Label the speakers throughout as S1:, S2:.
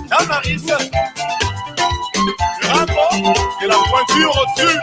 S1: Tamar, le rapport et la pointure au-dessus.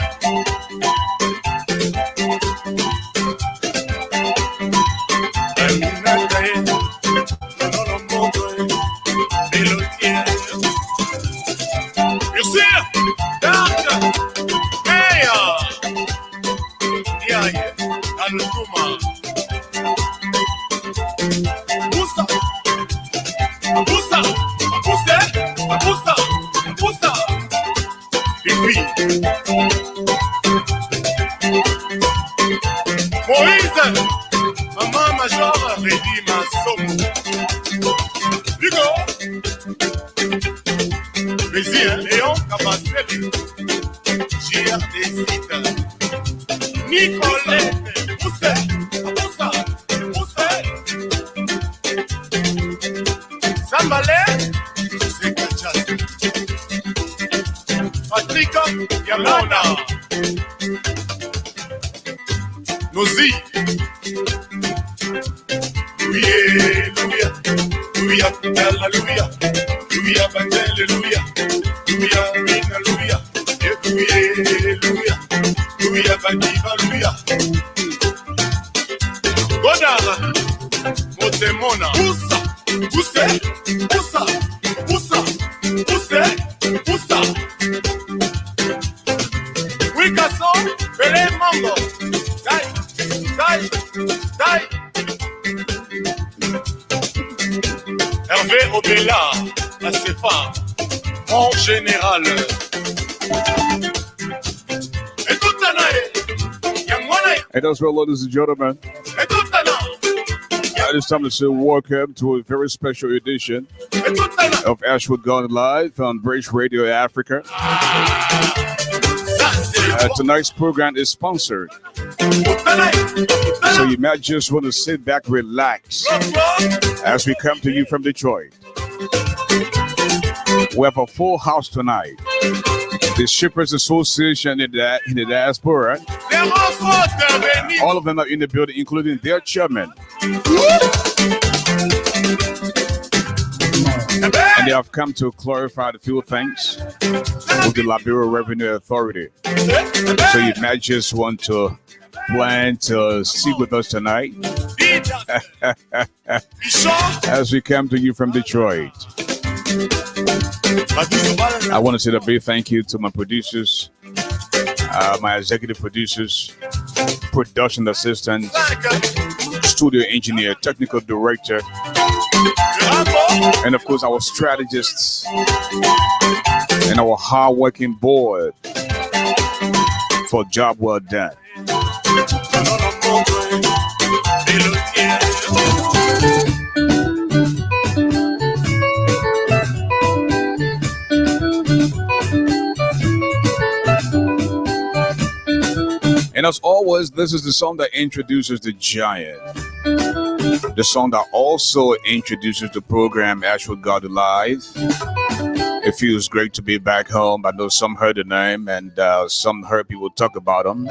S2: And that's right, ladies and gentlemen. It's time to say welcome to a very special edition of Ashford Garley Live on British Radio Africa. Tonight's program is sponsored, so you might just want to sit back, relax, as we come to you from Detroit. We have a full house tonight. The Shippers Association in the diaspora, all of them are in the building, including their chairman. And they have come to clarify a few things with the Liberia Revenue Authority. So you might just want to plan to sit with us tonight as we come to you from Detroit. I want to say a big thank you to my producers, my executive producers, production assistant, studio engineer, technical director, and of course our strategists and our hard-working board for a job well done. And as always, this is the song that introduces the giant. The song that also introduces the program Ashford Garley Live. It feels great to be back home. I know some heard the name and some heard people talk about him.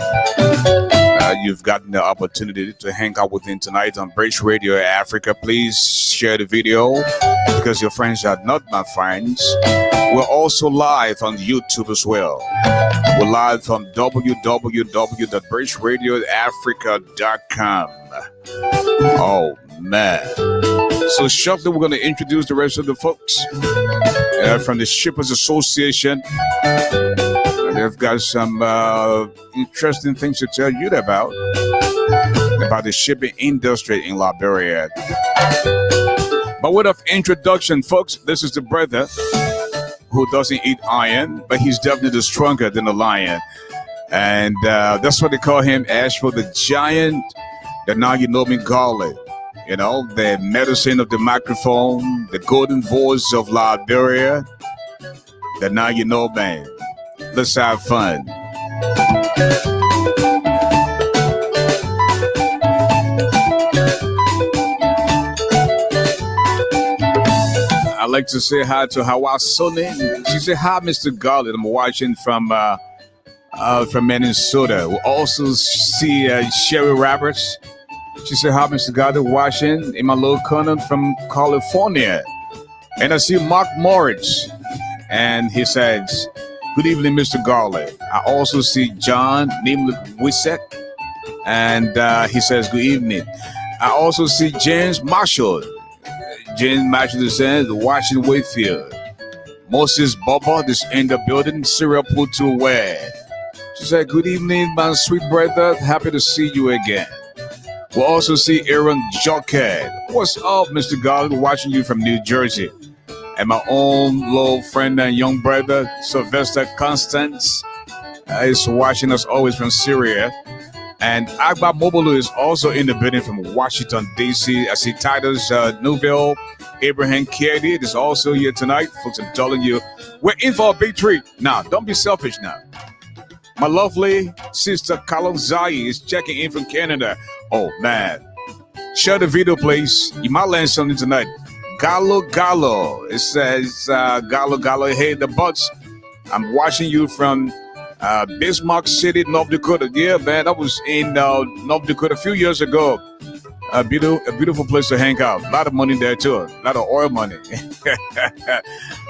S2: You've gotten the opportunity to hang out with him tonight on British Radio Africa. Please share the video because your friends are not my friends. We're also live on YouTube as well. We're live from www.britishradioafrica.com. Oh, man. So shortly, we're going to introduce the rest of the folks from the Shippers Association. They've got some interesting things to tell you about the shipping industry in Liberia. By way of introduction, folks, this is the brother who doesn't eat iron, but he's definitely stronger than a lion. And that's what they call him, Ashford the Giant, the Now You Know Me Garley. You know, the medicine of the microphone, the golden voice of Liberia, the Now You Know Man. Let's have fun. I'd like to say hi to Hawa Sone. She said, hi, Mr. Garley. I'm watching from Minnesota. We also see Sherry Roberts. She said, hi, Mr. Garley, watching in my little corner from California. And I see Mark Moritz. And he says, good evening, Mr. Garley. I also see John Nimlik-Wisek. And he says, good evening. I also see James Marshall. James Marshall says, watching Wayfield. Moses Bobo is in the building. Cyril Putuwe. She said, good evening, my sweet brother. Happy to see you again. We'll also see Aaron Jockett. What's up, Mr. Garland? Watching you from New Jersey. And my own little friend and young brother, Sylvester Constance, is watching us always from Syria. And Agba Mobulu is also in the building from Washington, D.C. I see Titus Newville, Abraham Kennedy is also here tonight. Folks, I'm telling you, we're in for a big treat. Now, don't be selfish now. My lovely sister Kalon Zai is checking in from Canada. Oh, man. Share the video, please. You might learn something tonight. Gallo. It says, Gallo. Hey, the Butts. I'm watching you from Bismarck City, North Dakota. Yeah, man, I was in North Dakota a few years ago. A beautiful place to hang out. A lot of money there too. A lot of oil money.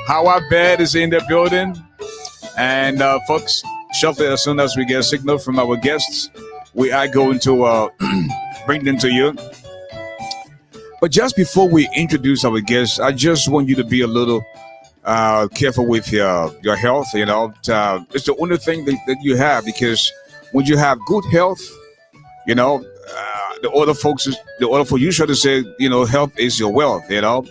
S2: Howard Bed is in the building. And folks, shortly as soon as we get a signal from our guests, we are going to bring them to you. But just before we introduce our guests, I just want you to be a little careful with your health. You know, it's the only thing that you have, because when you have good health, you know, the other folks usually say, you know, health is your wealth. You know,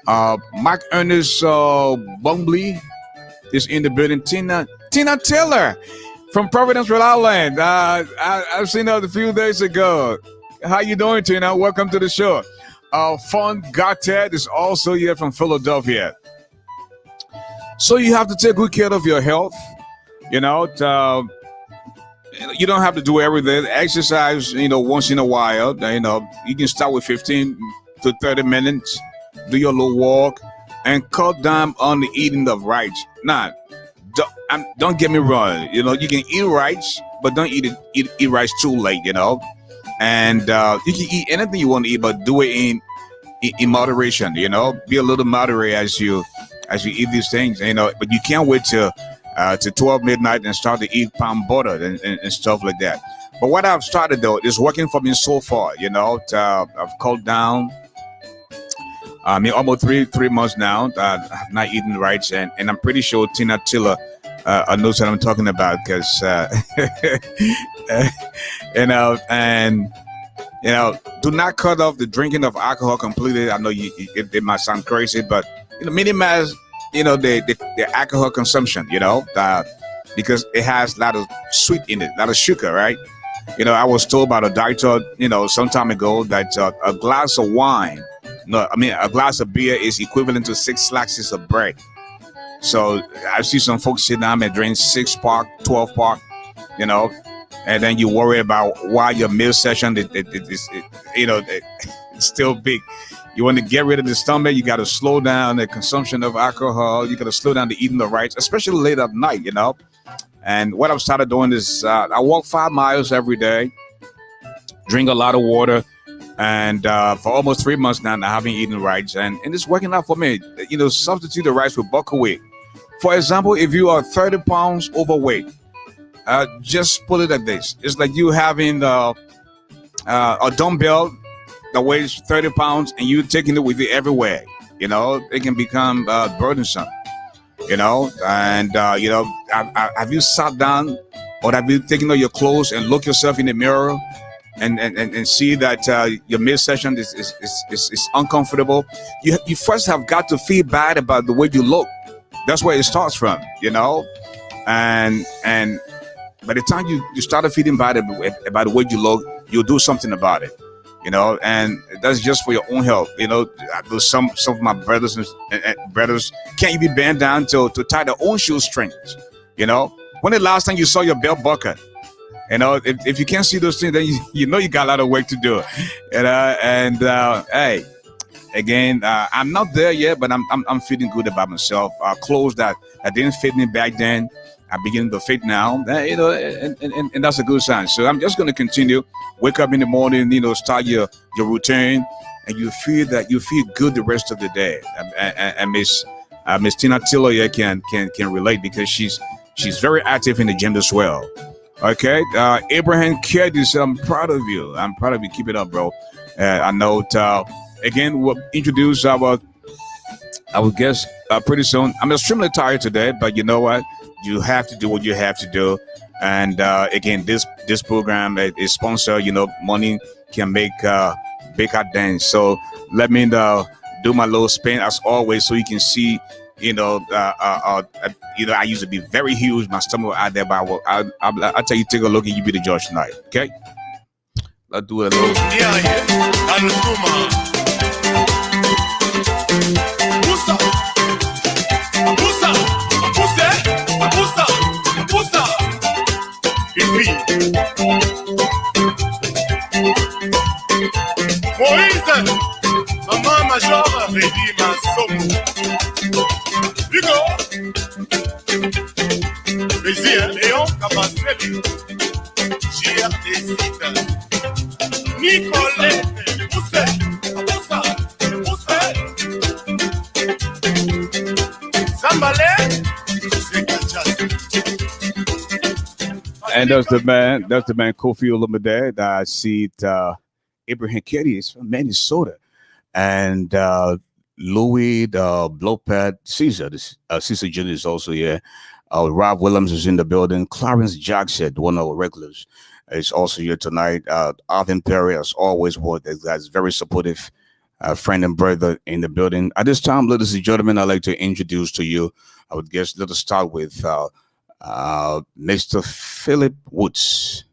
S2: Mark Ernest Bungley is in the building. Tina Taylor from Providence, Rhode Island. I've seen her a few days ago. How you doing, Tina? Welcome to the show. Fun Gartet is also here from Philadelphia. So you have to take good care of your health. You know, you don't have to do everything. Exercise, you know, once in a while. You know, you can start with 15 to 30 minutes. Do your little walk and cut down on the eating of rice. Now, don't get me wrong. You know, you can eat rice, but don't eat rice too late. You know, and you can eat anything you want to eat, but do it in moderation. You know, be a little moderate as you eat these things. You know, but you can't wait till 12 midnight and start to eat palm butter and stuff like that. But what I've started though is working for me so far. You know, I've cut down. I mean, almost three months now. I've not eaten rice, and I'm pretty sure Tina Tiller knows what I'm talking about, because you know, and you know, do not cut off the drinking of alcohol completely. I know it might sound crazy, but you know, minimize, you know, the alcohol consumption. You know, because it has a lot of sweet in it, a lot of sugar, right? You know, I was told by the doctor, you know, some time ago that a glass of wine. No, I mean, a glass of beer is equivalent to 6 slices of bread. So I see some folks sit down and drink 6-pack, 12-pack, you know, and then you worry about why your meal session, you know, it's still big. You want to get rid of the stomach, you got to slow down the consumption of alcohol. You got to slow down the eating of rice, especially late at night, you know. And what I've started doing is I walk 5 miles every day, drink a lot of water. And for almost 3 months now, I haven't eaten rice, and it's working out for me. You know, substitute the rice with buckwheat. For example, if you are 30 pounds overweight, just put it like this: it's like you having a dumbbell that weighs 30 pounds, and you taking it with you everywhere. You know, it can become burdensome. You know, and you know, have you sat down, or have you taken off your clothes and look yourself in the mirror? And see that your meal session is uncomfortable. You first have got to feel bad about the way you look. That's where it starts from, you know. And by the time you start feeling bad about the way you look, you'll do something about it, you know. And that's just for your own health, you know. Some of my brothers and brothers can't even bend down to tie their own shoestrings, you know. when the last time you saw your belt buckle? You know, if you can't see those things, then you know you got a lot of work to do. Hey, again, I'm not there yet, but I'm feeling good about myself. Clothes that didn't fit me back then, are beginning to fit now. You know, and that's a good sign. So I'm just going to continue. Wake up in the morning, you know, start your routine, and you feel good the rest of the day. And Miss Tina Tiller here can relate because she's very active in the gym as well. Okay, Abraham Kedis, I'm proud of you. Keep it up, bro. I know. Again, we'll introduce our guest pretty soon. I'm extremely tired today, but you know what? You have to do what you have to do. And again, this program is sponsored. You know, money can make big a dance. So let me do my little spin as always, so you can see. You know, I used to be very huge. My stomach out there, but I'll tell you, take a look and you be the judge tonight. Okay? Let's do it a little.
S1: Moïse, maman major, Rédi Massomo. Hugo, Plaisir, Léon Cabasselli, JRT, Nicolette, Poussé, Poussa, Zambalé,
S2: and that's the man Kofi Olumide. I see it, Abraham Keddy is from Minnesota, and Louis Blopet Caesar Caesar Jr. is also here. Rob Williams is in the building. Clarence Jackson, one of our regulars, is also here tonight. Arvin Perry, as always, that's very supportive friend and brother in the building. At this time, ladies and gentlemen, I'd like to introduce to you, I would guess, let us start with Mr. Phillip Woods.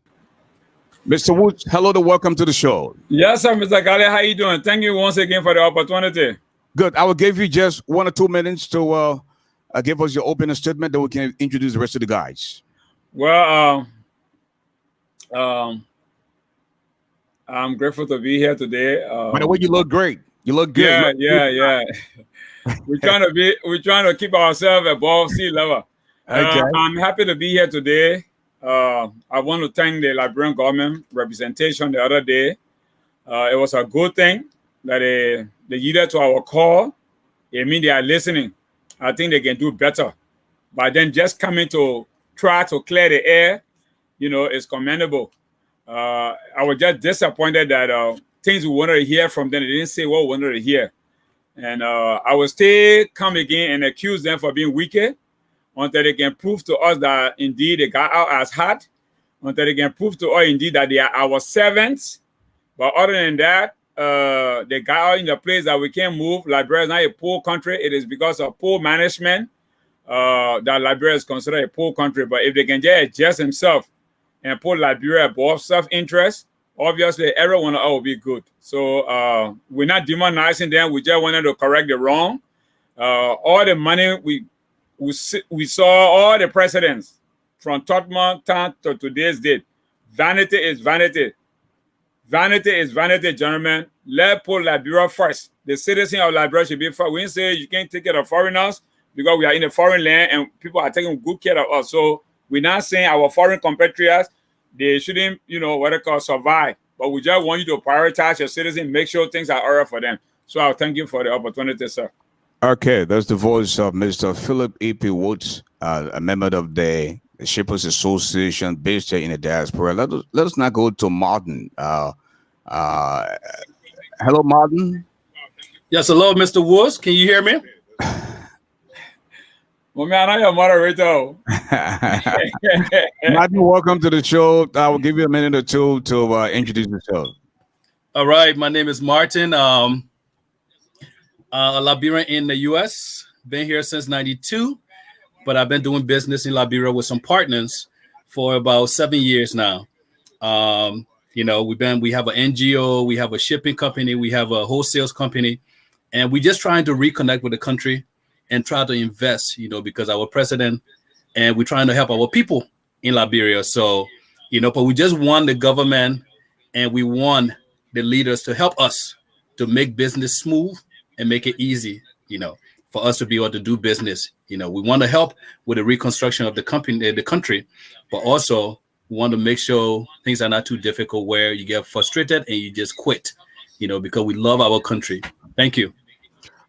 S2: Mr. Woods, hello and welcome to the show.
S3: Yes, sir, Mr. Garley. How you doing? Thank you once again for the opportunity.
S2: Good. I will give you just 1 or 2 minutes to give us your opening statement, then we can introduce the rest of the guys.
S3: Well, I'm grateful to be here today.
S2: By the way, you look great. You look good.
S3: Yeah. We're trying to keep ourselves above sea level.
S2: Okay.
S3: I'm happy to be here today. I want to thank the Liberian government representation the other day. It was a good thing that they yielded to our call. It means they are listening. I think they can do better. But then just coming to try to clear the air, is commendable. I was just disappointed that things we wanted to hear from them, they didn't say what we wanted to hear. And I will still come again and accuse them for being wicked until they can prove to us that indeed they got out as hot, until they can prove to us indeed that they are our servants. But other than that, they got out in the place that we can't move. Liberia is not a poor country. It is because of poor management that Liberia is considered a poor country. But if they can just adjust themselves and put Liberia above self-interest, obviously everyone will be good. So we're not demonizing them. We just wanted to correct the wrong. All the money we saw, all the presidents from Tottenham time to today's date. Vanity is vanity. Vanity is vanity, gentlemen. Let's put Liberia first. The citizen of Liberia should be first. We didn't say you can't take care of foreigners because we are in a foreign land and people are taking good care of us. So we're not saying our foreign compatriots, they shouldn't, survive. But we just want you to prioritize your citizens, make sure things are all right for them. So I'll thank you for the opportunity, sir.
S2: Okay, that's the voice of Mr. Phillip E.P. Woods, a member of the Shippers Association based here in the diaspora. Let us now go to Martin. Hello, Martin.
S4: Yes, hello, Mr. Woods. Can you hear me?
S3: Well, man, I'm your moderator.
S2: Martin, welcome to the show. I will give you a minute or two to introduce yourself.
S4: All right, my name is Martin. A Liberian in the U.S. Been here since '92, but I've been doing business in Liberia with some partners for about 7 years now. We have an NGO, we have a shipping company, we have a wholesale company, and we're just trying to reconnect with the country and try to invest, because our president and we're trying to help our people in Liberia. So, but we just want the government and we want the leaders to help us to make business smooth and make it easy, for us to be able to do business. We want to help with the reconstruction of the country, but also we want to make sure things are not too difficult where you get frustrated and you just quit, because we love our country. Thank you.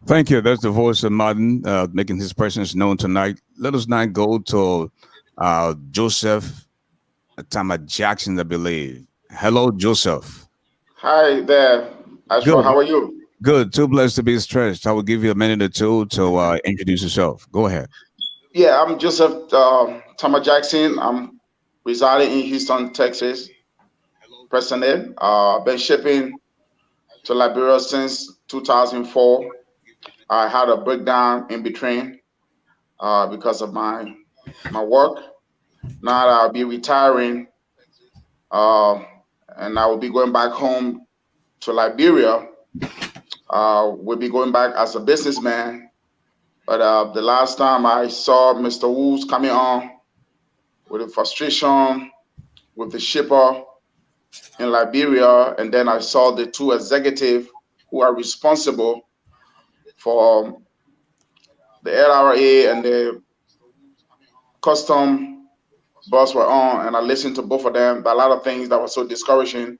S2: Thank you. That's the voice of Martin making his presence known tonight. Let us now go to Joseph Tamar Jackson, I believe. Hello, Joseph.
S5: Hi there, Ashford. How are you?
S2: Good. Too blessed to be stretched. I will give you a minute or two to introduce yourself. Go ahead.
S5: Yeah, I'm Joseph Tamar Jackson. I'm residing in Houston, Texas. Presently, been shipping to Liberia since 2004. I had a breakdown in between because of my work. Now I'll be retiring, and I will be going back home to Liberia. We'll be going back as a businessman. But the last time I saw Mr. Woods coming on with the frustration with the shipper in Liberia, and then I saw the two executives who are responsible for the LRA and the custom bus were on, and I listened to both of them. But a lot of things that were so discouraging,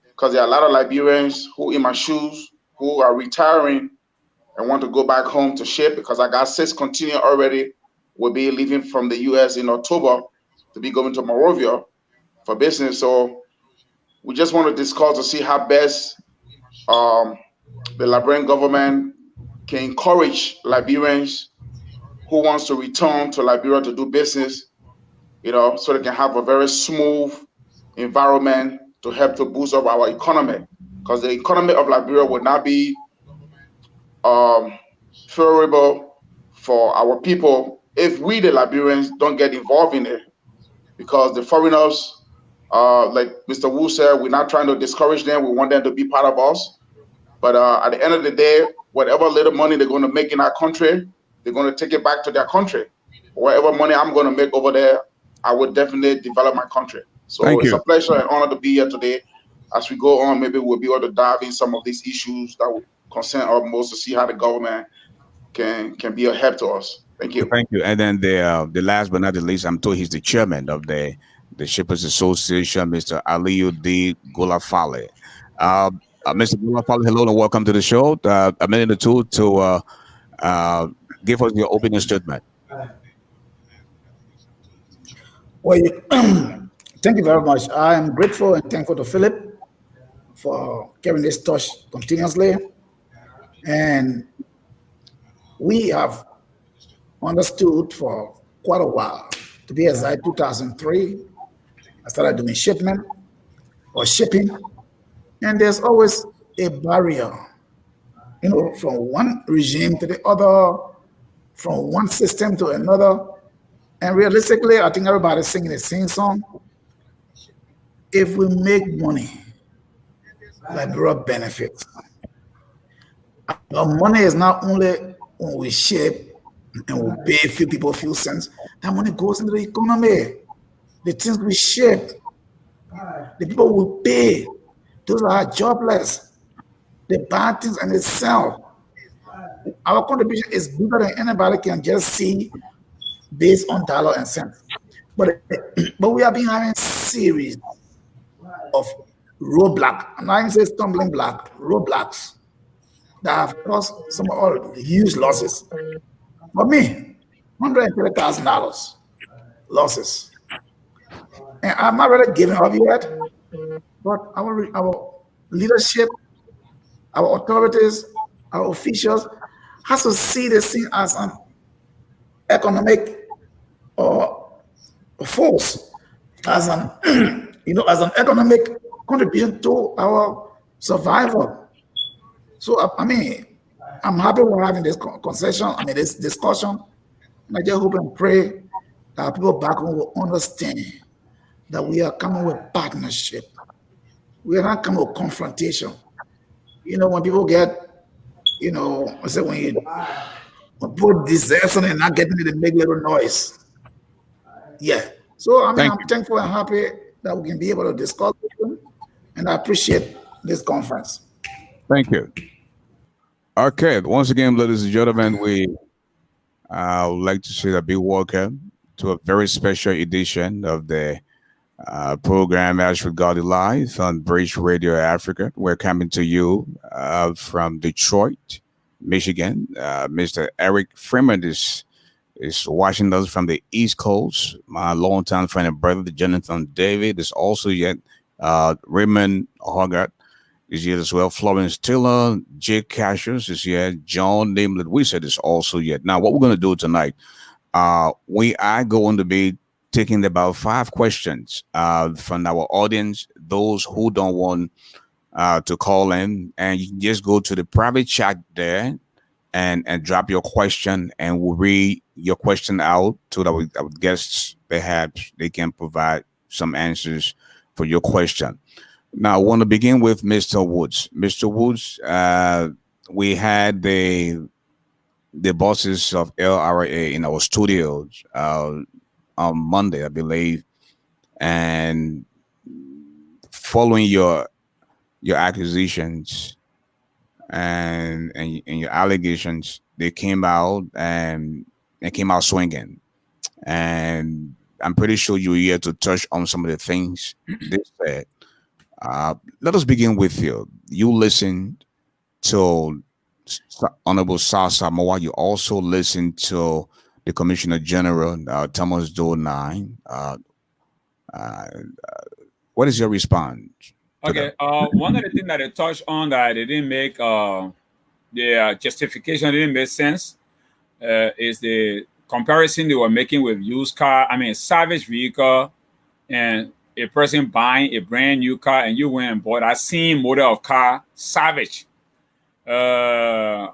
S5: because there are a lot of Liberians who in my shoes who are retiring and want to go back home to ship, because I got 6 containers already will be leaving from the US in October to be going to Monrovia for business. So we just want to discuss to see how best the Liberian government can encourage Liberians who wants to return to Liberia to do business, so they can have a very smooth environment to help to boost up our economy. Because the economy of Liberia would not be favorable for our people if we, the Liberians, don't get involved in it. Because the foreigners, like Mr. Wu said, we're not trying to discourage them. We want them to be part of us. But at the end of the day, whatever little money they're going to make in our country, they're going to take it back to their country. Whatever money I'm going to make over there, I would definitely develop my country. So it's a pleasure and honor to be here today. As we go on, maybe we'll be able to dive in some of these issues that will concern us most, to see how the government can be a help to us. Thank you.
S2: Thank you. And then the last but not the least, I'm told he's the chairman of the Shippers Association, Mr. Aliyu D. Gulafale. Mr. Gulafale, hello and welcome to the show. A minute or two to give us your opening statement.
S6: Well, thank you very much. I am grateful and thankful to Philip for carrying this torch continuously. And we have understood for quite a while. To be exact, 2003, I started doing shipment or shipping. And there's always a barrier, from one regime to the other, from one system to another. And realistically, I think everybody's singing the same song. If we make money, Liberia benefits. Our money is not only when we ship and we pay a few people a few cents, that money goes into the economy. The things we ship, the people we pay, those are jobless. They buy things and they sell. Our contribution is bigger than anybody can just see based on dollar and cents. But we have been having series of roadblocks. I'm not even saying stumbling block, roadblocks that have caused some of our huge losses. For me, $130,000 losses. And I'm not really giving up yet, but our leadership, our authorities, our officials has to see this thing as an economic force, as an as an economic contribution to our survival. So I'm happy we're having this this discussion, and I just hope and pray that people back home will understand that we are coming with partnership. We are not coming with confrontation. When people get, I say when people deserve something and not getting it, they make little noise. Yeah. So, I mean,
S2: Thank
S6: I'm
S2: you.
S6: thankful and happy that we can be able to discuss with them, and I appreciate this conference.
S2: Thank you. Okay. Once again, ladies and gentlemen, I would like to say a big welcome to a very special edition of the program Ashford Garley Live on Bridge Radio Africa. We're coming to you from Detroit, Michigan. Mr. Eric Freeman is watching us from the East Coast. My longtime friend and brother, Jonathan David, is also yet. Raymond Hogarth is here as well. Florence Tiller, Jake Cassius is here. John Nameless Wizard is also yet. Now, what we're going to do tonight, we are going to be taking about 5 questions from our audience, those who don't want to call in, and you can just go to the private chat there and drop your question, and we'll read your question out so that our guests, perhaps they can provide some answers for your question. Now, I want to begin with Mr. Woods. Mr. Woods, we had the bosses of LRA in our studios on Monday, I believe, and following your accusations and your allegations, they came out and came out swinging. And I'm pretty sure you're here to touch on some of the things they said. Let us begin with you. You listened to Honorable Sasa Moa. You also listened to the Commissioner General, Thomas Doe 9. What is your response?
S3: Okay. One of the things that they touched on that they didn't make the justification didn't make sense is the comparison they were making with used car. I mean, salvage vehicle and a person buying a brand new car, and you went and bought that same model of car, salvage. They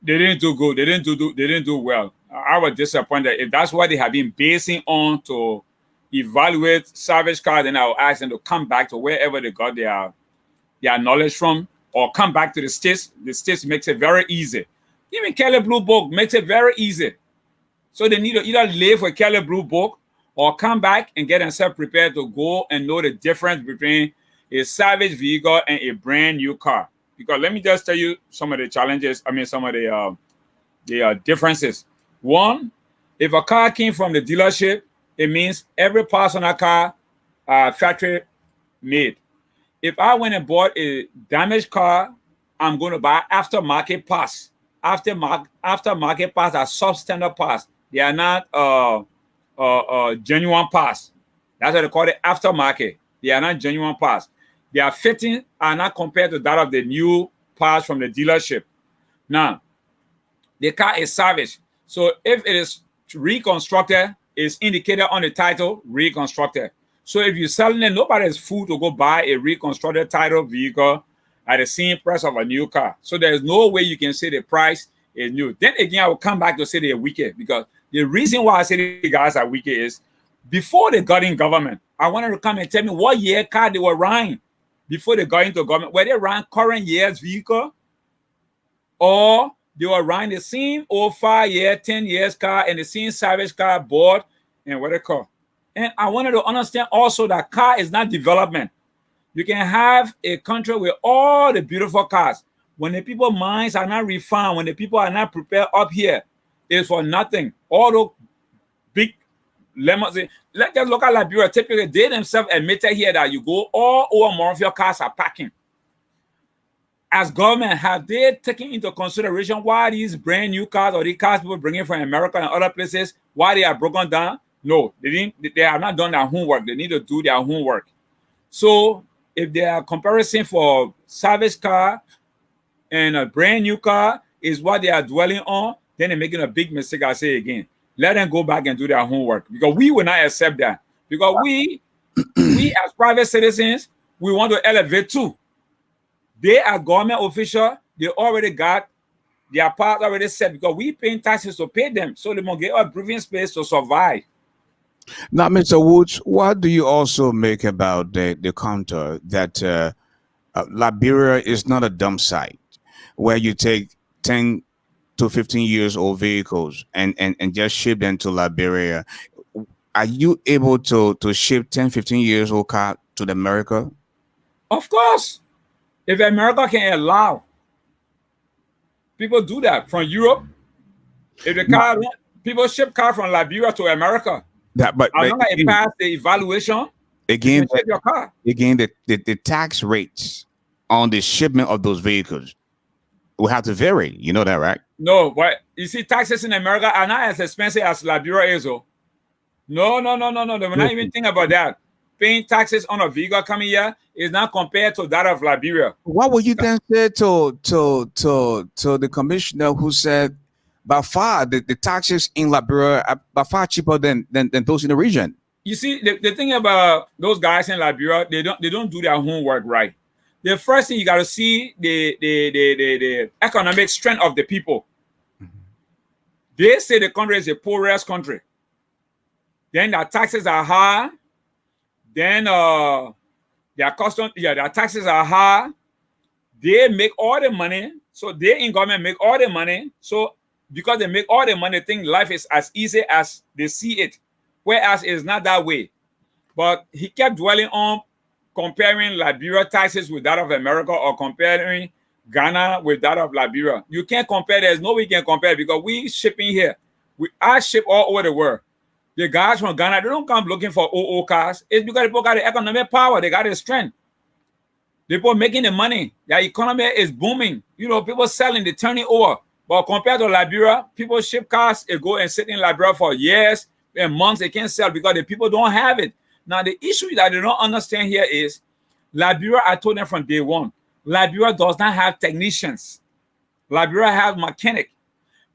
S3: didn't do good. They didn't do well. I was disappointed. If that's what they have been basing on to evaluate salvage cars, then I'll ask them to come back to wherever they got their knowledge from, or come back to the States. The States makes it very easy. Even Kelly Blue Book makes it very easy. So they need to either live with Kelly Blue Book or come back and get themselves prepared to go and know the difference between a salvage vehicle and a brand new car. Because let me just tell you some of the challenges, some of the differences. One, if a car came from the dealership, it means every part on that car factory made. If I went and bought a damaged car, I'm going to buy aftermarket parts. Aftermarket parts are substandard parts. They are not genuine parts. That's what they call it, aftermarket. They are not genuine parts. Their fitting are not compared to that of the new parts from the dealership. Now, the car is salvage. So if it is reconstructed, it's indicated on the title, reconstructed. So if you're selling it, nobody is fooled to go buy a reconstructed title vehicle at the same price of a new car. So there's no way you can say the price is new. Then again, I will come back to say they're wicked, because the reason why I say the guys are wicked is before they got in government, I wanted to come and tell me what year car they were riding before they got into government. Were they riding current year's vehicle, or they were riding the same old 5 year, 10 years car and the same salvage car bought and what they call. And I wanted to understand also that car is not development. You can have a country with all the beautiful cars. When the people's minds are not refined, when the people are not prepared up here, it's for nothing. All those big lemons. Let's just look at Liberia. Typically, they themselves admitted here that you go all over more of your cars are parking. As government, have they taken into consideration why these brand new cars or the cars people bringing from America and other places, why they are broken down? No, they didn't. They have not done their homework. They need to do their homework. So if their comparison for salvage car and a brand new car is what they are dwelling on, then they're making a big mistake. I say again, let them go back and do their homework, because we will not accept that. Because we as private citizens, we want to elevate too. They are government official. They already got their part already set, because we paying taxes to pay them, so they must get a breathing space to survive.
S2: Now, Mr. Woods, what do you also make about the counter that Liberia is not a dump site where you take 10 to 15 years old vehicles and just ship them to Liberia? are you able to ship 10, 15 years old car to the America?
S3: Of course. If America can allow, people do that from Europe. If the car, people ship car from Liberia to America.
S2: But
S3: As long as it pass the evaluation,
S2: again,
S3: you can ship your car.
S2: Again, the tax rates on the shipment of those vehicles will have to vary. You know that, right?
S3: No, but you see, taxes in America are not as expensive as Liberia is. Oh. No. We're not even thinking about that. Paying taxes on a vehicle coming here is not compared to that of Liberia.
S2: What would you then say to the commissioner who said by far the taxes in Liberia are by far cheaper than those in the region?
S3: You see, the thing about those guys in Liberia, they don't do their homework right. The first thing you got to see the economic strength of the people. They say the country is a poorest country. Then their taxes are high. Then their taxes are high. They make all the money. So they in government make all the money. So because they make all the money, they think life is as easy as they see it. Whereas it's not that way. But he kept dwelling on comparing Liberia taxes with that of America or comparing Ghana with that of Liberia. You can't compare. There's no way you can compare because we shipping here. I ship all over the world. The guys from Ghana, they don't come looking for OO cars. It's because people got the economic power. They got the strength. People making the money. Their economy is booming. You know, people selling, they turning over. But compared to Liberia, people ship cars, they go and sit in Liberia for years and months. They can't sell because the people don't have it. Now, the issue that they don't understand here is Liberia, I told them from day one, Liberia does not have technicians. Liberia have mechanic.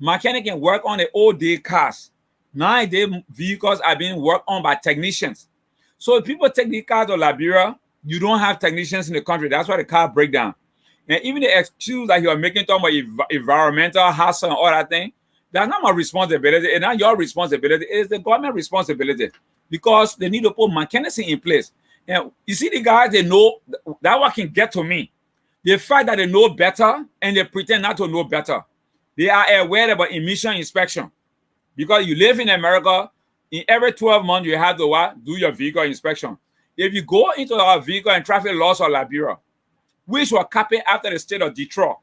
S3: Mechanic can work on the old day cars. Nowadays, vehicles are being worked on by technicians. So if people take the cars to Liberia, you don't have technicians in the country. That's why the car break down. And even the excuse that you are making talking about environmental hassle and all that thing, that's not my responsibility. It's not your responsibility. It's the government responsibility because they need to put mechanism in place. And you see the guys, they know that what can get to me. The fact that they know better and they pretend not to know better. They are aware about emission inspection. Because you live in America, in every 12 months, you have to what? Do your vehicle inspection. If you go into our vehicle and traffic laws of Liberia, which were copied after the state of Detroit,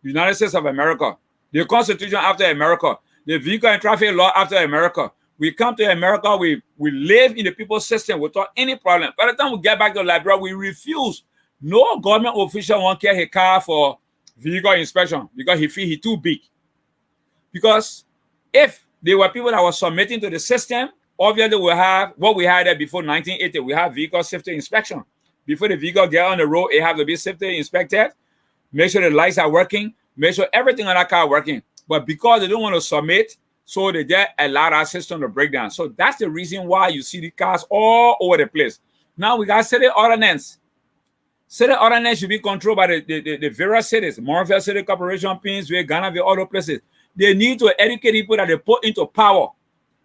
S3: United States of America, the Constitution after America, the vehicle and traffic law after America, we come to America, we live in the people's system without any problem. By the time we get back to Liberia, we refuse. No government official won't carry a car for vehicle inspection because he feels he's too big. Because if there were people that were submitting to the system, obviously we have what we had there before 1980. We have vehicle safety inspection. Before the vehicle get on the road, it has to be safety inspected. Make sure the lights are working. Make sure everything on that car working. But because they don't want to submit, so they just allow our system to break down. So that's the reason why you see the cars all over the place. Now we got city ordinance. City ordinance should be controlled by the various cities. Monrovia City Corporation, Pinsville, Ghanaians, all those places. They need to educate people that they put into power.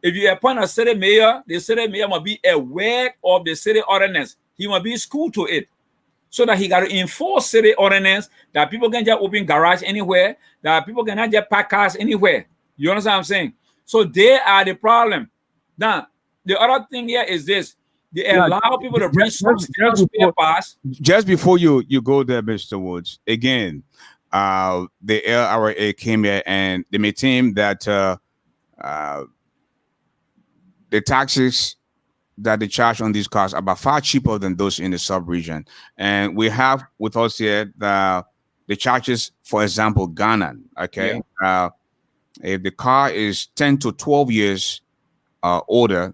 S3: If you appoint a city mayor, the city mayor must be aware of the city ordinance. He must be schooled to it. So that he got to enforce city ordinance that people can just open garage anywhere, that people cannot just park cars anywhere. You understand what I'm saying? So they are the problem. Now, the other thing here is this. They allow people to bring spare parts.
S2: Just before you go there, Mr. Woods, again, the LRA came here and they maintained that the taxes that they charge on these cars are by far cheaper than those in the sub-region. And we have with us here the charges, for example, Ghana, okay? Yeah. If the car is 10 to 12 years older,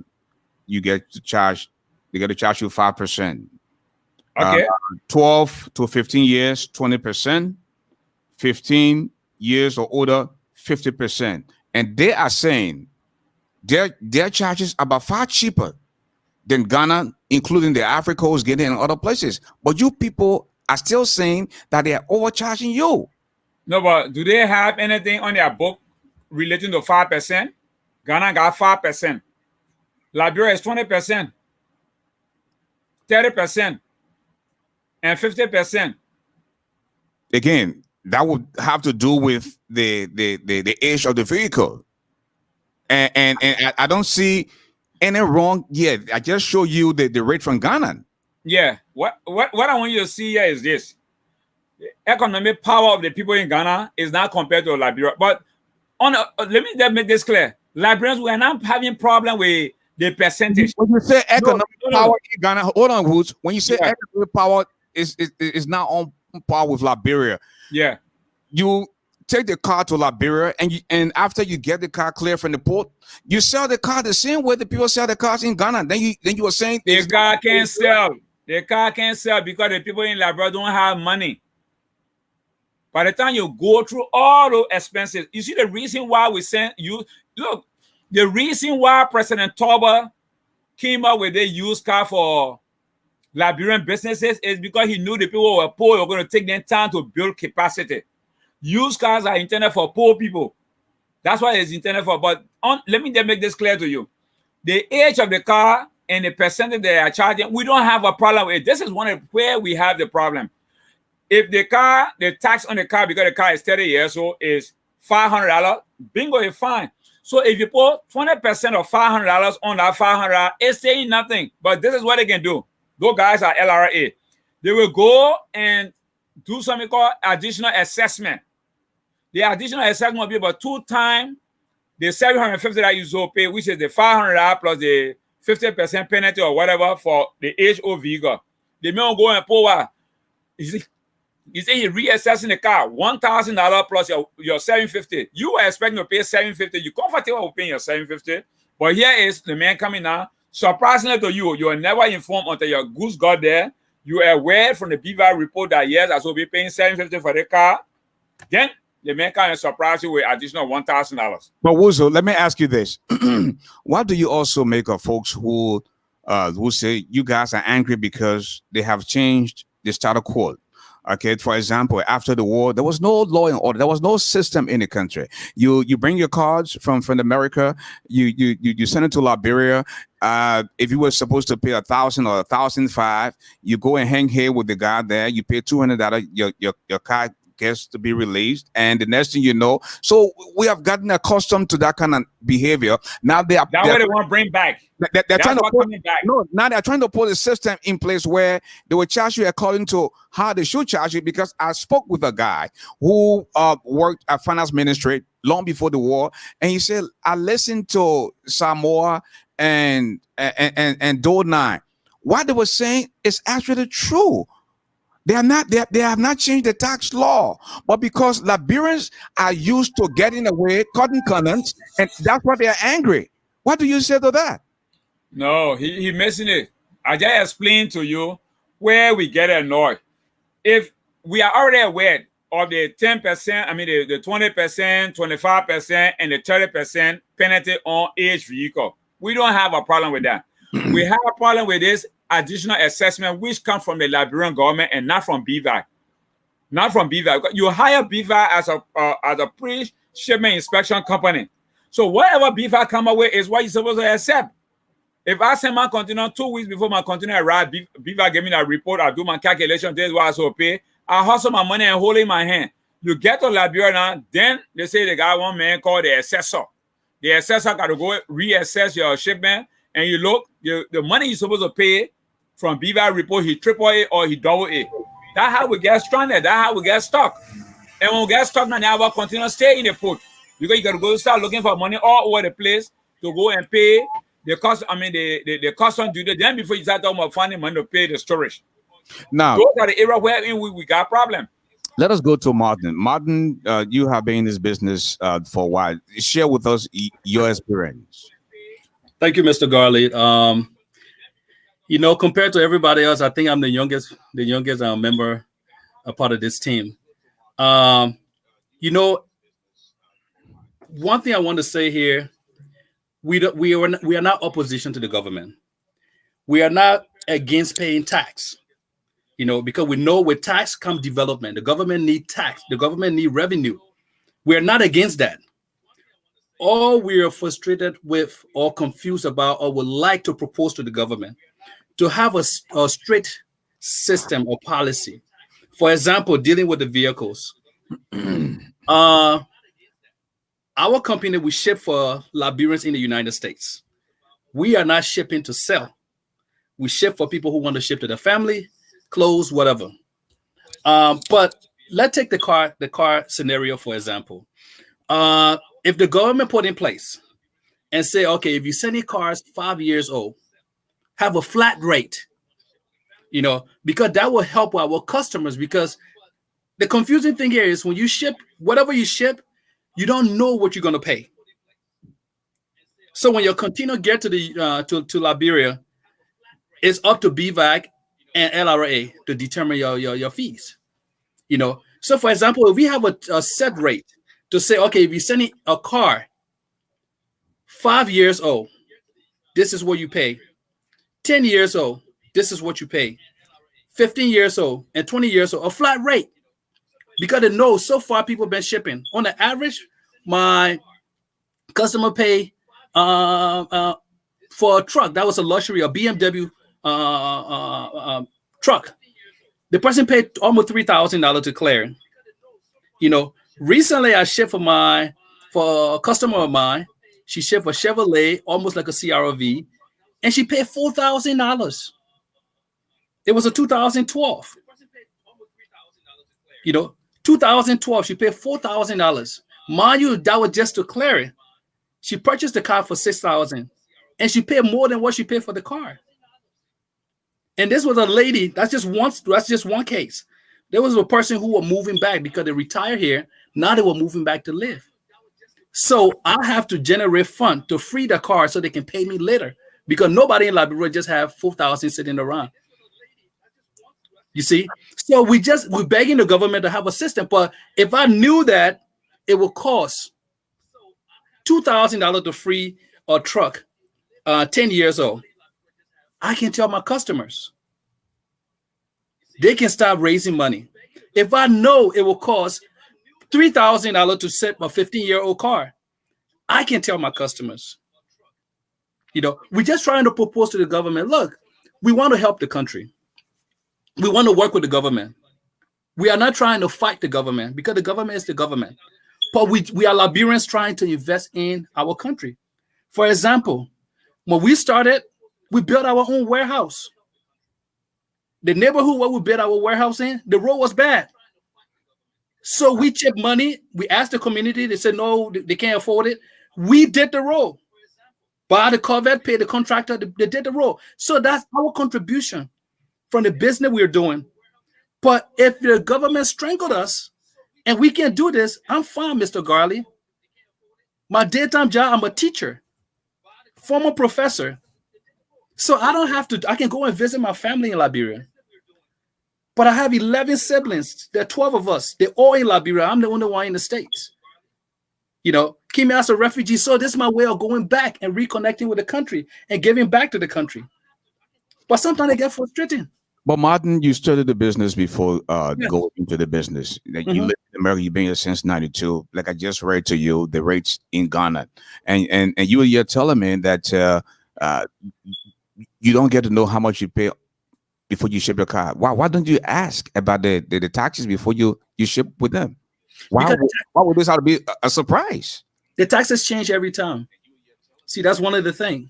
S2: they get to charge you 5%.
S3: Okay.
S2: 12 to 15 years, 20%. 15 years or older, 50%. And they are saying their charges are by far cheaper than Ghana, including the Africa Coast, Guinea, and other places. But you people are still saying that they are overcharging you.
S3: No, but do they have anything on their book relating to 5%? Ghana got 5%. Liberia is 20%, 30%, and 50%.
S2: Again, that would have to do with the age of the vehicle. And I don't see Ain't it wrong? Yeah, I just show you the rate from Ghana.
S3: Yeah. What I want you to see here is this. The economic power of the people in Ghana is not compared to Liberia. But let me make this clear. Liberians, we are not having problem with the percentage.
S2: When you say economic
S3: No.
S2: power in Ghana, hold on, Woods. When you say
S3: Yeah.
S2: economic power is not on par with Liberia.
S3: Yeah.
S2: You take the car to Liberia, and after you get the car clear from the port, you sell the car the same way the people sell the cars in Ghana. Then you were saying
S3: The car can't sell. The car can't sell because the people in Liberia don't have money. By the time you go through all those expenses, you see the reason why we sent you. Look, the reason why President Tamar came up with a used car for Liberian businesses is because he knew the people were poor were going to take them time to build capacity. Used cars are intended for poor people. That's what it's intended for. But let me just make this clear to you. The age of the car and the percentage they are charging, we don't have a problem with it. This is one of where we have the problem. If the tax on the car because the car is 30 years old is $500, bingo, it's fine. So if you put 20% of $500 on that $500, it's saying nothing. But this is what they can do. Those guys are LRA. They will go and do something called additional assessment. The additional assessment will be about 2 times the $750 that you so pay, which is the $500 plus the 50% penalty or whatever for the HO vehicle. They may go and pull what? You say you're reassessing the car $1,000 plus your $750. You were expecting to pay $750. You're comfortable with paying your $750. But here is the man coming now. Surprisingly to you, you were never informed until your goose got there. You were aware from the BVA report that yes, I will be paying $750 for the car. Then the man can surprise you with additional $1,000.
S2: But Wuzo, let me ask you this: what do you also make of folks who say you guys are angry because they have changed the status quo? Okay, for example, after the war, there was no law and order. There was no system in the country. You bring your cards from America. You send it to Liberia. If you were supposed to pay $1,000 or $1,500, you go and hang here with the guy there. You pay $200. Your card gets to be released, and the next thing you know, so we have gotten accustomed to that kind of behavior. Now that's what
S3: they want to bring back.
S2: They're trying to put back. No, now they're trying to put a system in place where they will charge you according to how they should charge you. Because I spoke with a guy who worked at finance ministry long before the war, and he said, I listened to Samoa and Dole 9. What they were saying is actually true. They have not changed the tax law, but because Liberians are used to getting away, cutting corners, and that's why they are angry. What do you say to that?
S3: No, he missing it. I just explained to you where we get annoyed. If we are already aware of the 10%, I mean the 20%, 25%, and the 30% penalty on each vehicle, we don't have a problem with that. We have a problem with this additional assessment which comes from the Liberian government and not from BVAC. Not from BVAC. You hire BVAC as a pre-shipment inspection company. So whatever BVAC come away is what you're supposed to accept. If I send my container 2 weeks before my container arrive, BVAC give me that report, I do my calculation, this is what I should pay. I hustle my money and hold it in my hand. You get to Liberia now, then they say they got one man called the assessor. The assessor got to go reassess your shipment, and you look, the money you're supposed to pay from BVAC report, he triple it or he double it. That's how we get stranded. That's how we get stuck. And when we get stuck, now our container stay in the port. Because you got to go start looking for money all over the place to go and pay the cost. I mean, the custom duty. Then before you start talking about finding money to pay the storage.
S2: Now,
S3: those are the areas where we got problem.
S2: Let us go to Martin. Martin, you have been in this business for a while. Share with us your experience.
S4: Thank you, Mr. Garley. Compared to everybody else, I think I'm the youngest member, a part of this team. One thing I want to say here, we are not opposition to the government. We are not against paying tax, because we know with tax comes development. The government need tax. The government need revenue. We are not against that. All we are frustrated with or confused about or would like to propose to the government to have a strict system or policy. For example, dealing with the vehicles. Our company, we ship for Liberians in the United States. We are not shipping to sell. We ship for people who want to ship to their family, clothes, whatever. But let's take the car scenario, for example. If the government put in place and say, okay, if you send your cars 5 years old, have a flat rate, because that will help our customers. Because the confusing thing here is when you ship, whatever you ship, you don't know what you're going to pay. So when your container get to the to Liberia, it's up to BVAC and LRA to determine your fees. So for example, if we have a set rate to say, okay, if you're sending a car 5 years old, this is what you pay. 10 years old, this is what you pay. 15 years old and 20 years old, a flat rate. Because they know so far people have been shipping. On the average, my customer pay for a truck, that was a luxury, a BMW truck. The person paid almost $3,000 to clear. Recently I shipped for a customer of mine. She shipped a Chevrolet, almost like a CRV, and she paid $4,000. It was a 2012. 2012, she paid $4,000. Mind you, that was just to clear it. She purchased the car for $6,000, and she paid more than what she paid for the car. And this was a lady. That's just one case. There was a person who were moving back because they retired here. Now they were moving back to live. So I have to generate funds to free the car so they can pay me later, because nobody in Liberia just have $4,000 sitting around. You see, so we're begging the government to have a system. But if I knew that it would cost $2,000 to free a truck 10 years old, I can tell my customers. They can start raising money. If I know it will cost $3,000 to set a 15-year-old car, I can tell my customers. We're just trying to propose to the government, look, we want to help the country. We want to work with the government. We are not trying to fight the government, because the government is the government. But we are Liberians trying to invest in our country. For example, when we started, we built our own warehouse. The neighborhood where we built our warehouse in, the road was bad. So we chipped money. We asked the community. They said, no, they can't afford it. We did the road. Buy the Corvette, pay the contractor. They did the road. So that's our contribution from the business we're doing. But if the government strangled us and we can't do this, I'm fine, Mr. Garley. My daytime job, I'm a teacher, former professor. So I can go and visit my family in Liberia. But I have 11 siblings. There are 12 of us. They're all in Liberia. I'm the only one in the States. Came as a refugee. So this is my way of going back and reconnecting with the country and giving back to the country. But sometimes I get frustrated.
S2: But Martin, you started the business before going into the business. You live in America. You've been here since '92. Like I just read to you, the rates in Ghana, and you were telling me that you don't get to know how much you pay before you ship your car. Why don't you ask about the taxes before you ship with them? Why would this have to be a surprise?
S4: The taxes change every time. See, that's one of the things.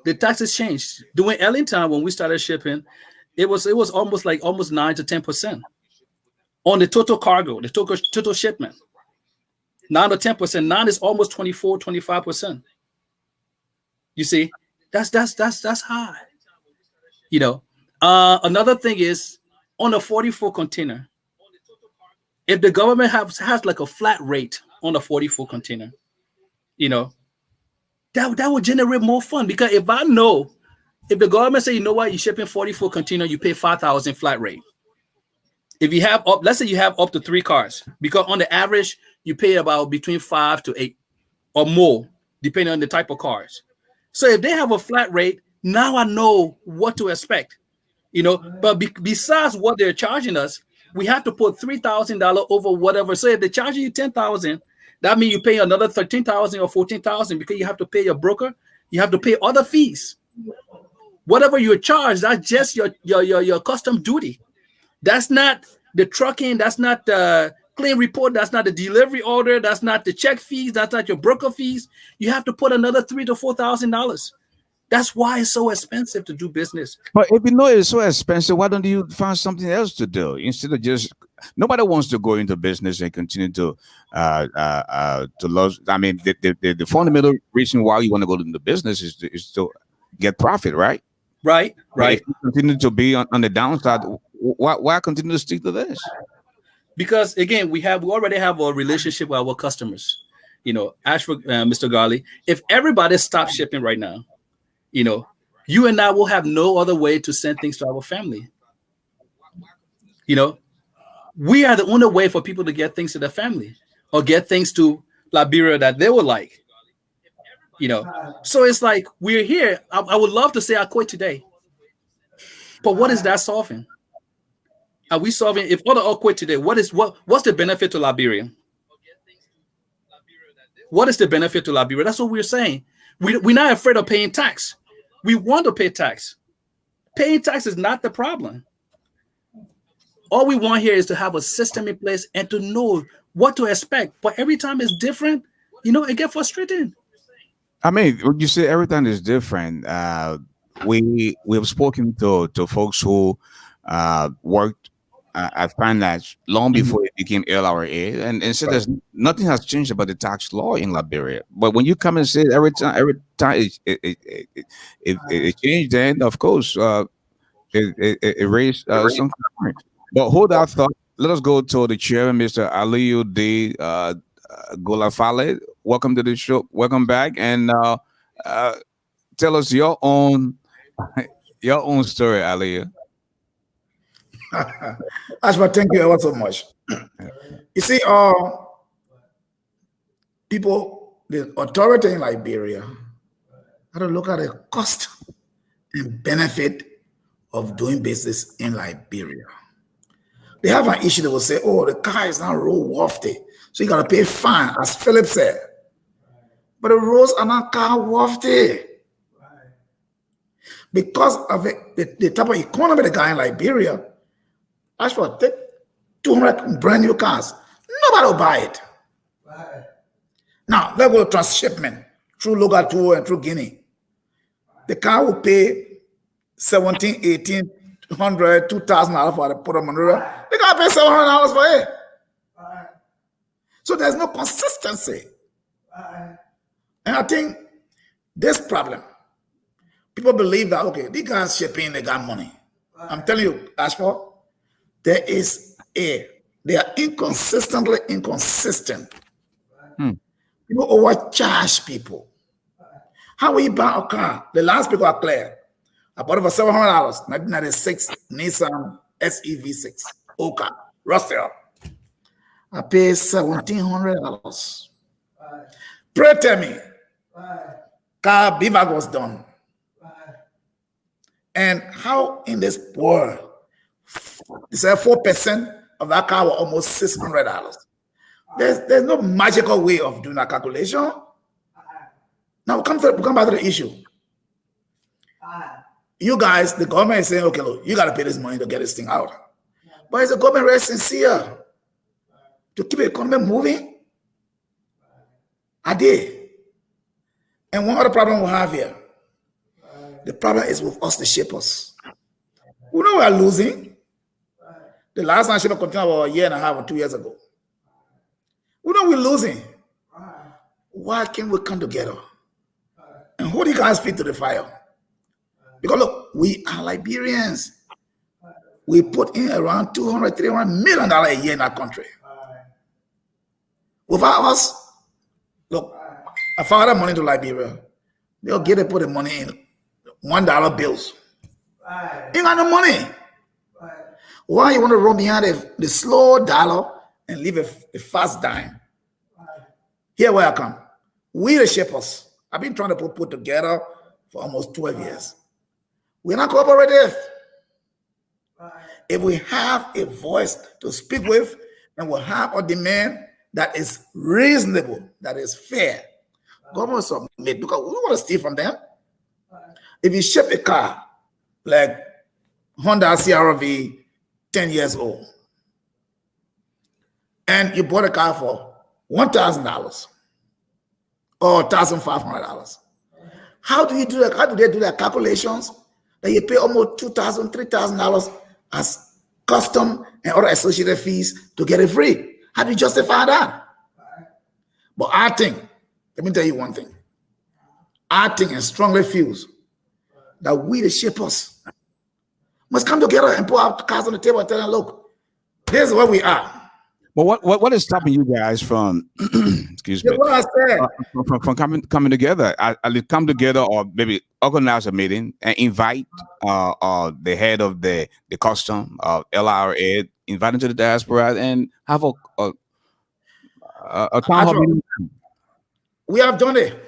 S4: The taxes changed. During Ellington, when we started shipping, it was almost 9 to 10% on the total cargo, the total shipment. 9 to 10%. 9 is almost 24, 25%. You see, that's high. Another thing is on a 44 container. If the government has like a flat rate on a 44 container, that would generate more fun. Because if the government say, you're shipping 44 container, you pay 5,000 flat rate. If you have let's say you have up to 3 cars, because on the average you pay about between 5 to 8 or more, depending on the type of cars. So if they have a flat rate, now I know what to expect. But besides what they're charging us, we have to put $3,000 over whatever. So if they're charging you $10,000, that means you pay another $13,000 or $14,000, because you have to pay your broker, you have to pay other fees. Whatever you're charged, that's just your custom duty. That's not the trucking, that's not the claim report, that's not the delivery order, that's not the check fees, that's not your broker fees. You have to put another $3,000 to $4,000. That's why it's so expensive to do business.
S2: But if you know it's so expensive, why don't you find something else to do instead of just? Nobody wants to go into business and continue to lose. I mean, the fundamental reason why you want to go into business is to get profit, right?
S4: Right.
S2: If you continue to be on the downside, why continue to stick to this?
S4: Because again, we already have a relationship with our customers. You know, Ashford, Mr. Garley, if everybody stopped shipping right now, you know, you and I will have no other way to send things to our family. You know, we are the only way for people to get things to their family or get things to Liberia that they would like. You know, so it's like we're here. I would love to say I quit today, but what is that solving? Are we solving? If other all quit today, what's the benefit to Liberia? What is the benefit to Liberia? That's what we're saying. We're not afraid of paying tax. We want to pay tax. Paying tax is not the problem. All we want here is to have a system in place and to know what to expect. But every time it's different, you know, it gets frustrating.
S2: I mean, when you say everything is different, we've spoken to folks who worked at finance long before it became LRA, and so there's nothing has changed about the tax law in Liberia. But when you come and say every time it changed, then of course it raised some concerns. But hold that thought. Let us go to the chairman, Mr. Aliyu D. Golafale. Welcome to the show. Welcome back, and tell us your own story, Aliyu.
S6: Ashford, thank you ever so much. You see, people, the authority in Liberia, got to look at the cost and benefit of doing business in Liberia. They have an issue. They will say, "Oh, the car is not road worthy, so you got to pay fine," as Philip said. But the roads are not car worthy because of the type of economy the guy in Liberia. Ashford, take 200 brand new cars. Nobody will buy it. Right. Now, let's go to transshipment through Logatour and through Guinea. The car will pay $1,700, $1,800, $2,000 for the Port of Monrovia. They got to pay $700 for it. Right. So there's no consistency. Right. And I think this problem, people believe that, okay, these guys shipping, they got money. Right. I'm telling you, Ashford, they are inconsistently inconsistent. People overcharge people. How will you buy a car? The last people are clear. I bought it for $700, 1996 Nissan SEV6, old car, rusted up. I paid $1,700. Pray tell me, car bivouac was done. And how in this world, they say 4% of that car was almost $600. There's no magical way of doing that calculation. Now, we come back to the issue. You guys, the government is saying, okay, look, you got to pay this money to get this thing out. But is the government really sincere to keep the economy moving? Are they? And one other problem we have here, the problem is with us, the shippers. We know we are losing. The last time shipper container was a year and a half or 2 years ago. We know we're losing. Why can't we come together and hold you guys' feet to the fire? Because look, we are Liberians. We put in around $200, $300 million a year in our country. Without us, look, I found that money to Liberia. They'll get to put the money in $1 bills. Ain't got no money. Why you want to run behind the slow dollar and leave a fast dime? Here where I come. We the shippers, I've been trying to put together for almost 12 years. We're not cooperative. If we have a voice to speak with and we have a demand that is reasonable, that is fair, government submit, because we don't want to steal from them. If you ship a car like Honda CRV 10 years old, and you bought a car for $1,000 or $1,500. How do you do that? How do they do their calculations that you pay almost $2,000, $3,000 as custom and other associated fees to get it free? How do you justify that? But I think, let me tell you one thing. I think and strongly feels that we, the shippers, must come together and put our cards on the table and tell them, look, this is where we are.
S2: Well, what is stopping you guys from, excuse me,
S6: What I said.
S2: from coming together? I come together, or maybe organize a meeting and invite the head of the custom LRA, invite him to the diaspora and have a town hall meeting.
S6: We have done it.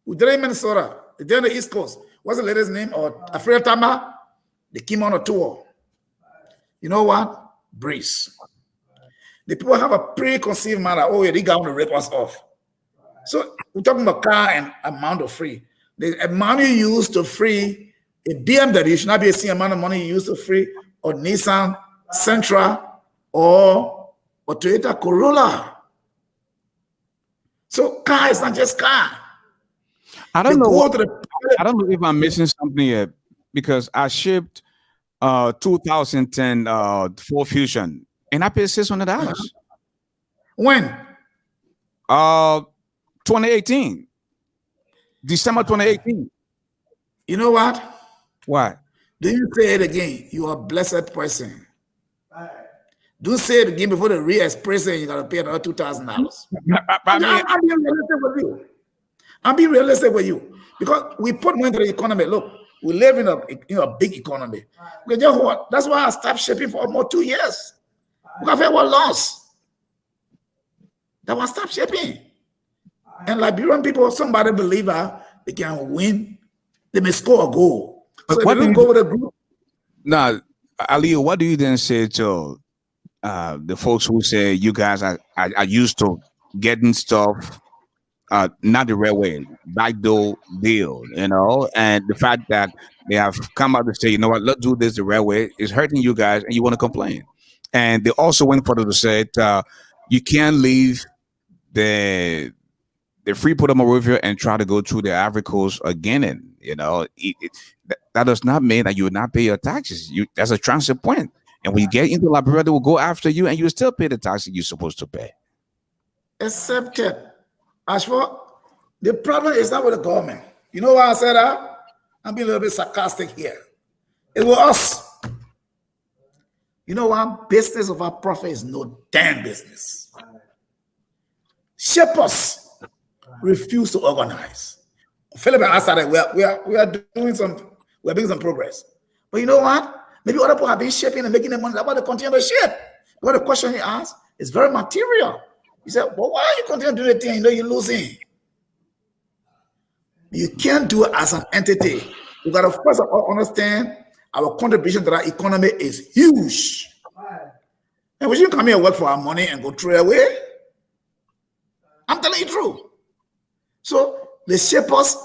S6: We did it in Minnesota. They did it on the East Coast. What's the lady's name? Or Afraid Tamar? They came on a tour. You know what? Breeze. The people have a preconceived manner. Oh, yeah, they got to rip us off. So we're talking about car and amount of free. The amount you use to free a BMW should not be the same amount of money you use to free or Nissan Sentra or Toyota Corolla. So car is not just car.
S2: I don't know if I'm missing something here, because I shipped 2010 Ford Fusion and I paid $600.
S6: When?
S2: 2018. December 2018.
S6: You know what?
S2: Why?
S6: Do you say it again? You are a blessed person. Do say it again before the re-express it, you gotta pay another $2,000. I'm being realistic with you. I'm being realistic with you. Because we put money into the economy. Look, we live in a big economy. That's why I stopped shipping for almost 2 years. Because I was lost. That's why I stopped shipping. And Liberian people, somebody believer, they can win. They may score a goal. So if they don't go with a group.
S2: Now, Aliyu, what do you then say to the folks who say you guys are used to getting stuff, not the railway, backdoor deal, and the fact that they have come out to say, you know what, let's do this the railway is hurting you guys, and you want to complain. And they also went further to say you can't leave the Freeport of Monrovia and try to go through the Ivory Coast again, and that does not mean that you will not pay your taxes. That's a transit point. And when you get into Liberia, they will go after you, and you still pay the taxes you're supposed to pay.
S6: Except Ashford, the problem is not with the government. You know why I said that? I'm being a little bit sarcastic here. It was us. You know what? Business of our profit is no damn business. Shippers refuse to organize. Phillip and I started, we are doing we're making some progress. But you know what? Maybe other people have been shipping and making the money. That's why they continue to ship. But the question he asked is very material. He said, well, why are you continue to do the thing? You know you're losing. You can't do it as an entity. You got to first of all understand our contribution to that economy is huge. And we shouldn't come here and work for our money and go throw it away. I'm telling you the truth. So the shippers,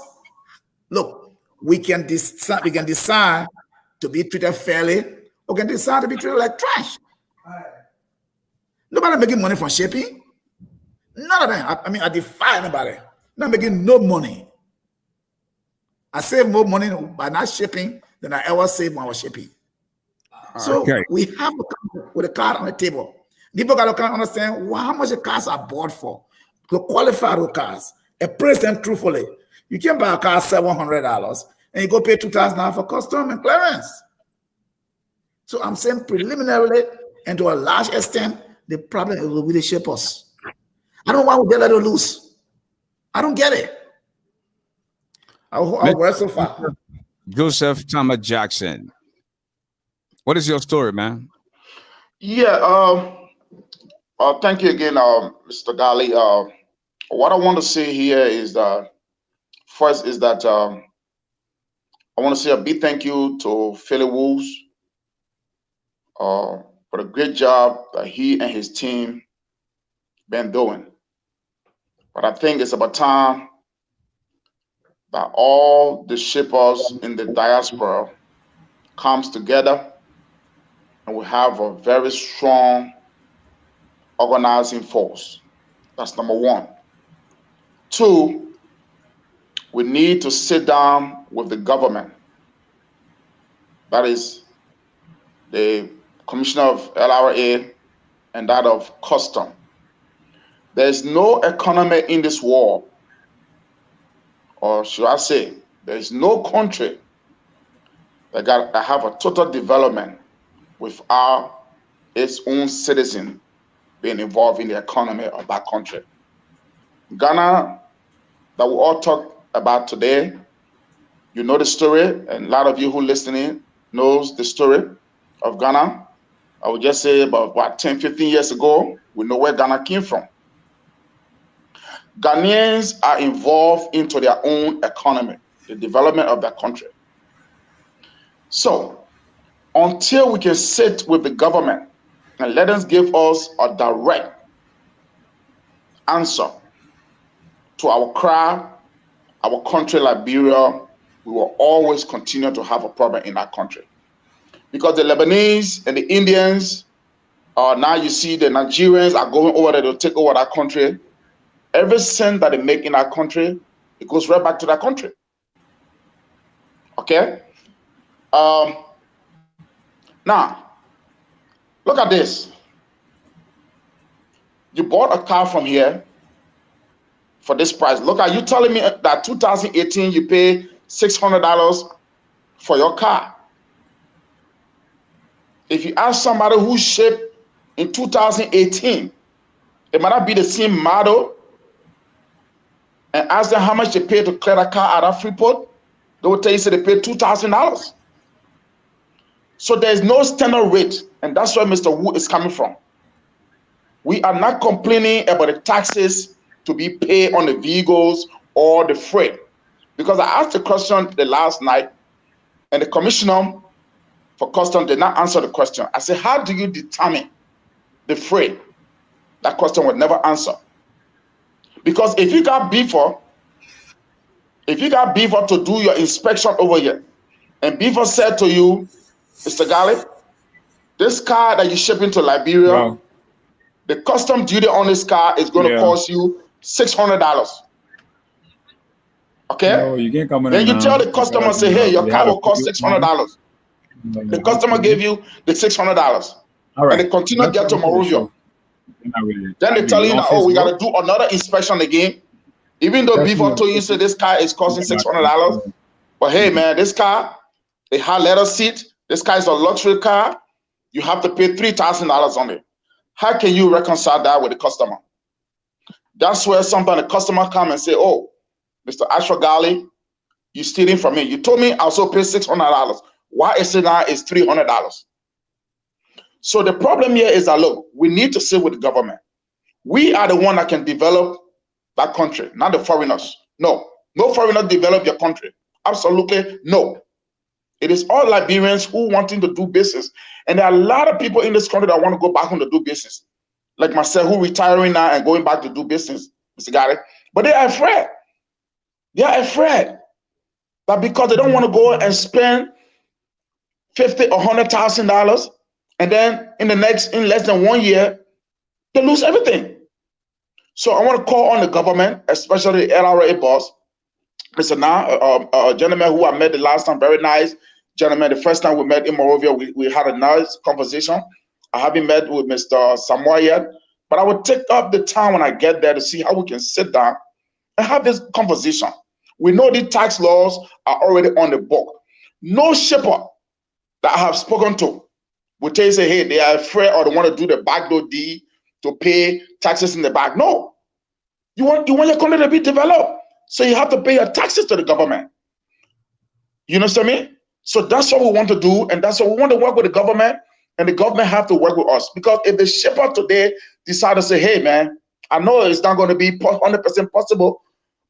S6: look, we can decide to be treated fairly, or can decide to be treated like trash. Nobody making money from shipping. None of them. I mean, I defy anybody. Not making no money. I save more money by not shipping than I ever saved when I was shipping. So we have to come with a card on the table. People got to understand how much the cars are bought for. To qualify those cars and praise them truthfully. You can't buy a car $700 and you go pay $2,000 for custom and clearance. So I'm saying preliminarily and to a large extent, the problem is with the shippers. I don't know why they let it loose. I don't get it. I'll work so far.
S2: Joseph Tamar Jackson, what is your story, man?
S5: Yeah, thank you again, Mr. Garley. What I want to say here is that first is that I want to say a big thank you to Phillip Woods for the great job that he and his team been doing. But I think it's about time that all the shippers in the diaspora comes together and we have a very strong organizing force. That's number one. Two, we need to sit down with the government. That is the Commissioner of LRA and that of Custom. There is no economy in this world, or should I say, there is no country that have a total development without its own citizen being involved in the economy of that country. Ghana, that we all talk about today, you know the story, and a lot of you who listening knows the story of Ghana. I would just say about 10, 15 years ago, we know where Ghana came from. Ghanaians are involved into their own economy, the development of that country. So until we can sit with the government and let us give us a direct answer to our cry, our country, Liberia, we will always continue to have a problem in that country. Because the Lebanese and the Indians, now you see the Nigerians are going over there to take over that country. Every cent that they make in that country, it goes right back to that country. Okay? Now, look at this. You bought a car from here for this price. Look at you telling me that 2018 you pay $600 for your car. If you ask somebody who shipped in 2018, it might not be the same model, and ask them how much they pay to clear a car out of Freeport, they will tell you they pay $2,000. So there's no standard rate, and that's where Mr. Wu is coming from. We are not complaining about the taxes to be paid on the vehicles or the freight. Because I asked the question the last night, and the commissioner for custom did not answer the question. I said, how do you determine the freight? That question would never answer. Because if you got Beaver to do your inspection over here, and Beaver said to you, Mr. Garley, this car that you're shipping to Liberia, wow, the custom duty on this car is going to cost you $600. Okay?
S3: No, you can't come in.
S5: Then you tell the customer, say, hey, your car will cost $600. The customer gave you the $600. All right. And they continue to get to Monrovia. Then they tell you, oh, we got to do another inspection again. Even though Beaver told you, say this car is costing $600. But hey, man, this car, a high leather seat, this car is a luxury car. You have to pay $3,000 on it. How can you reconcile that with the customer? That's where sometimes the customer come and say, oh, Mr. Ashford Garley, you stealing from me. You told me I also pay $600. Why is it now is $300? So the problem here is that, look, we need to sit with the government. We are the one that can develop that country, not the foreigners. No foreigner develop your country. Absolutely no. It is all Liberians who wanting to do business. And there are a lot of people in this country that want to go back home to do business. Like myself, who retiring now and going back to do business, Mr. Garley. But they are afraid. They are afraid that because they don't want to go and spend $50,000 or $100,000, and then in less than 1 year, they lose everything. So I want to call on the government, especially the LRA boss. Mr. a gentleman who I met the last time, very nice gentleman. The first time we met in Monrovia, we had a nice conversation. I haven't met with Mr. Samoa yet, but I will take up the time when I get there to see how we can sit down and have this conversation. We know the tax laws are already on the book. No shipper that I have spoken to will tell you, say, hey, they are afraid or they want to do the backdoor deed to pay taxes in the back. No. You want your country to be developed. So you have to pay your taxes to the government. You understand me? So that's what we want to do, and that's what we want to work with the government, and the government have to work with us. Because if the shipper today decide to say, hey, man, I know it's not going to be 100% possible,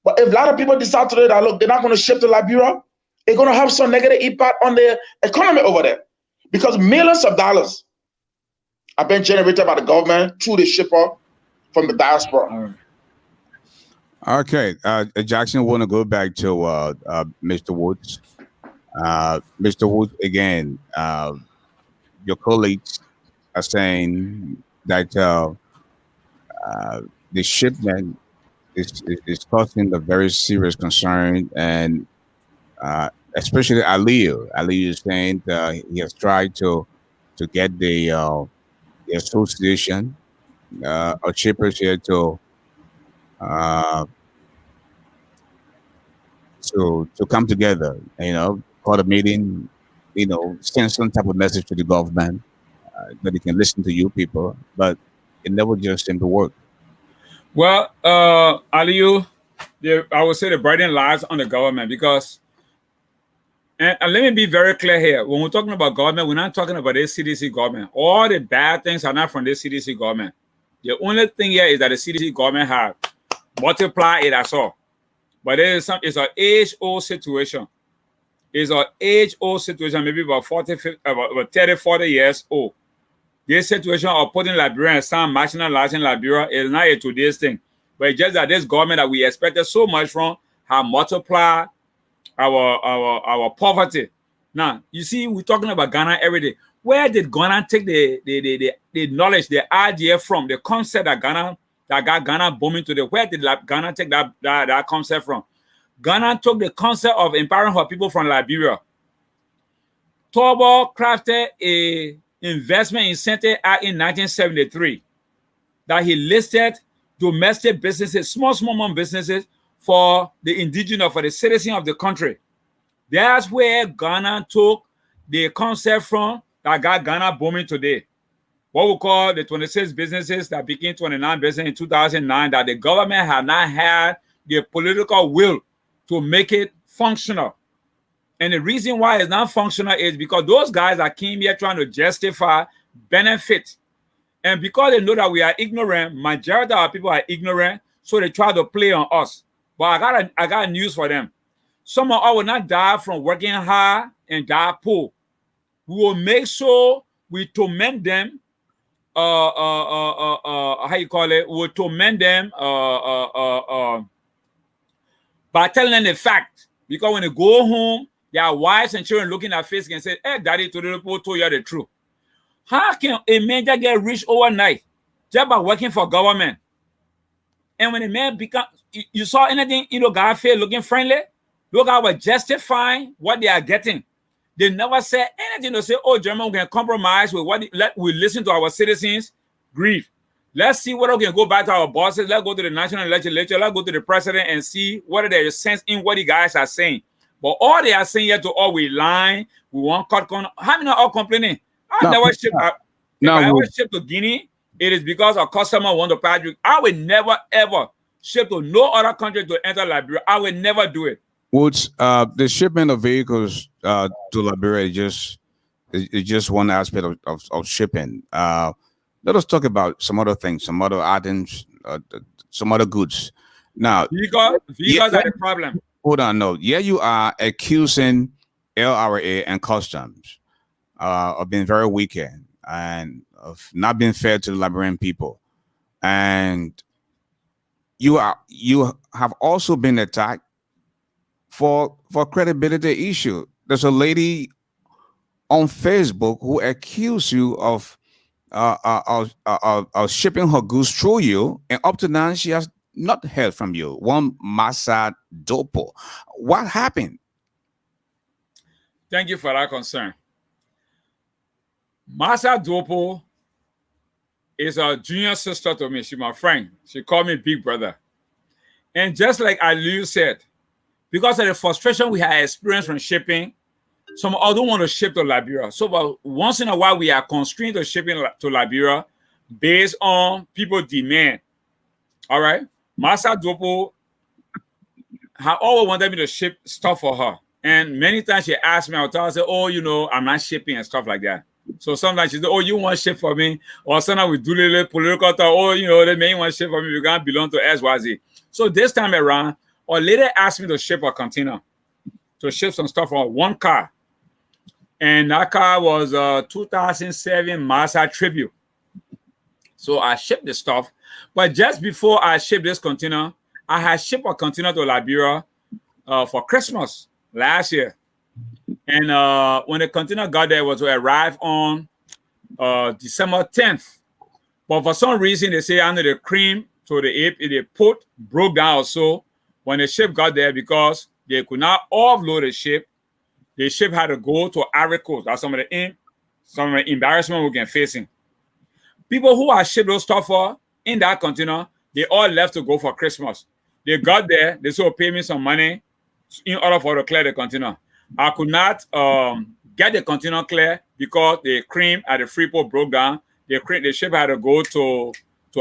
S5: but if a lot of people decide today that, look, they're not going to ship to Liberia, it's going to have some negative impact on the economy over there. Because millions of dollars have been generated by the government through the shipper from the diaspora.
S2: Okay, Jackson, I want to go back to Mr. Woods. Mr. Woods, again, your colleagues are saying that the shipment is causing a very serious concern, and especially Aliyu. Aliyu is saying he has tried to get the association of shippers here uh, to come together. Call a meeting. Send some type of message to the government that they can listen to you people, but it never just seemed to work.
S3: Well, Aliyu, I would say the burden lies on the government because, and let me be very clear here. When we're talking about government, we're not talking about the CDC government. All the bad things are not from the CDC government. The only thing here is that the CDC government have multiplied it, that's all. But it's an age-old situation. It's an age-old situation, maybe about 30, 40 years old. This situation of putting Liberia and some marginalizing Liberia is not a today's thing. But it's just that this government that we expected so much from have multiplied our poverty. Now, you see, we're talking about Ghana every day. Where did Ghana take the knowledge, the idea from, the concept that got Ghana booming today? Where did Ghana take that concept from? Ghana took the concept of empowering her people from Liberia. Turbo crafted a investment incentive act in 1973 that he listed domestic businesses, small businesses for the indigenous, for the citizens of the country. That's where Ghana took the concept from that got Ghana booming today. What we call the 26 businesses that became 29 businesses in 2009, that the government had not had the political will to make it functional. And the reason why it's not functional is because those guys that came here trying to justify benefits. And because they know that we are ignorant, majority of our people are ignorant, so they try to play on us. But I got news for them. Some of us will not die from working hard and die poor. We will make sure we torment them. How you call it? We'll torment them by telling them the fact. Because when they go home, their wives and children looking at face and say, "Hey, daddy, to the people told you the truth." How can a man just get rich overnight just by working for government? And when a man become, you saw anything, God feel looking friendly? Look, I was justifying what they are getting. They never said anything to say, "Oh, German, we can compromise with what we listen to our citizens grieve. Let's see whether we can go back to our bosses. Let's go to the national legislature. Let's go to the president and see whether there is sense in what the guys are saying." But all they are saying here to all we lying, we want cut corner. How many are all complaining? I never ship to Guinea. It is because our customer want to pay. I will never ever ship to no other country to enter Liberia. I will never do it.
S2: Woods, the shipment of vehicles to Liberia is just one aspect of shipping. Let us talk about some other things, some other items, some other goods. Now,
S3: vehicles are the problem.
S2: Hold on, no. Yeah, you are accusing LRA and customs of being very wicked and of not being fair to the Liberian people. And you have also been attacked for credibility issue. There's a lady on Facebook who accused you of shipping her goods through you, and up to now she has not heard from you. One Masa Dopo. What happened?
S3: Thank you for that concern. Masa Dopo is a junior sister to me. She's my friend. She called me big brother. And just like Aliyu said, because of the frustration we had experienced from shipping, some others don't want to ship to Liberia. So once in a while, we are constrained to shipping to Liberia based on people's demand. All right? Masa Dopo had always wanted me to ship stuff for her. And many times she asked me, I'll tell her, say, "Oh, I'm not shipping," and stuff like that. So sometimes she said, "Oh, you want to ship for me?" Or sometimes we do little political talk. "Oh, they may want to ship for me. We can't belong to XYZ." So this time around, or later asked me to ship a container, to ship some stuff on one car. And that car was a 2007 Mazda Tribute. So I shipped the stuff. But just before I shipped this container, I had shipped a container to Liberia for Christmas last year. And when the container got there, it was to arrive on December 10th. But for some reason, they say under the cream, so the port broke down also when the ship got there because they could not offload the ship. The ship had to go to Ivory Coast. That's some of the embarrassment we can facing. People who are shipped those stuff for in that container, they all left to go for Christmas. They got there, they said, pay me some money in order for to clear the container. I could not get the container clear because the cream at the Freeport broke down. The ship had to go to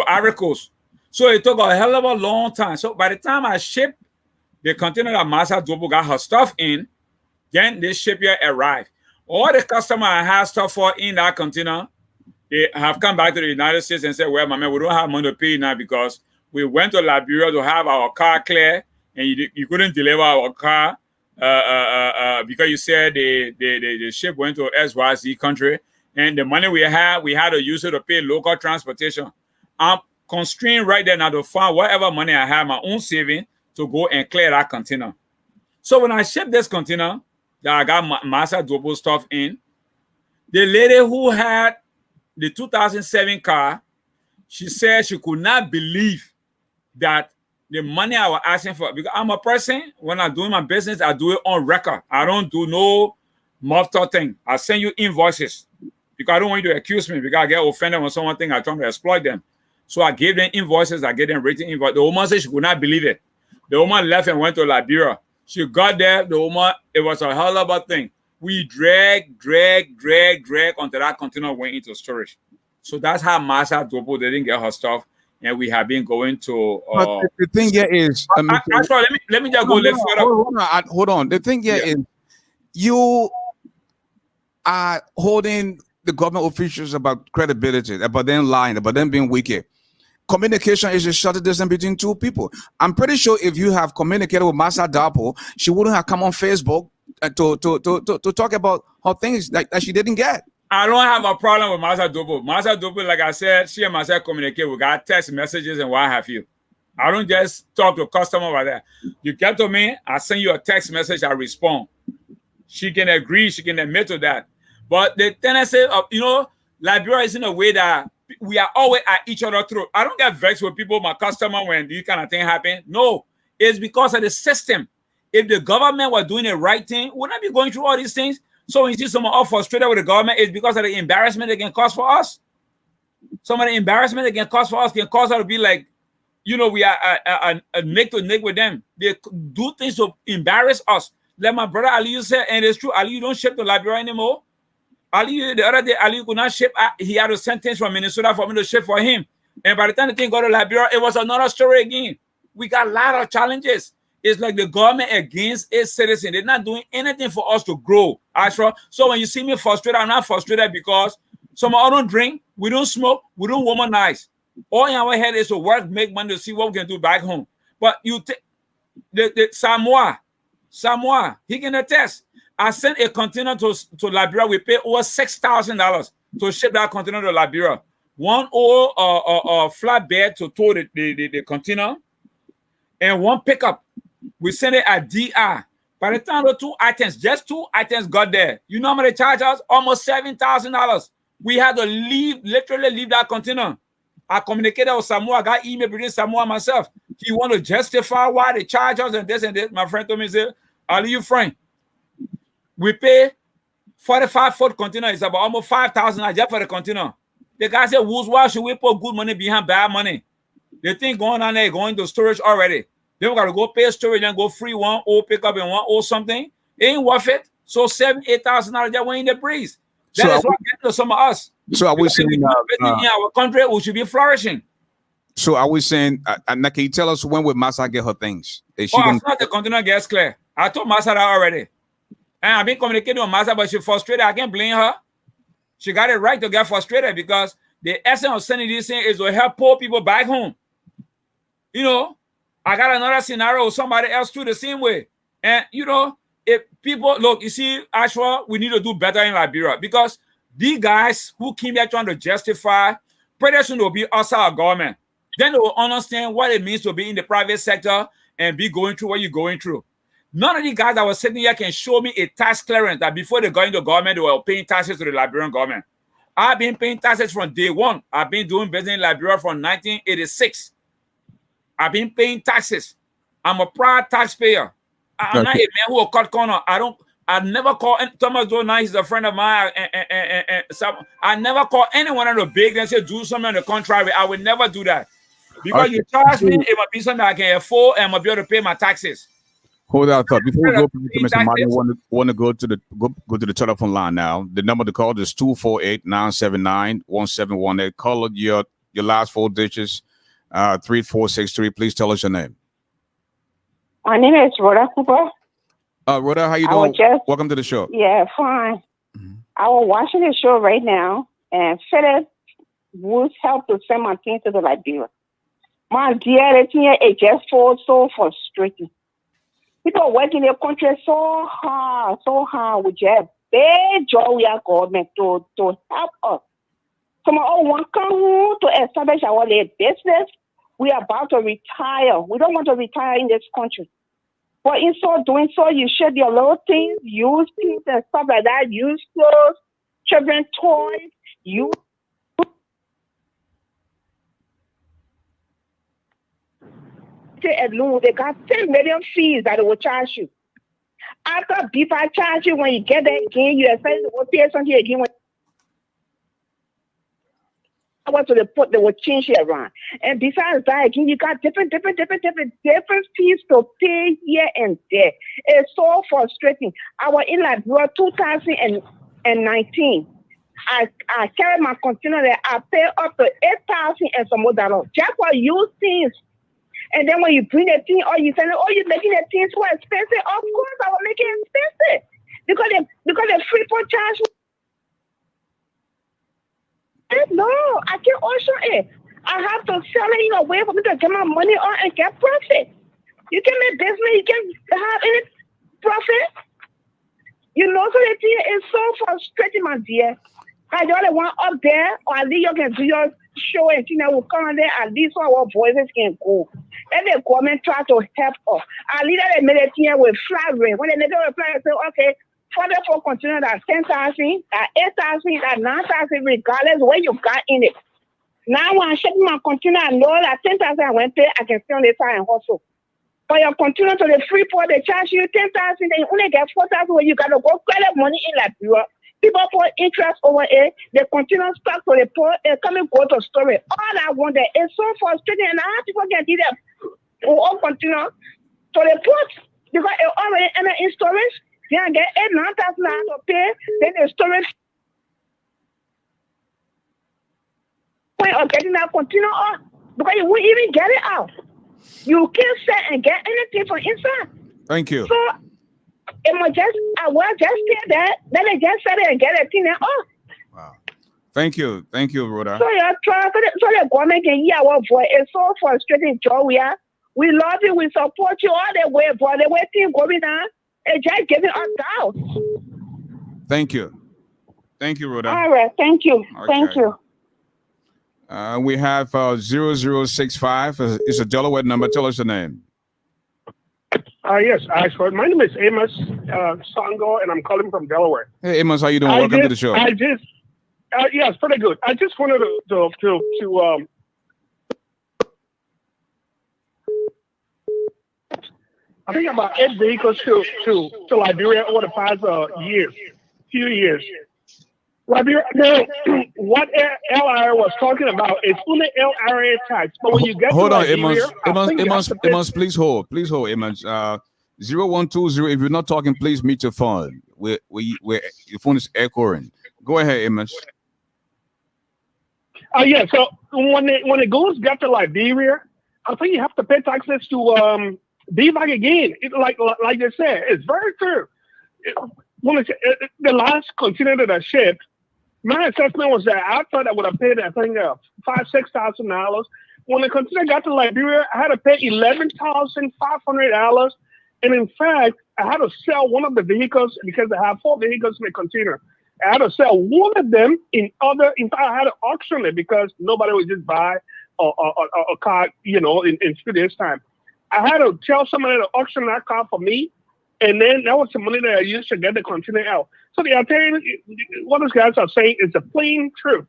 S3: Ivory Coast. So it took a hell of a long time. So by the time I shipped the container that Massa Dobo got her stuff in, then this ship here arrived. All the customers I had stuff for in that container, they have come back to the United States and said, well, my man, we don't have money to pay now because we went to Liberia to have our car clear and you couldn't deliver our car because you said the ship went to XYZ country and the money we had to use it to pay local transportation. I'm constrained right there now to find whatever money I have, my own saving, to go and clear that container. So when I shipped this container that I got Massa Dobo stuff in, the lady who had the 2007 car, she said she could not believe that the money I was asking for, because I'm a person, when I'm doing my business, I do it on record. I don't do no muffed thing. I send you invoices because I don't want you to accuse me because I get offended when someone thinks I'm trying to exploit them. So I gave them invoices, I gave them written invoices. The woman said she could not believe it. The woman left and went to Liberia. She got there, the woman, it was a hell of a thing. We drag until that container went into storage. So that's how Massa Dobo didn't get her stuff. And we have been going to.
S2: But the thing here is,
S3: actually, let me just go a little further.
S2: Hold on. The thing here is, you are holding the government officials about credibility, about them lying, about them being wicked. Communication is a short distance between two people. I'm pretty sure if you have communicated with Massa Dobo, she wouldn't have come on Facebook to talk about her things that she didn't get.
S3: I don't have a problem with Massa Dobo. Massa Dobo, like I said, she and myself communicate. We got text messages and what have you. I don't just talk to customer like that. You get to me, I send you a text message, I respond. She can agree, she can admit to that. But the tendency of, Liberia is in a way that we are always at each other's throat. I don't get vexed with people, my customer, when these kind of thing happen. No, it's because of the system. If the government was doing the right thing, wouldn't I be going through all these things? So when you see someone all frustrated with the government, it's because of the embarrassment they can cause for us. Some of the embarrassment they can cause for us can cause us to be like, we are a neck to neck with them. They do things to embarrass us. Like my brother Aliyu said, and it's true, Aliyu don't ship to Liberia anymore. Aliyu, the other day, Aliyu could not ship. He had a sentence from Minnesota for me to ship for him. And by the time the thing got to Liberia, it was another story again. We got a lot of challenges. It's like the government against its citizens. They're not doing anything for us to grow. Ashford. So when you see me frustrated, I'm not frustrated because some of us don't drink, we don't smoke, we don't womanize. All in our head is to work, make money to see what we can do back home. But you take the Samoa, he can attest. I sent a container to Liberia. We pay over $6,000 to ship that container to Liberia. One old flatbed to tow the container, and one pickup. We sent it at DR. By the time the just two items got there, you know how much they charge us? Almost $7,000. We had to literally leave that container. I communicated with Samoa. I got email between Samoa and myself. He want to justify why they charge us and this and this. My friend told me, say, Aliyu friend, we pay 45-foot container. It's about almost $5,000 just for the container. The guy said, Woods, why should we put good money behind bad money? The thing going on there, going to storage already. Then we got to go pay storage and go free one old pickup and one old something. It ain't worth it. So $7,000-$8,000 just went in the breeze. That is what happened to some of us.
S2: So are we saying
S3: in our country, we should be flourishing?
S2: So are we saying, can you tell us when will Massa get her things? Is she
S3: as soon as the container gets clear. I told Massa that already. And I've been communicating with Massa, but she's frustrated. I can't blame her. She got it right to get frustrated because the essence of sending this thing is to help poor people back home. I got another scenario with somebody else too the same way. And, if people, look, you see, Ashford, we need to do better in Liberia because these guys who came here trying to justify, pretty soon will be us, our government. Then they will understand what it means to be in the private sector and be going through what you're going through. None of the guys that were sitting here can show me a tax clearance that before they got into government, they were paying taxes to the Liberian government. I've been paying taxes from day one. I've been doing business in Liberia from 1986. I've been paying taxes. I'm a proud taxpayer. I'm not a man who will cut corner. I never call Thomas Donald. He's a friend of mine. So I never call anyone on the big and say do something on the contrary. I would never do that. Because you charge me, it must be something I can afford and I'm gonna be able to pay my taxes.
S2: Hold that thought. Before we go to Mr. Martin, I want to go to the telephone line now. The number to call is 248-979-1718. Call your last 4 digits, 3463. Please tell us your name.
S7: My name is Rhoda Cooper.
S2: Rhoda, how you doing? Welcome to the show.
S7: Yeah, fine. I was watching the show right now, and Phillip Woods helped to send my thing to the Liberia. My dear, it just feels so frustrating. People work in the country so hard with just big job we are government to help us. Some of one come home to establish our business. We are about to retire. We don't want to retire in this country. But in so doing so, you shed your little things, use things and stuff like that, use clothes, children's toys, use alone. They got 10 million fees that they will charge you. After before charge you, when you get that again, you expect to pay something again. When to the put, they will change it around. And besides that, again, you got different fees to pay here and there. It's so frustrating. I was in Liberia 2019. I carried my container there. I pay up to $8,000 and some more dollars just for use things. And then when you bring the thing, or you say, oh, you're making the things so expensive. Of course, I will make it expensive because the free for charge. No, I can't also it. I have to sell it in a way for me to get my money on and get profit. You can make business, you can have any profit. You know, so the thing is so frustrating, my dear. I the only one up there, or at least you can do your show and you know will come on there, at least our voices can go. And the government try to help us. At least they made it here with flat rate. When they make a reply, they say, okay, further for continue that 10,000, that 8,000, that 9,000, regardless of what you got in it. Now when I check my container, I know that 10,000 I went there, I can stay on the side and hustle. But you continue to the free port, they charge you 10,000, then you only get 4,000 when you got to go collect money in Liberia. People put interest over it, they continue stock to the port, they come and go to storage. All I want there is so frustrating, and I have people can do that. We all continue to the port because it already in storage. Then get $9,000 to pay, then the storage. Point of getting that continue on because you won't even get it out. You can't sell and get anything from inside.
S2: Thank you.
S7: So it was just I was just say that, then I just said it and get a thing off.
S2: Wow. Thank you, Rhoda.
S7: So you try so the government can hear our voice. It's so frustrating, Joe. We love you, we support you all the way, but the way things going on, it's just giving us down.
S2: Thank you, Rhoda.
S7: All right, thank you,
S2: okay.
S7: Thank you.
S2: We have 0065. It's a Delaware number. Tell us the name.
S8: Yes, Ashford. My name is Amos Songo, and I'm calling from Delaware.
S2: Hey, Amos, how you doing? Welcome to the show.
S8: Yes, pretty good. I just wanted to I think about 8 vehicles to Liberia over the past few years. Liberia, now, what LRA was talking about is only LRA tax. But when you get
S2: hold
S8: to
S2: on,
S8: Liberia,
S2: Amos, please hold, Amos. 0120. If you're not talking, please mute your phone. Your phone is echoing. Go ahead, Amos.
S8: Yeah. So when it goes back to Liberia, I think you have to pay taxes to be back again. Like they said, it's very true. When the last container that I shipped, my assessment was that I thought I would have paid, I think, $5,000-6,000. When the container got to Liberia, I had to pay $11,500. And in fact, I had to sell one of the vehicles because I have 4 vehicles in the container. I had to sell one of them in fact, I had to auction it because nobody would just buy a car, in 2 days' time. I had to tell somebody to auction that car for me. And then that was the money that I used to get the container out. So the Italian, what those guys are saying is the plain truth.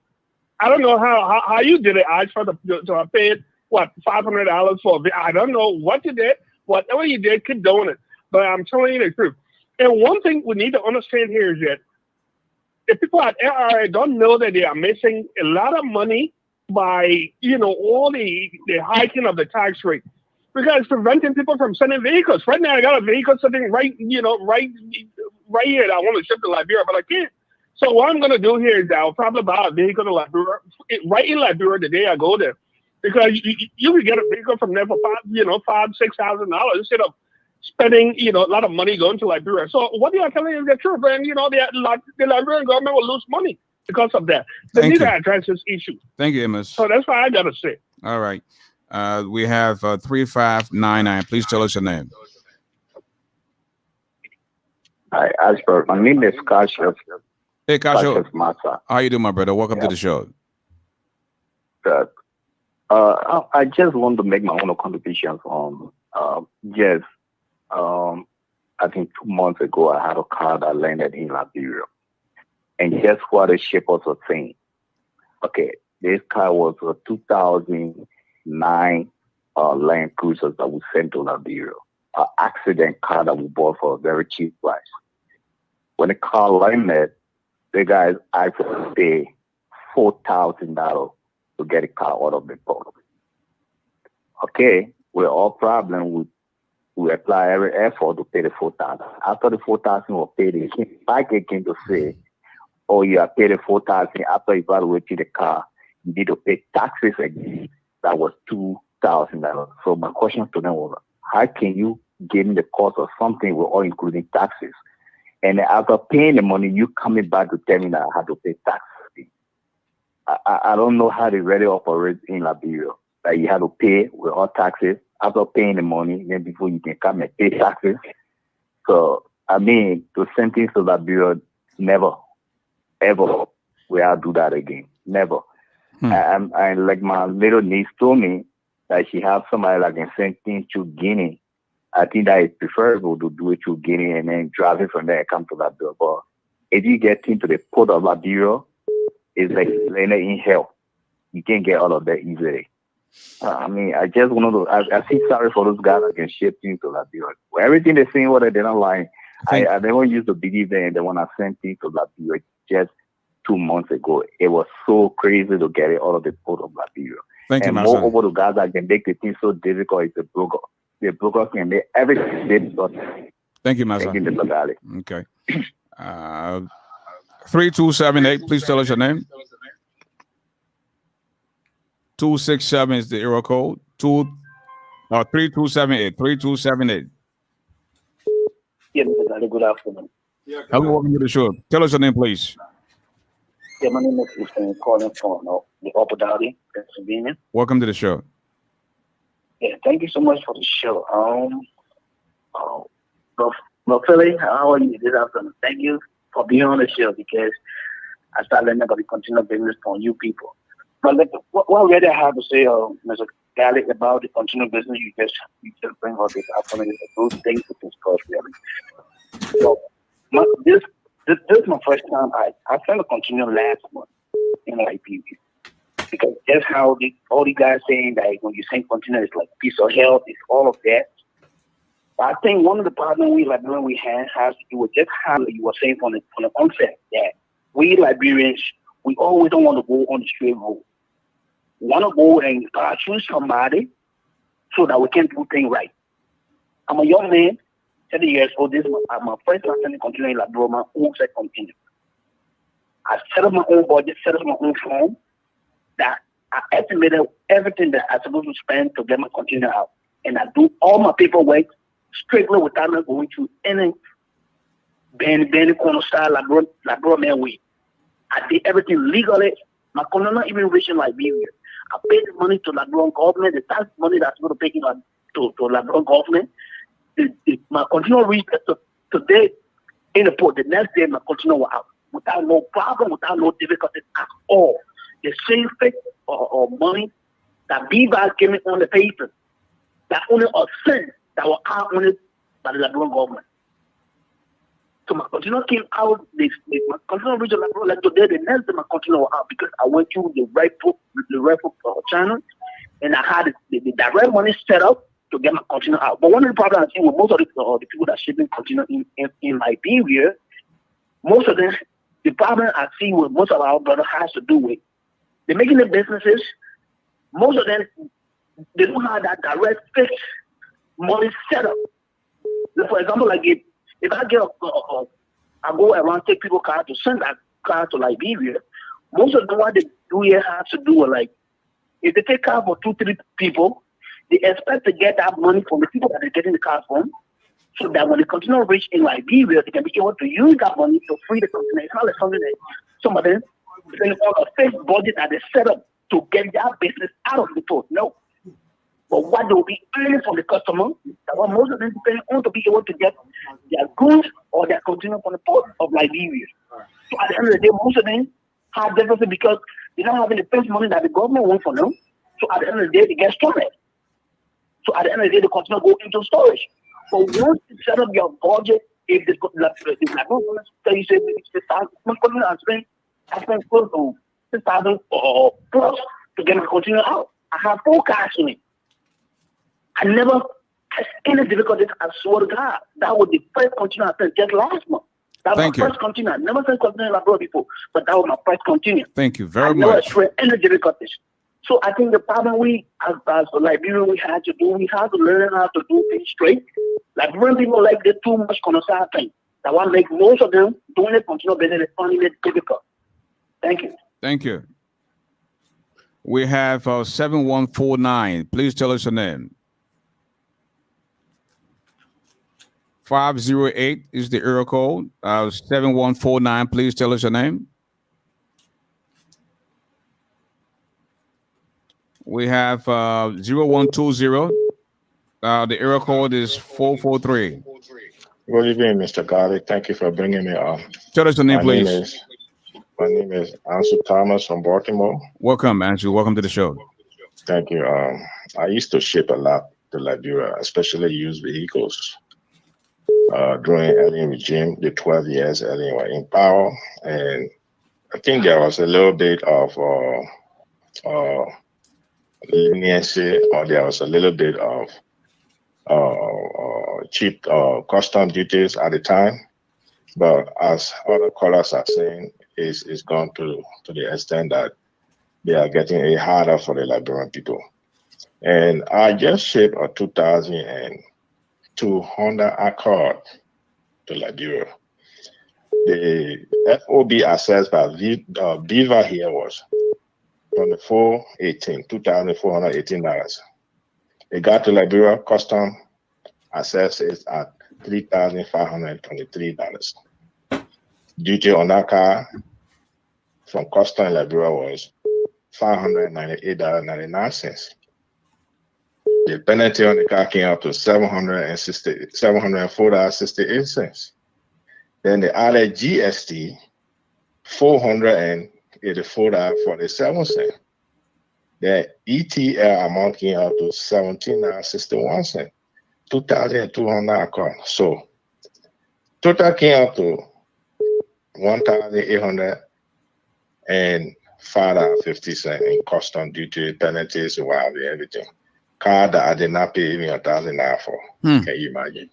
S8: I don't know how you did it. I tried to pay what $500 for. I don't know what you did. Whatever you did, keep doing it. But I'm telling you the truth. And one thing we need to understand here is that the people at LRA don't know that they are missing a lot of money by all the hiking of the tax rate, because it's preventing people from sending vehicles. Right now, I got a vehicle sitting right here that I want to ship to Liberia, but I can't. So what I'm going to do here is I'll probably buy a vehicle to Liberia, right in Liberia the day I go there, because you can get a vehicle from there for $5,000-$6,000 instead of spending a lot of money going to Liberia. So what they are telling you is the truth, and the Liberian government will lose money because of that. They need to address this issue.
S2: Thank you, Amos.
S8: So that's what I got to say.
S2: All right. We have 3599. Please tell us your name.
S9: Hi, Ashford. My name is Cassius.
S2: Hey, Cassius. How you doing, my brother? Welcome to the show.
S9: Good. I just want to make my own contributions on I think 2 months ago, I had a car that landed in Liberia. And guess what the shippers were saying? Okay, this car was a 2009 Land Cruiser that we sent to Liberia. An accident car that we bought for a very cheap price. When the car landed, the guys actually paid $4,000 to get the car out of the port. Okay, with all problem, we apply every effort to pay the $4,000. After the $4,000 was paid, they came back again to say, "Oh, you have paid the $4,000. After evaluating the car, you need to pay taxes again." That was $2,000. So my question to them was, how can you give me the cost of something with all including taxes? And after paying the money, you coming back to tell me that I have to pay taxes. I don't know how they really operate in Liberia. That you have to pay with all taxes. After paying the money, then before you can come and pay taxes. So, I mean, to send things to Liberia, never, ever will I do that again. Never. I like my little niece told me that she has somebody that can send things to Guinea. I think that it's preferable to do it to Guinea and then drive it from there and come to Liberia. But if you get into the port of Liberia, it's like landing in hell. You can't get out of there easily. I mean, I just want to. I feel sorry for those guys that can ship things to Liberia. Everything they're saying, what they don't like, I never used to believe them. And then when I sent things to Liberia just 2 months ago, it was so crazy to get it out of the port of Liberia.
S2: Thank you,
S9: and
S2: Master.
S9: moreover, the guys that can make the thing so difficult is the broker. The brokers can make everything difficult.
S2: Thank you, Master.
S9: Thank you, Mr.
S2: Okay. 3278. Please tell us your name. 267 is the error code. 3278. 3278.
S10: Yeah, Mr. Gali, good afternoon.
S2: Hello, welcome to the show. Tell us your name, please.
S10: Yeah, my name is Mr. calling from the Upper Valley, Pennsylvania.
S2: Welcome to the show.
S10: Yeah, thank you so much for the show. Philly, how are you this afternoon? Thank you for being on the show, because I started learning about the continual business from you people. But what really I have to say, Mr. Gali, about the continual business you just bring out this afternoon is a good thing to discuss, really. So, this is my first time. I found a continual last month in IPV. Because that's how all the guys saying that when you say continual, it's like peace of health, it's all of that. But I think one of the problems we Liberians has to do with just how you were saying from the onset, that we Liberians, we always don't want to go on the straight road. We want to go and choose somebody so that we can do things right. I'm a young man, 30 years old. This is my first time in continuing in Liberia, my own set continue. I set up my own budget, set up my own phone. That I estimated everything that I supposed to spend to get my container out. And I do all my paperwork strictly without not going to any Benny corner style Liberia man way. I did everything legally. My container not even reaching Liberia. I paid the money to Liberian government, the tax money that's going to pay to Liberian government. My container reached today in the port. The next day my container was out without no problem, without no difficulty at all. The same thing or money that BVAS gave me on the paper, that only a cent that was out on it by the Liberian government. So my container came out. My container reached Liberia like today. The next day my container was out because I went through the rightful channel, and I had the direct money set up to get my container out. But one of the problems I see with most of the people that shipping container in Liberia, most of them, the problem I see with most of our brothers has to do with they're making the businesses. Most of them, they don't have that direct fixed money set up. For example, like if I get I go around take people car to send that car to Liberia, most of them what they do here has to do with like if they take car for 2-3 people, they expect to get that money from the people that they're getting the car from, so that when the container reach in Liberia, they can be able to use that money to free the container. It's not like something that some of them, depending on a fixed budget that they set up to get their business out of the port. No. But what they will be earning from the customer, that what most of them depend on to be able to get their goods or their container from the port of Liberia. So at the end of the day, most of them have differences because they're not having the fixed money that the government wants for them. So at the end of the day, they get stored. So at the end of the day, the container go into storage. But once you set up your budget, if the government tell you say maybe 6,000, I spend close to 6,000 or plus to get my container out. I have full cash in it. I never had any difficulties. I swear to God, that was the first container I sent just last month. That was my first container. I never sent container like that before, but that was my first container.
S2: Thank you very
S10: I
S2: much.
S10: never experienced any difficulties. So I think the problem we, as Liberian, we had to do, we had to learn how to do things straight. Liberian people like the too much connoisseur thing. That one make most of them doing it continue better than finding it difficult. Thank you.
S2: Thank you. We have 7149. Please tell us your name. 508 is the area code. 7149. Please tell us your name. We have 0120. The area code is 443.
S11: Good evening, Mr. Garley. Thank you for bringing me on.
S2: Tell us your name, please.
S11: My name is Ansel Thomas from Baltimore.
S2: Welcome, Andrew. Welcome to the show.
S11: Thank you. I used to ship a lot to Liberia, especially used vehicles. During Alien regime, the 12 years Alien were in power, and I think there was a little bit of leniency, or there was a little bit of cheap custom duties at the time. But as other callers are saying, it's gone to the extent that they are getting it harder for the Liberian people. And I just shipped a 2002 Honda Accord to Liberia. The FOB assessed by Beaver here was $2,418. It got to Liberia, custom assessed it at $3,523. Duty on that car from custom in Liberia was $598.99. The penalty on the car came up to $704.68. Then they added GST, $484.47. The ETL amount came up to $17.61. 2,200 account. So total came up to $1,805.50 in custom duty, penalties, wild, everything. Car that I did not pay even $1,000 for. Can you imagine?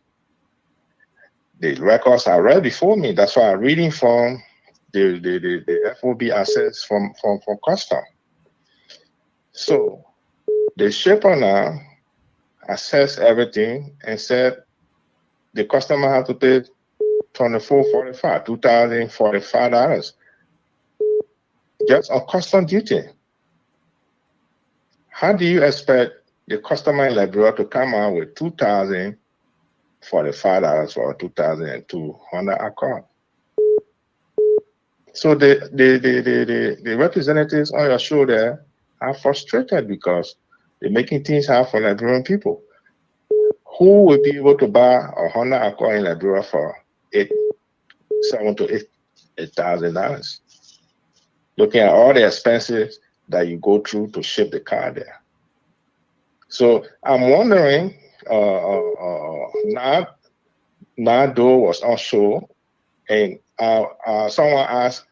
S11: The records are right before me. That's why I'm reading from the FOB assets from custom. So the shipper now assessed everything and said the customer had to pay $2,045 just on custom duty. How do you expect the customer in Liberia to come out with $2,045 for a 2002 Honda Accord? So the representatives on your show there are frustrated because they're making things hard for Liberian people. Who will be able to buy a Honda Accord in Liberia for $7,000 to $8,000? Looking at all the expenses that you go through to ship the car there. So I'm wondering, Nado was on show And someone asked,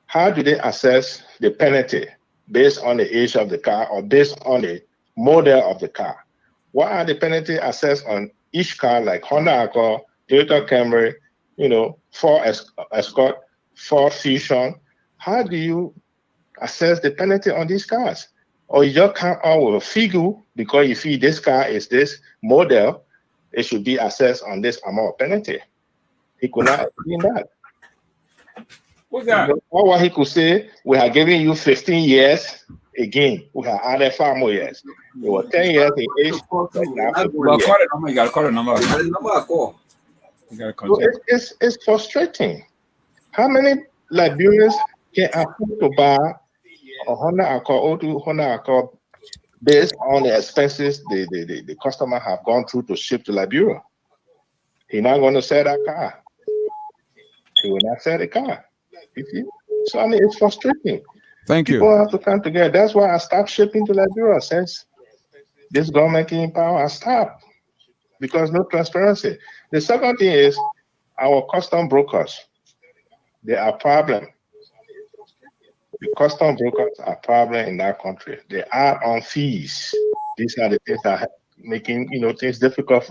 S11: how do they assess the penalty based on the age of the car or based on the model of the car? What are the penalty assessed on each car, like Honda Accord, Toyota Camry, Ford Escort, Ford Fusion? How do you assess the penalty on these cars? Or you just come out with a figure because you feel this car is this model, it should be assessed on this amount of penalty. He could not explain that.
S3: What's that?
S11: Or what he could say, we are giving you 15 years. Again, we have added 5 more years. It was 10 years in age.
S3: You got to call the number.
S11: So it's frustrating. How many Liberians can afford to buy a Honda Accord, or Honda Accord, based on the expenses the customer have gone through to ship to Liberia? He's not going to sell that car. He will not sell the car. So I mean, it's frustrating.
S2: Thank you.
S11: People have to come together. That's why I stopped shipping to Liberia since this government came in power. I stopped because no transparency. The second thing is our custom brokers. They are a problem. The custom brokers are a problem in that country. They are on fees. These are the things that are making things difficult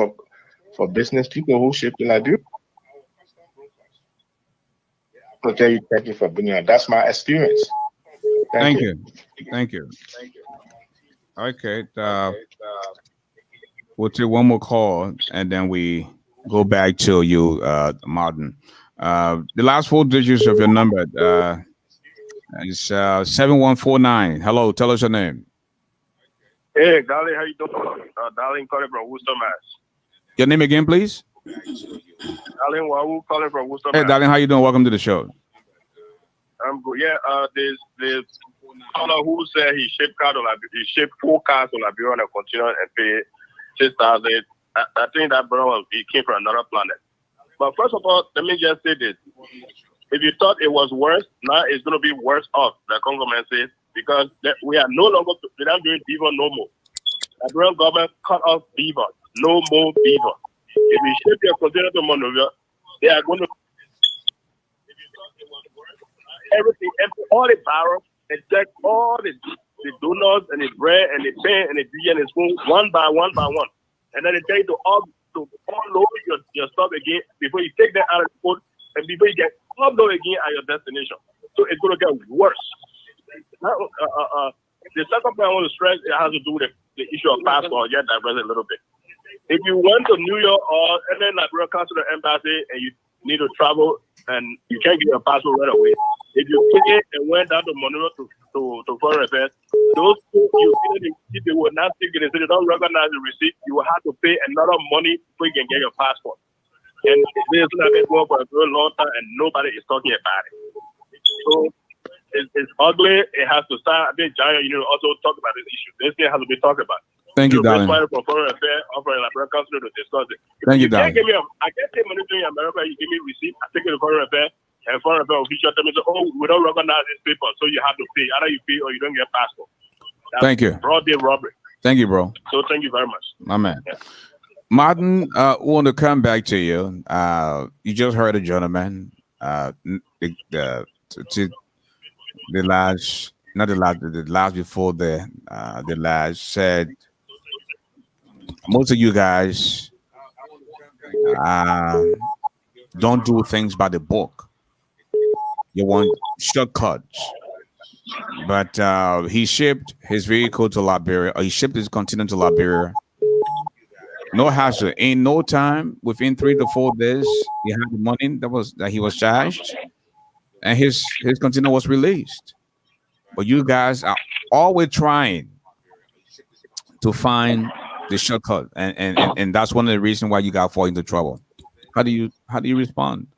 S11: for business people who ship to Liberia. Okay, thank you for being here. That's my experience.
S2: Thank you. Okay, we'll take one more call and then we go back to you, Martin. The last 4 digits of your number is 7149. Hello, tell us your name.
S12: Hey, Garley, how you doing? Darling calling from Worcester, Mass.
S2: Your name again, please?
S12: Darling Wawu calling from Worcester,
S2: Hey,
S12: Mass.
S2: darling, how you doing? Welcome to the show.
S12: I'm good. Yeah, there's caller who said he shipped 4 cars to Liberia on a container and paid 6,000. I think that brother he came from another planet. But first of all, let me just say this: if you thought it was worse, now it's going to be worse off. The Congressman says because we are no longer without doing beaver no more. The Liberian government cut off beaver, no more beaver. If you ship your container to Monrovia, they are going to. Everything, all the barrels, they check all the donuts and the bread and the pen and the tea and the spoon one by one, and then they tell you to unload your stuff again before you take them out of the boat and before you get unload again at your destination. So it's going to get worse. Now, the second point I want to stress it has to do with the issue of passport. Yeah, digress a little bit. If you went to New York or any Liberia consular embassy and you need to travel and you can't get your passport right away, if you paid and went down to Monroe to foreign affairs, those two if they will not take it, so they don't recognize the receipt, you will have to pay another money before you can get your passport. And this has been going for a very long time and nobody is talking about it. So it's ugly. It has to start. I think Giant, also talk about this issue. This thing has to be talked about.
S2: Thank you, darling.
S12: For foreign affairs, offering Liberia consular to discuss it.
S2: Thank you, darling.
S12: I can't take money to America. You give me receipt. I take it to foreign affairs. And foreign affairs official tell me, we don't recognize this paper, so you have to pay. Either you pay or you don't get a passport. That's
S2: Thank you.
S12: Broad day robbery.
S2: Thank you, bro.
S12: So thank you very much.
S2: My man. Yeah. Martin, want to come back to you. You just heard a gentleman. The last before the last said most of you guys don't do things by the book. You want shortcuts. But he shipped his vehicle to Liberia, or he shipped his container to Liberia. No hassle. In no time, within 3 to 4 days, he had the money that he was charged, and his container was released. But you guys are always trying to find the shortcut, and that's one of the reasons why you got fall into trouble. How do you respond?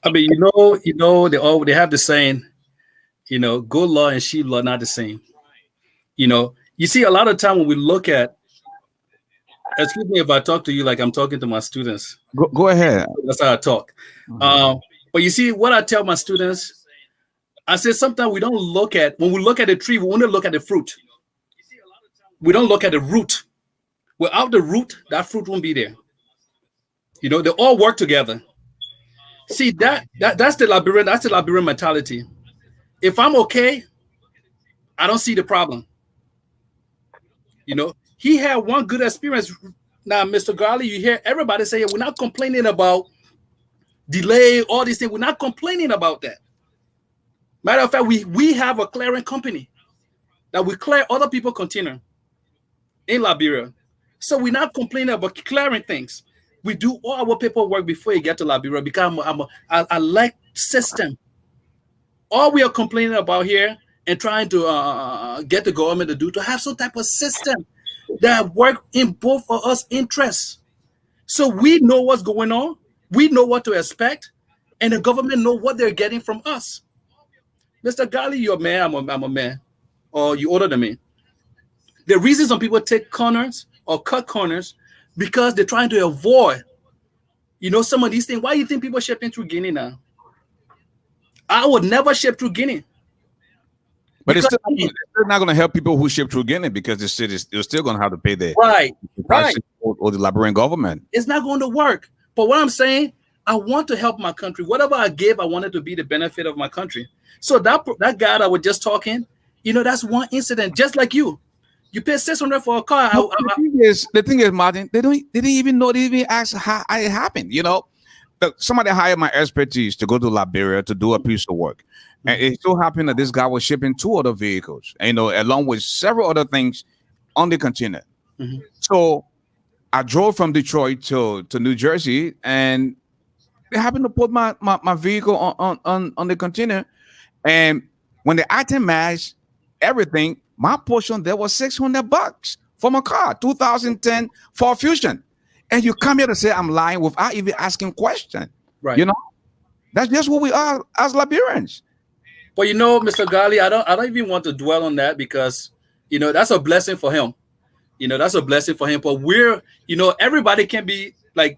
S4: I mean, they have the saying, good law and sheep law not the same. You see, a lot of time when we look at, excuse me if I talk to you like I'm talking to my students.
S2: Go ahead.
S4: That's how I talk. But you see, what I tell my students, I say sometimes when we look at the tree, we want to look at the fruit. We don't look at the root. Without the root, that fruit won't be there. They all work together. See that's the Liberian mentality. If I'm okay, I don't see the problem. You know, he had one good experience. Now, Mr. Garley, you hear everybody say we're not complaining about delay, all these things. We're not complaining about that. Matter of fact, we have a clearing company that we clear other people's container in Liberia. So we're not complaining about clearing things. We do all our paperwork before you get to Liberia because I like system. All we are complaining about here and trying to get the government to do to have some type of system that work in both of us interests. So we know what's going on. We know what to expect. And the government know what they're getting from us. Mr. Garley, you're a man. I'm a man. Or you older than me. The reason some people take corners or cut corners because they're trying to avoid, some of these things. Why do you think people shipping through Guinea now? I would never ship through Guinea.
S2: But it's still not going to help people who ship through Guinea because they're still going to have to pay the
S4: right
S2: or the Liberian government.
S4: It's not going to work. But what I'm saying, I want to help my country. Whatever I give, I want it to be the benefit of my country. So that guy that was just talking, that's one incident. Just like you pay $600 for a car.
S2: The thing is, Martin, they didn't even know. They didn't ask how it happened. Somebody hired my expertise to go to Liberia to do a piece of work. And it so happened that this guy was shipping 2 other vehicles, along with several other things on the container. Mm-hmm. So I drove from Detroit to New Jersey, and they happened to put my vehicle on the container. And when the item matched everything, my portion there was $600 for my car, 2010 Ford Fusion. And you come here to say I'm lying without even asking questions.
S4: Right.
S2: That's just who we are as Liberians.
S4: But Mr. Garley, I don't even want to dwell on that because that's a blessing for him. That's a blessing for him. But we're, everybody can be like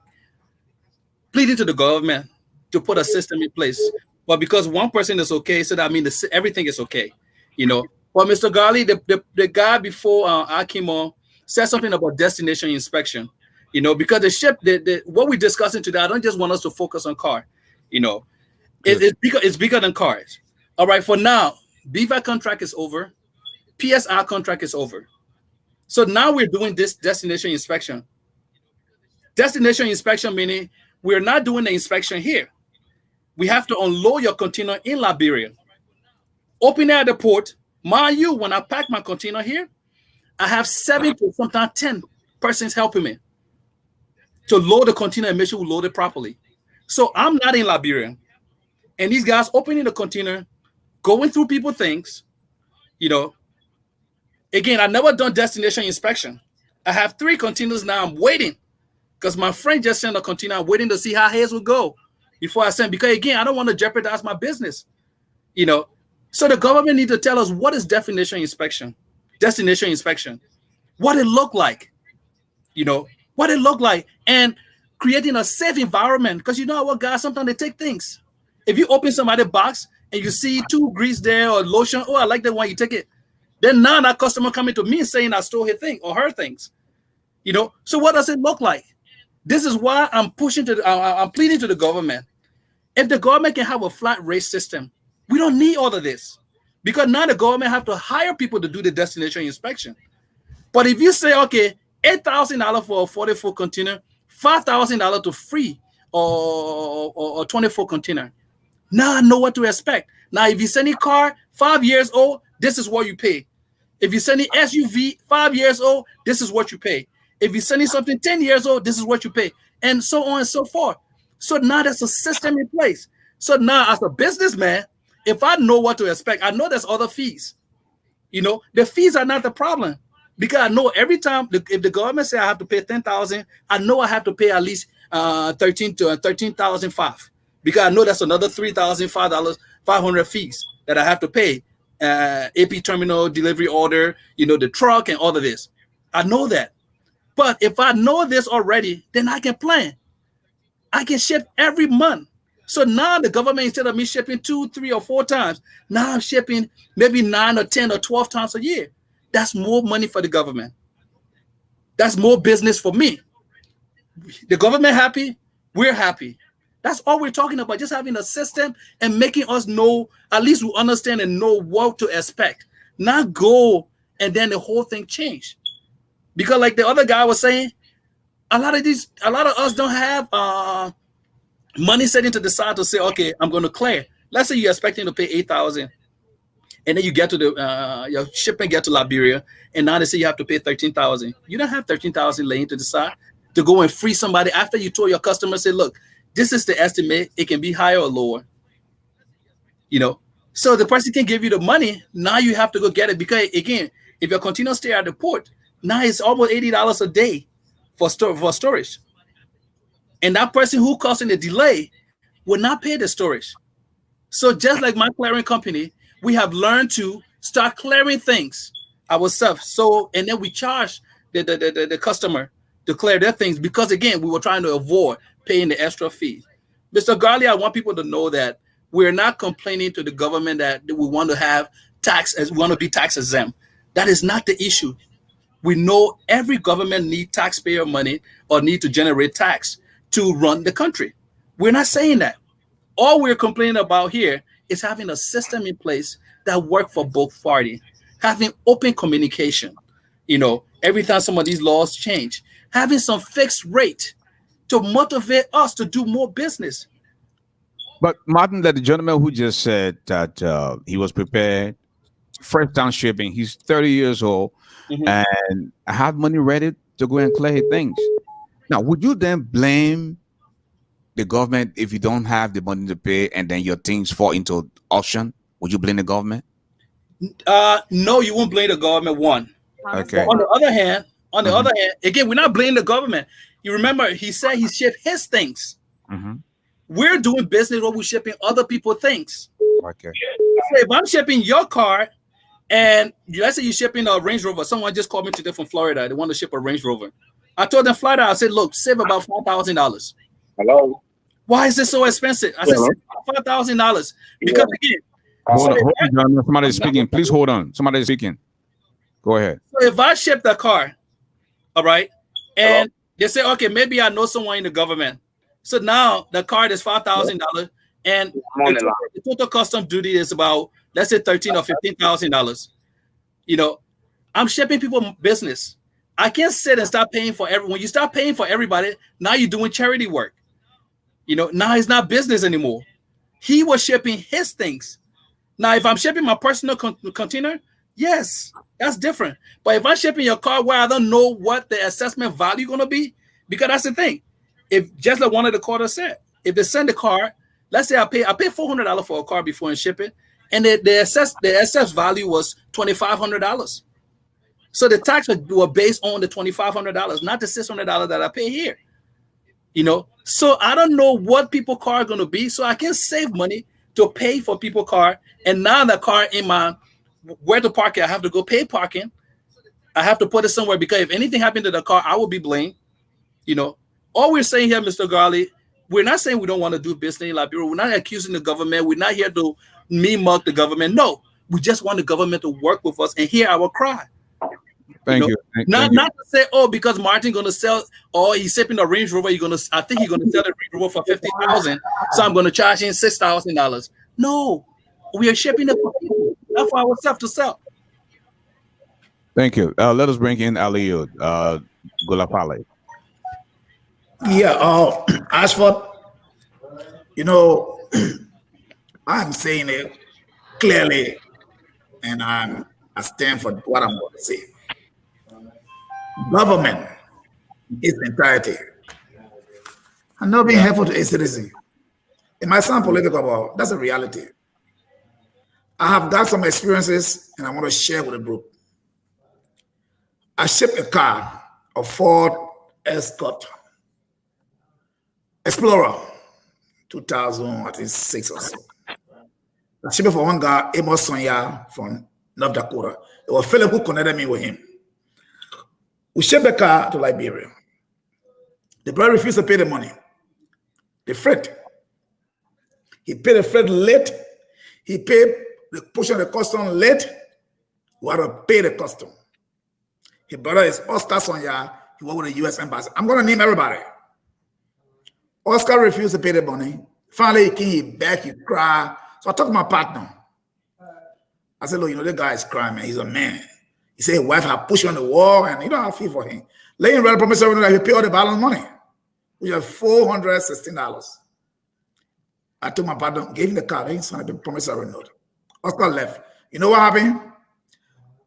S4: pleading to the government to put a system in place. But because one person is okay, so that means everything is okay. But Mr. Garley, the guy before I came on said something about destination inspection. Because the ship, what we're discussing today, I don't just want us to focus on car. It's bigger than cars. All right, for now, BVAC contract is over. PSR contract is over. So now we're doing this destination inspection. Destination inspection meaning we're not doing the inspection here. We have to unload your container in Liberia. Open it at the port. Mind you, when I pack my container here, I have 7 to sometimes 10 persons helping me to load the container and make sure we load it properly. So I'm not in Liberia. And these guys opening the container, going through people's things, Again, I've never done destination inspection. I have 3 containers now. I'm waiting because my friend just sent a container. I'm waiting to see how his will go before I send. Because again, I don't want to jeopardize my business. So the government need to tell us what is destination inspection, what it look like, and creating a safe environment. Because what, guys, sometimes they take things. If you open somebody's box and you see 2 grease there or lotion, I like that one, you take it. Then now that customer coming to me saying I stole his thing or her things, So what does it look like? This is why I'm pleading to the government. If the government can have a flat rate system, we don't need all of this because now the government have to hire people to do the destination inspection. But if you say, okay, $8,000 for a 40-foot container, $5,000 to free or 24 container, now I know what to expect. Now, if you send a car 5 years old, this is what you pay. If you send an SUV 5 years old, this is what you pay. If you're sending something 10 years old, this is what you pay, and so on and so forth. So now there's a system in place. So now as a businessman, if I know what to expect, I know there's other fees. The fees are not the problem because I know every time if the government say I have to pay $10,000, I know I have to pay at least $13,500 because I know that's another $3,500 fees that I have to pay. AP terminal, delivery order, the truck and all of this. I know that. But if I know this already, then I can plan. I can ship every month. So now the government, instead of me shipping 2, 3, or 4 times, now I'm shipping maybe 9 or 10 or 12 times a year. That's more money for the government. That's more business for me. The government happy, we're happy. That's all we're talking about, just having a system and making us know, at least we understand and know what to expect. Not go and then the whole thing change. Because like the other guy was saying, a lot of us don't have money set into the side to say, okay, I'm going to clear. Let's say you're expecting to pay $8,000, and then you get to the your shipping get to Liberia, and now they say you have to pay $13,000. You don't have $13,000 laying to the side to go and free somebody after you told your customer, say, look, this is the estimate. It can be higher or lower. So the person can give you the money. Now you have to go get it, because again, if you continue to stay at the port, now it's almost $80 a day for storage. And that person who causing the delay will not pay the storage. So just like my clearing company, we have learned to start clearing things ourselves. So, and then we charge the customer to clear their things, because again, we were trying to avoid paying the extra fee. Mr. Garley, I want people to know that we're not complaining to the government that we want to have tax, as we want to be tax exempt. That is not the issue. We know every government needs taxpayer money or need to generate tax to run the country. We're not saying that. All we're complaining about here is having a system in place that works for both parties, having open communication. Every time some of these laws change, having some fixed rate to motivate us to do more business.
S2: But Martin, that the gentleman who just said that he was prepared, first time shipping, he's 30 years old, and have money ready to go and clear his things. Now, would you then blame the government if you don't have the money to pay and then your things fall into auction? Would you blame the government?
S4: No, you won't blame the government, one.
S2: Okay.
S4: On the other hand, again, we're not blaming the government. You remember, he said he shipped his things. We're doing business where we're shipping other people's things.
S2: Okay.
S4: So if I'm shipping your car, and let's say you're shipping a Range Rover, someone just called me today from Florida. They want to ship a Range Rover. I told them flat out, I said, look, save about $4,000.
S12: Hello.
S4: Why is it so expensive? I said, $5,000. Because again,
S2: hold on. Somebody's speaking. Please hold on. Somebody's speaking. Go ahead.
S4: So if I ship the car, all right, and they say, okay, maybe I know someone in the government. So now the car is $5,000, and the total custom duty is about, let's say, $13,000 or $15,000. I'm shipping people business. I can't sit and start paying for everyone. When you start paying for everybody, now you're doing charity work. Now it's not business anymore. He was shipping his things. Now, if I'm shipping my personal container, yes, that's different. But if I'm shipping your car where I don't know what the assessment value going to be, because that's the thing. If just like one of the callers said, if they send the car, let's say I pay $400 for a car before and ship it, and the assess value was $2,500. So the tax were based on the $2,500, not the $600 that I pay here. So I don't know what people car are going to be. So I can save money to pay for people car. And now the car in my where to park it, I have to go pay parking. I have to put it somewhere, because if anything happened to the car, I will be blamed. All we're saying here, Mr. Garley, we're not saying we don't want to do business in Liberia. We're not accusing the government. We're not here to mug the government. No, we just want the government to work with us and hear our cry.
S2: Thank you.
S4: Not to say, because Martin going to sell, or he's shipping a Range Rover. I think he's going to sell the Range Rover for $50,000. So I'm going to charge him $6,000. No, we are shipping it for people, not for ourselves to sell.
S2: Thank you. Let us bring in Aliyu Gulapale.
S6: Yeah, Ashford, I'm saying it clearly, and I stand for what I'm going to say. Government is entirety. I'm not being helpful to a citizen. It might sound political, but that's a reality. I have got some experiences, and I want to share with the group. I shipped a car, a Ford Escort Explorer, 2006 or so. I shipped it for one guy, Amos Sonya from North Dakota. It was Phillip who connected me with him. We shipped the car to Liberia. The brother refused to pay the money. The freight. He paid the freight late. He paid the portion of the custom late. We had to pay the custom. His brother is Oscar Sonya. He worked with the U.S. Embassy. I'm going to name everybody. Oscar refused to pay the money. Finally, he came, he begged, he cried. So I talked to my partner. I said, look, you know, the guy is crying, man. He's a man. He said his wife had pushed him on the wall, and you know how I feel for him. Let him write a promissory note that he pay all the balance money, which is $416. I told my partner, gave him the card, he signed the promissory note. Oscar left. You know what happened?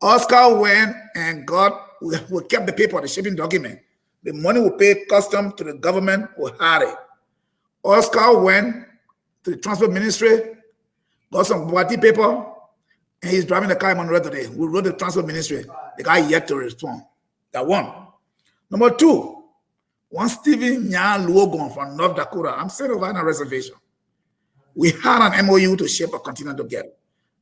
S6: Oscar went and we kept the paper, the shipping document. The money we pay custom to the government, we had it. Oscar went to the transport ministry, got some party paper, and he's driving the car in Monroe today. We wrote the transport ministry. The guy yet to respond. That one. Number two, one Stephen Nyan Logan from North Dakota. I'm sitting over in a reservation. We had an MOU to shape a continent together.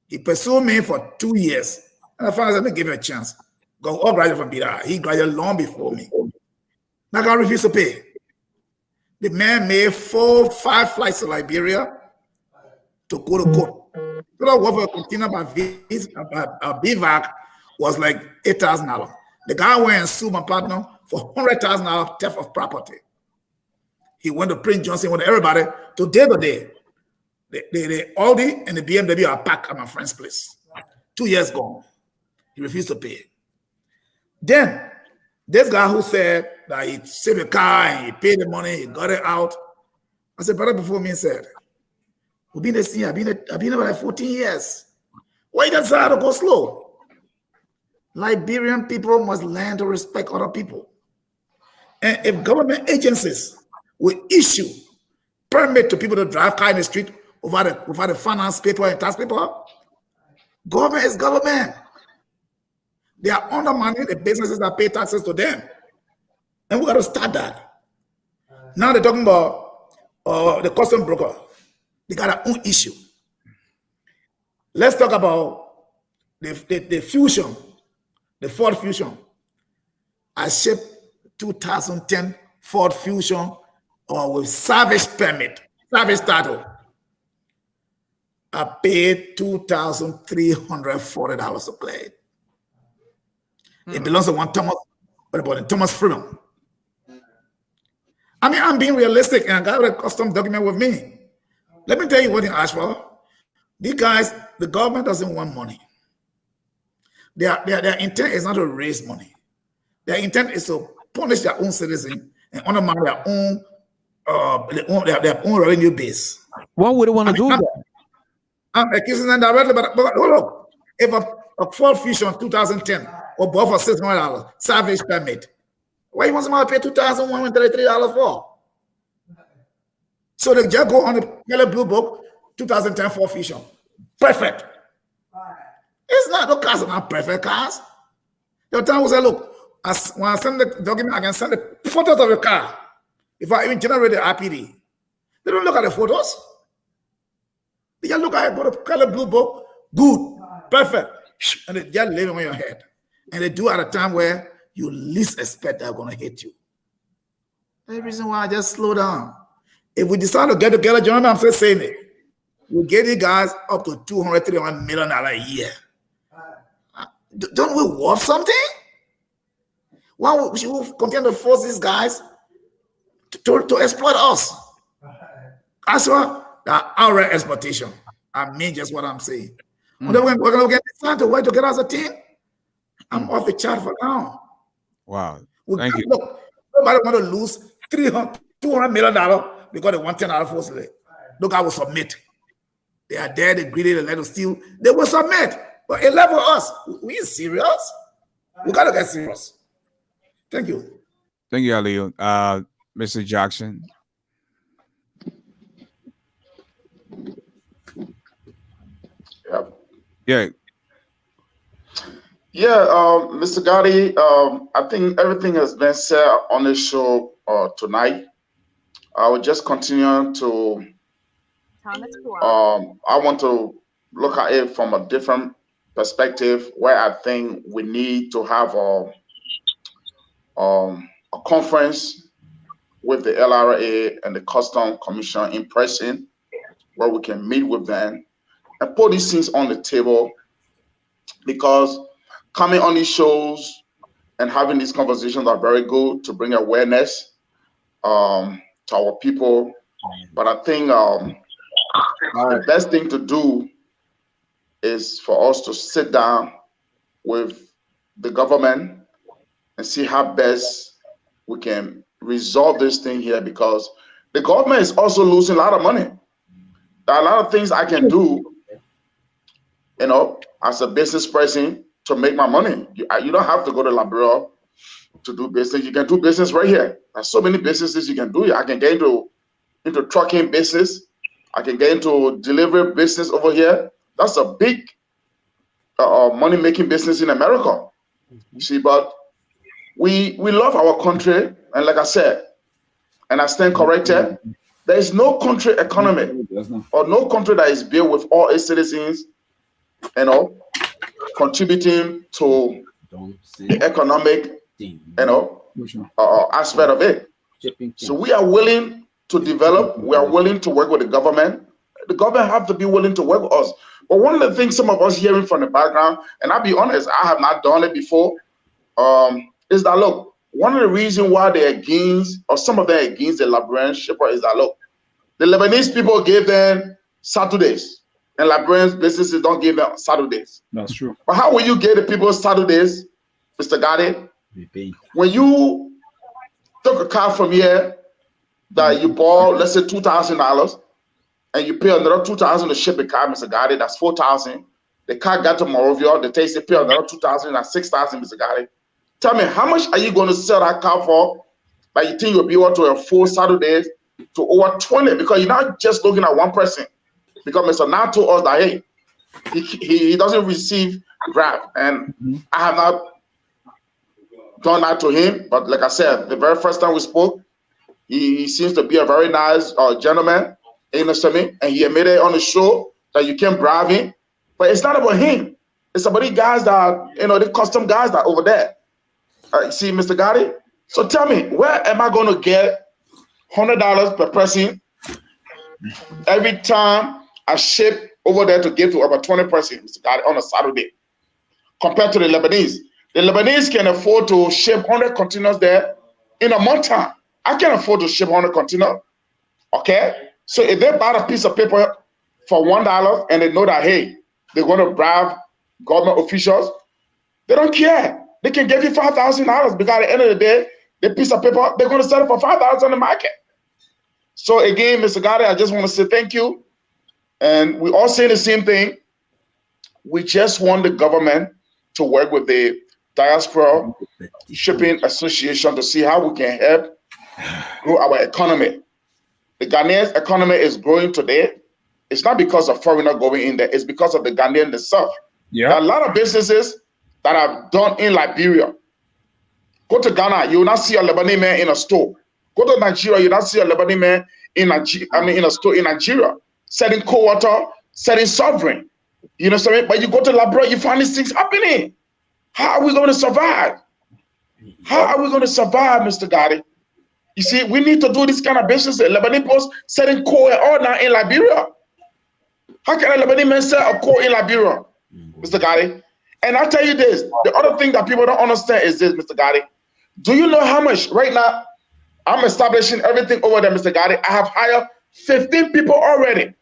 S6: He pursued me for 2 years. And I finally said, let me give him a chance. Go all graduate from BDI. He graduated long before me. Now I refused to pay. The man made 4 or 5 flights to Liberia to go to court. So what for a container by BVAC was like $8,000. The guy went and sued my partner for $100,000 theft of property. He went to Prince Johnson, went to everybody. Today, the Audi and the BMW are packed at my friend's place. 2 years gone. He refused to pay. Then, this guy who said that he saved a car and he paid the money, he got it out. I said, brother before me said, we've been the scene, I've been here for like 14 years. Why you decide to go slow? Liberian people must learn to respect other people. And if government agencies will issue permit to people to drive car in the street over the finance paper and tax paper, government is government. They are undermining the businesses that pay taxes to them. And we got to start that. Now they're talking about the custom broker. They got their own issue. Let's talk about the Fusion, the Ford Fusion. I shipped 2010 Ford Fusion with service permit, service title. I paid $2,340 to play it. It belongs to one Thomas, what about it? Thomas Freedom. I mean, I'm being realistic, and I got a custom document with me. Let me tell you what in Ashford, these guys, the government doesn't want money. Their intent is not to raise money. Their intent is to punish their own citizens and undermine their own revenue base.
S13: Why would they want to do that?
S6: I'm accusing them directly, but look, if a Ford Fusion 2010 or bought for $600 service permit, why you want somebody to pay $2,133 for? So they just go on the yellow blue book, 2010 Ford Fusion. Perfect. It's not, the cars are not perfect cars. The time will say, look, when I send the document, I can send the photos of the car. If I even generate the RPD, they don't look at the photos. They just look at it, go to color blue book, good, perfect. And they just leave it on your head. And they do at a time where you least expect they're going to hit you. That's the reason why I just slow down. If we decide to get together, John, I'm still saying it. We'll get you guys up to $200, $300 million a year. Don't we worth something? Why should we continue to force these guys to exploit us? That's what outright exploitation. I mean just what I'm saying. We're going to get this time to work together as a team. I'm off the chart for now.
S2: Wow. Thank you.
S6: Look, nobody want to lose $200 million because they want $10 forcefully. Look, I will submit. They are there, they greedy, they let us steal. They will submit. But it level us. We serious? We got to get serious. Thank you.
S2: Thank you, Aliyu. Mr. Jackson.
S5: Yeah. Mr. Garley, I think everything has been said on the show tonight. I will just continue to, I want to look at it from a different perspective where I think we need to have a conference with the LRA and the Custom Commission in person where we can meet with them and put these things on the table, because coming on these shows and having these conversations are very good to bring awareness. to our people. But I think the best thing to do is for us to sit down with the government and see how best we can resolve this thing here, because the government is also losing a lot of money. There are a lot of things I can do, you know, as a business person to make my money. You don't have to go to Liberia to do business. You can do business right here. There's so many businesses you can do. I can get into trucking business. I can get into delivery business over here. That's a big money-making business in America. You see, but we love our country, and like I said, and I stand corrected, there is no country economy or no country that is built with all its citizens, you know, contributing to the economic, you know, aspect of it. So we are willing to develop. We are willing to work with the government. The government have to be willing to work with us. But one of the things some of us hearing from the background, and I'll be honest, I have not done it before, is that, look, one of the reasons why they're against, or some of them are against the Liberian shipper is that, look, the Lebanese people gave them Saturdays, and Liberian businesses don't give them Saturdays.
S3: That's true.
S5: But how will you get the people Saturdays, Mr. Garley? When you took a car from here that you bought, let's say $2,000, and you pay another $2,000 to ship the car, Mr. Garley, that's $4,000. The car got to Monrovia, they pay another $2,000, that's $6,000, Mr. Garley. Tell me, how much are you going to sell that car for? Like, you think you'll be able to afford Saturdays to over 20? Because you're not just looking at one person. Because Mr. Now told us that, hey, he doesn't receive Grab. And I have not done that to him. But like I said, the very first time we spoke, he seems to be a very nice gentleman, you know what I mean? And he admitted on the show that you can bribe him. But it's not about him. It's about the guys that, you know, the custom guys that over there. See, Mr. Garley? So tell me, where am I going to get $100 per person every time I ship over there to give to about 20 persons, Mr. Garley, on a Saturday, compared to the Lebanese? The Lebanese can afford to ship 100 containers there in a month time. I can't afford to ship 100 containers, okay? So if they buy a piece of paper for $1 and they know that, hey, they're going to bribe government officials, they don't care. They can give you $5,000 because at the end of the day, the piece of paper, they're going to sell it for $5 on the market. So again, Mr. Garley, I just want to say thank you. And we all say the same thing. We just want the government to work with the Diaspora Shipping Association to see how we can help grow our economy. The Ghanaian economy is growing today. It's not because of foreigners going in there. It's because of the Ghanaian themselves. Yeah. There are a lot of businesses that are done in Liberia. Go to Ghana, you will not see a Lebanese man in a store. Go to Nigeria, you will not see a Lebanese man in a store in Nigeria, selling cold water, selling sovereign. You know what I mean? But you go to Liberia, you find these things happening. How are we going to survive? How are we going to survive, Mr. Garley? You see, we need to do this kind of business. Lebanese post selling coal and all now in Liberia. How can a Lebanese man sell a coal in Liberia, Mr. Garley? And I'll tell you this, the other thing that people don't understand is this, Mr. Garley. Do you know how much right now I'm establishing everything over there, Mr. Garley? I have hired 15 people already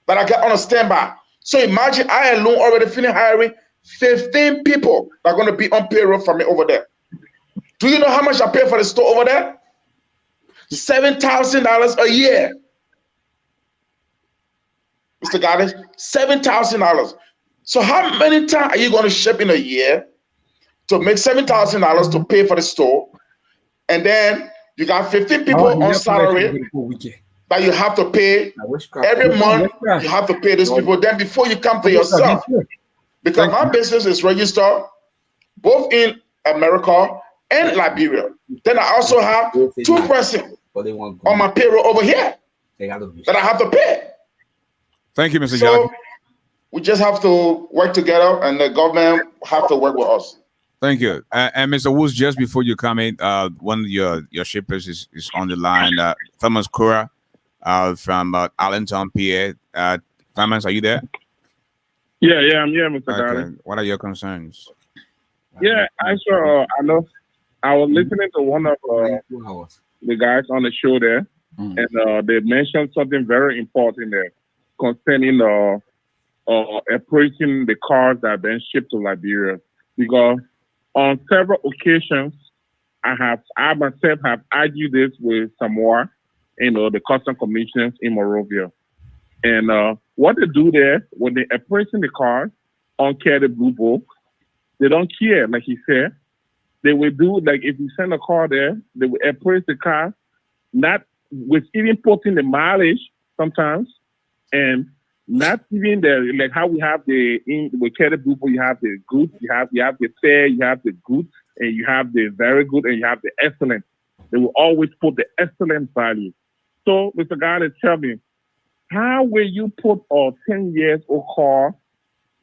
S5: that I get on a standby. So imagine I alone already finished hiring 15 people that are going to be on payroll for me over there. Do you know how much I pay for the store over there? $7,000 a year. Mr. Garley, $7,000. So how many times are you going to ship in a year to make $7,000 to pay for the store? And then you got 15 people on salary that you have to pay every month. You have to pay these people. Then before you come to yourself, because my business is registered both in America and Liberia. Then I also have 2 persons on my payroll over here that I have to pay.
S2: Thank you, Mr.
S5: So we just have to work together, and the government have to work with us.
S2: Thank you. And Mr. Woods, just before you come in, one of your shippers is on the line. Thomas Kura from Allentown, PA. Thomas, are you there?
S13: Yeah, I'm here, Mr. Garley.
S2: What are your concerns?
S13: Yeah, I saw. I know. I was listening to one of the guys on the show there, And they mentioned something very important there concerning appraising the cars that have been shipped to Liberia. Because on several occasions, I myself have argued this with Samoa, the custom commissioners in Monrovia. And what they do there, when they appraising the cars on the blue book, they don't care, like he said. They will do, like if you send a car there, they will appraise the car, not with even putting the mileage sometimes, and not even the, like how we have with Care Blue Book, you have the good, you have the fair, you have the good, and you have the very good, and you have the excellent. They will always put the excellent value. So, Mr. Garley, tell me, how will you put a 10-year-old car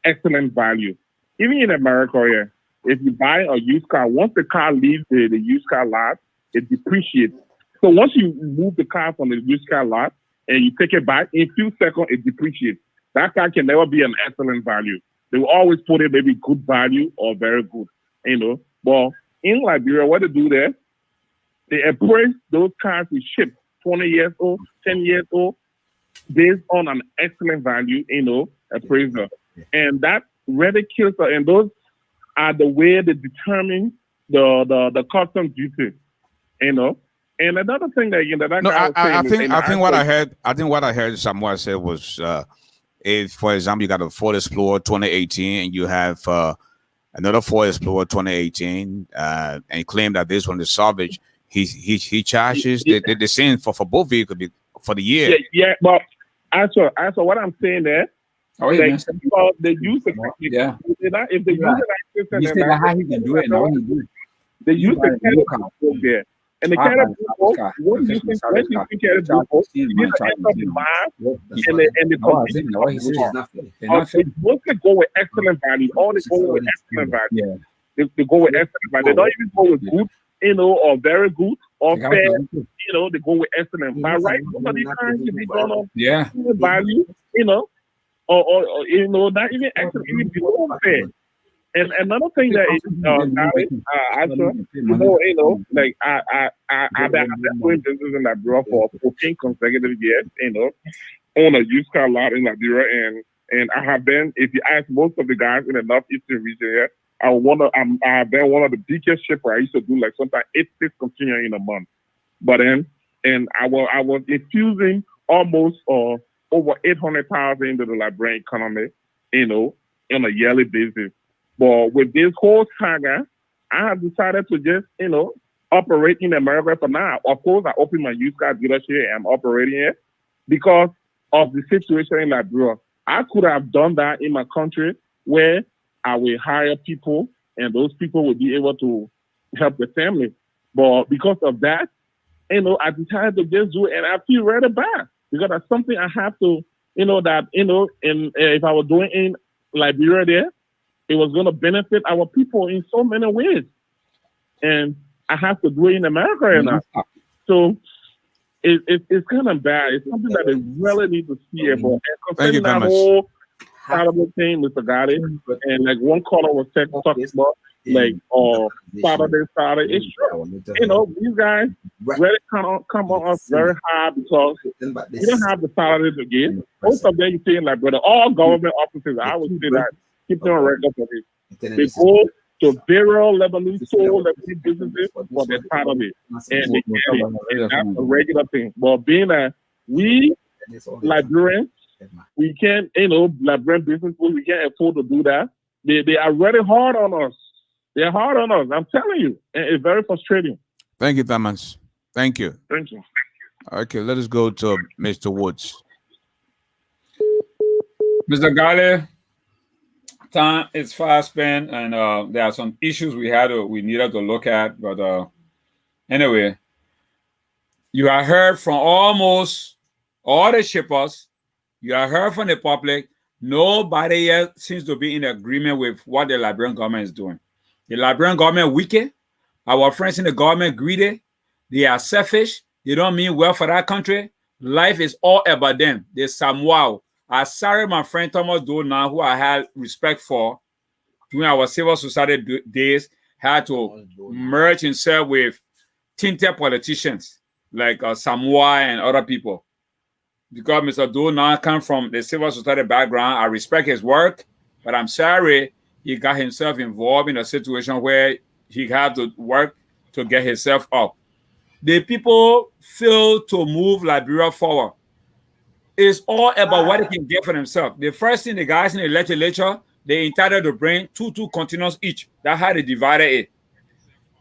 S13: excellent value? Even in America here, if you buy a used car, once the car leaves the used car lot, it depreciates. So once you move the car from the used car lot and you take it back, in a few seconds, it depreciates. That car can never be an excellent value. They will always put it maybe good value or very good, But in Liberia, what they do there, they appraise those cars we ship 20 years old, 10 years old, based on an excellent value, appraiser. And that really kills her. And those are the way they determine the custom duty, And another thing that
S2: I think what I heard someone say was if, for example, you got a Ford Explorer 2018 and you have another Ford Explorer 2018 and claim that this one is salvage, he charges the same for both vehicles for the year.
S13: Yeah, but answer what I'm saying there.
S3: Oh, yeah,
S13: because they use the if they use it like this,
S3: how he can do it. Now he do it.
S13: They use the Canada book there. And the Canada book, when you think Canada book, you need to enter the math and the condition. They mostly go with excellent value. All they go with excellent value. They go with excellent value. They don't even go with good, or very good, or fair. They go with excellent. By right, some of these times you be going on value, or not even excellent, even below fair. And another thing that is, like I've been doing business in Liberia for 14 consecutive years, on a used car lot in Liberia, and I have been, if you ask most of the guys in the northeastern region here, I have been one of the biggest shippers. I used to do like sometimes 8-6 containers in a month. But then, and I was infusing almost over 800,000 into the Liberian economy, on a yearly basis. But with this whole saga, I have decided to just, operate in America for now. Of course, I opened my used car dealership and I'm operating it because of the situation in Liberia. I could have done that in my country where I will hire people and those people will be able to help the family. But because of that, I decided to just do it, and I feel really bad because that's something I have to, if I was doing in Liberia there, it was going to benefit our people in so many ways. And I have to do it in America now. So it's kind of bad. It's something that they really need to see about.
S2: Thank you very much.
S13: Whole horrible thing, Mr. Garley, and like one caller was talking about, like, Saturday. It's true. These guys really come on us very hard because we don't have the salary to give. Most of them, you see, like, brother, all government offices, I would say that, keep them on record for this. They go to various Lebanese businesses for their salary, and they get it. And that's a regular thing. But being we Liberians, we can't, Liberian business, we can't afford to do that. They are really hard on us. They're hard on us. I'm telling you. And it's very frustrating.
S2: Thank you, Thomas. Thank you.
S13: Thank you.
S2: Okay, let us go to Mr. Woods.
S3: Mr. Garley, time is fast spent, and there are some issues we needed to look at. But anyway, you have heard from almost all the shippers. You have heard from the public. Nobody yet seems to be in agreement with what the Liberian government is doing. The Liberian government wicked. Our friends in the government greedy. They are selfish. They don't mean well for that country. Life is all about them. They Samoa. I sorry my friend Thomas now, who I had respect for during our civil society days, had to merge himself with tinted politicians. like Samoa and other people. Because Mr. Doe now come from the civil society background. I respect his work, but I'm sorry he got himself involved in a situation where he had to work to get himself up. The people fail to move Liberia forward. It's all about what they can get for themselves. The first thing the guys in the legislature, they entitled to bring two continuums each. That's how they divided it.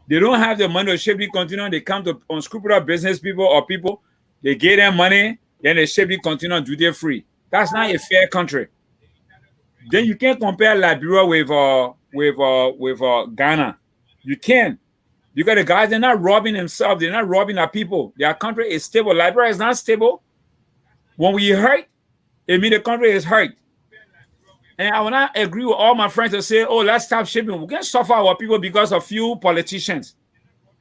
S3: They don't have the money to shape the continuum. They come to unscrupulous business people or people. They give them money, then they shape the continuum duty free. That's not a fair country. Then you can't compare Liberia with Ghana. You can't. Because the guys, they're not robbing themselves. They're not robbing our people. Their country is stable. Liberia is not stable. When we hurt, it means the country is hurt. And I will not agree with all my friends to say, oh, let's stop shipping. We can't suffer our people because of few politicians.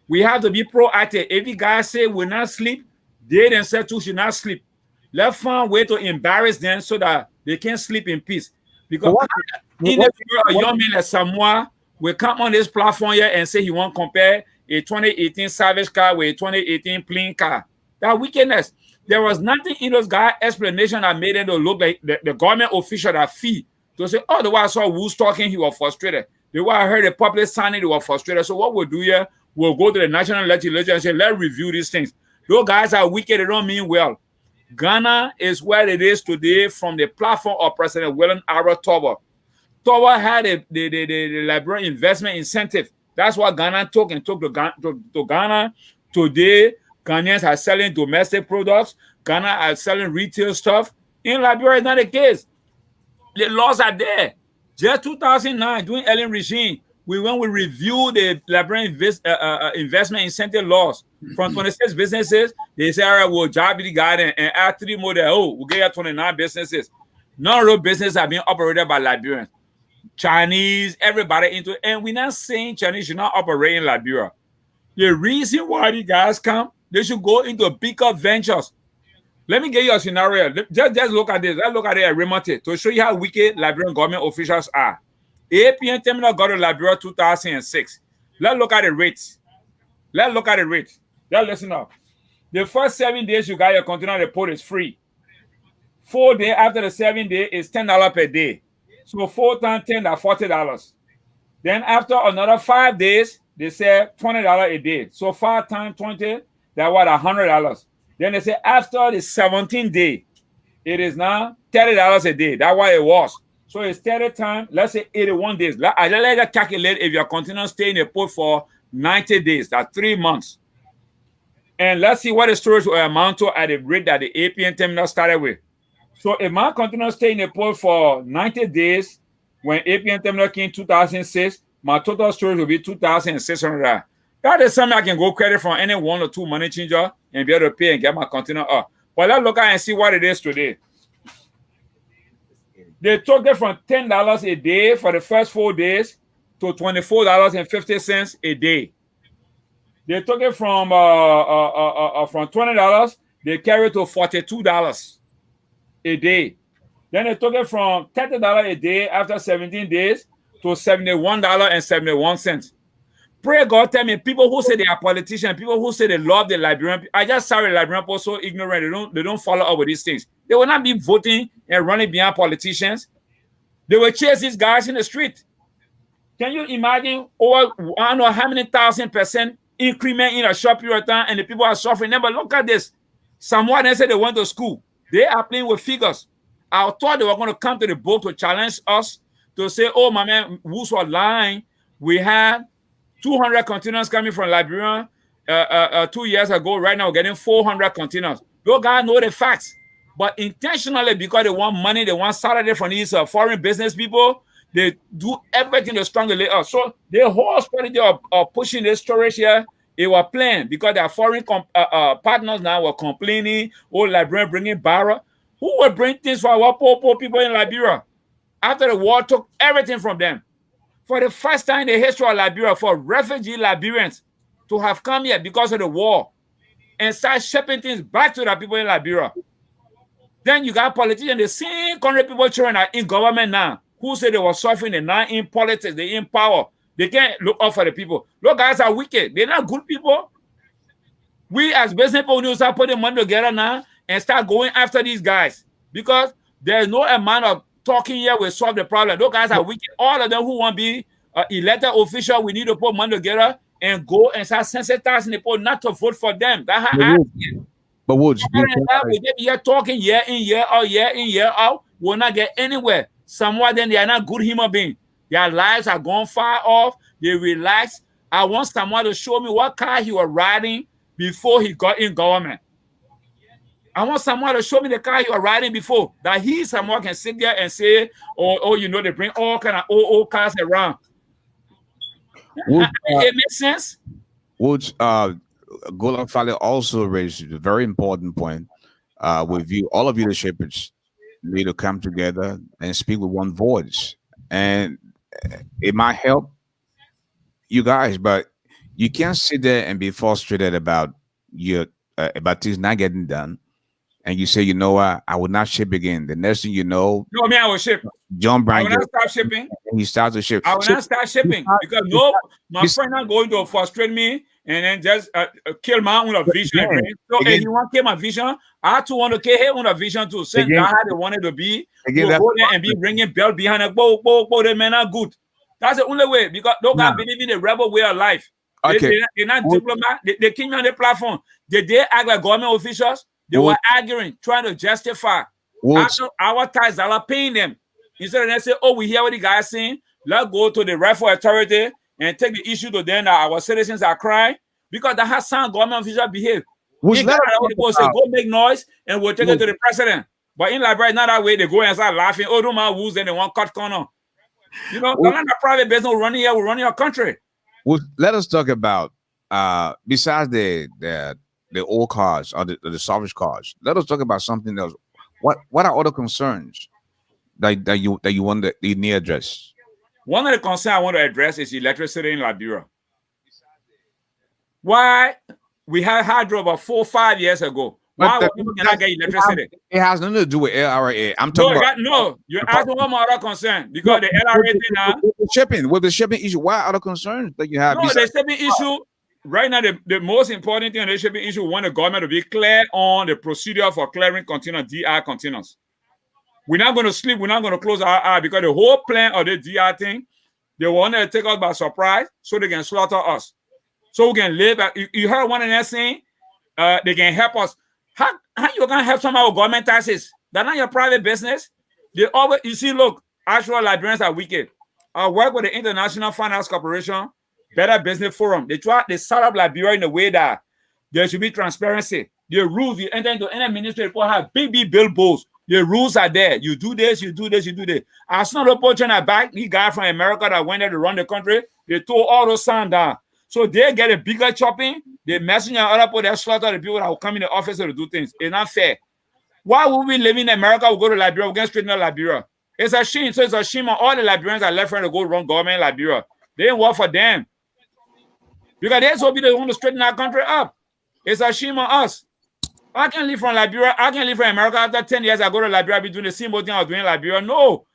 S3: We have to be proactive. If the guys say we'll not sleep, they themselves too should not sleep. Let's find a way to embarrass them so that they can sleep in peace. Because in the world, a young man like Samoa will come on this platform here and say he won't compare a 2018 Savage car with a 2018 Plain car. That wickedness. There was nothing in those guys' explanation that made them to look like the government official that fee to say, oh, the way I saw Woods talking, he was frustrated. The way I heard the public signing, they were frustrated. So what we'll do here, we'll go to the national legislature and say, let's review these things. Those guys are wicked. They don't mean well. Ghana is where it is today from the platform of President William R. Tamar. Tamar had the Liberian investment incentive. That's what Ghana took and took to Ghana. Today, Ghanaians are selling domestic products. Ghana are selling retail stuff. In Liberia, it's not the case. The laws are there. Just 2009, during Ellen regime, when we reviewed the Liberian investment incentive laws from 26 businesses, they say, all right, we'll job the guy and add 3 more there. Oh, we'll get you 29 businesses. None of those businesses are being operated by Liberians. Chinese, everybody into it. And we're not saying Chinese should not operate in Liberia. The reason why the guys come, they should go into bigger ventures. Let me give you a scenario. Just look at this. Let's look at it at Remonte to show you how wicked Liberian government officials are. APN terminal got to Liberia 2006. Let's look at the rates. Let's look at the rates. Just listen up. The first 7 days you got your container report is free. 4 days after the 7 days is $10 per day. So 4 times 10 are $40. Then after another 5 days, they say $20 a day. So 5 times 20, that's what, $100. Then they say after the 17th day, it is now $30 a day. That's what it was. So it's 30 times, let's say 81 days. I let you calculate if you're continuing to stay in the port for 90 days. That's 3 months. And let's see what the storage will amount to at the rate that the APN terminal started with. So if my continues to stay in the port for 90 days, when APN terminal came in 2006, my total storage will be $2,600. That is something I can go credit from any 1 or 2 money changer and be able to pay and get my container up. But let's look at and see what it is today. They took it from $10 a day for the first 4 days to $24.50 a day. They took it from $20, they carried to $42 a day. Then they took it from $30 a day after 17 days to $71.71. Pray God, tell me, people who say they are politicians, people who say they love the Liberian, I just saw the Liberian people so ignorant, they don't follow up with these things. They will not be voting and running behind politicians. They will chase these guys in the street. Can you imagine over I don't know how many 1,000% increment in a short period of time and the people are suffering? But look at this. Someone they said they went to school. They are playing with figures. I thought they were going to come to the boat to challenge us to say, oh, my man, Woods was lying. We had 200 containers coming from Liberia 2 years ago. Right now, we're getting 400 containers. Those guys know the facts. But intentionally, because they want money, they want salary from these foreign business people, they do everything to strangulate us. So the whole strategy of pushing this storage here, it was planned because their foreign partners now were complaining, oh, Liberia bringing barrel. Who will bring things for our poor people in Liberia? After the war took everything from them. For the first time in the history of Liberia, for refugee Liberians to have come here because of the war and start shipping things back to the people in Liberia. Then you got politicians, the same country people children are in government now, who say they were suffering, they're not in politics, they're in power. They can't look out for the people. Those guys are wicked. They're not good people. We as business people need to start putting money together now and start going after these guys because there's no amount of talking here will solve the problem. Those guys are wicked. All of them who want to be elected official, we need to put money together and go and start sensitizing the people not to vote for them. That's how I see it.
S2: But Woods,
S3: We be here talking year in, year out, year in, year out. We'll not get anywhere. Somewhat then they are not good human beings. Their lives are gone far off. They relax. I want someone to show me what car he was riding before he got in government. I want someone to show me the car he was riding before. That someone can sit there and say, oh, you know, they bring all kind of old cars around.
S2: Woods,
S3: it makes sense.
S2: Woods, Golan Fale also raised a very important point. With you, all of you, the shepherds, need to come together and speak with one voice. And it might help you guys, but you can't sit there and be frustrated about about things not getting done. And you say, you know what, I will not ship again. The next thing you know,
S3: no, man, I will ship.
S2: John Brown,
S3: I will not stop shipping.
S2: He starts to ship.
S3: I will not start shipping because my friend not going to frustrate me and then just kill my own vision. So if you want to kill my vision, I too want to kill his own vision too. Since that's how they wanted to be, we'll go there and be ringing bell behind a the men are good. That's the only way because those guys believe in the rebel way of life.
S2: Okay.
S3: They're not diplomat. They came on the platform. They act like government officials. They were arguing, trying to justify. After our tax dollar paying them. Instead of them say, oh, we hear what the guy's saying, let's go to the rightful authority and take the issue to them that our citizens are crying. Because that has some government officials behave. Go make noise and we'll take it to the president. But in Liberia, not that way. They go and start laughing. Oh, don't mind who's and they want cut corner. You know, not a private business running here, we're running our country.
S2: Well, let us talk about besides the old cars or the salvage cars. Let us talk about something else. What are other concerns that you want that you need address?
S3: One of the concerns I want to address is electricity in Liberia. Why we had hydro about 4 or 5 years ago? Why people cannot get electricity?
S2: It has nothing to do with LRA. I'm talking about
S3: you're asking one more other concern because the LRA thing now
S2: with the shipping issue. What other concerns that you have?
S3: No, the shipping issue. Right now, the most important thing on the shipping issue, we want the government to be clear on the procedure for clearing containers, DR containers. We're not going to sleep. We're not going to close our eye because the whole plan of the DR thing, they want to take us by surprise so they can slaughter us. So we can live. You heard one of them saying they can help us. How you going to help some of our government taxes? That's not your private business. They always, you see, look, actual Liberians are wicked. I work with the International Finance Corporation, Better Business Forum. They set up Liberia in a way that there should be transparency. The rules, you enter into any ministry, people have big billboards. The rules are there. You do this, you do this, you do this. As soon as the poaching are back, the guy from America that went there to run the country, they tore all those signs down. So they get a bigger chopping. They messenger other people, they slaughter the people that will come in the office to do things. It's not fair. Why would we live in America? We go to Liberia, we get straighten out Liberia. It's a shame. So it's a shame on all the Liberians that left to go run government in Liberia. They didn't work for them. Because they're so big they want to straighten our country up. It's a shame on us. I can live from Liberia. I can live from America. After 10 years, I go to Liberia, be doing the same thing I was doing in Liberia. No.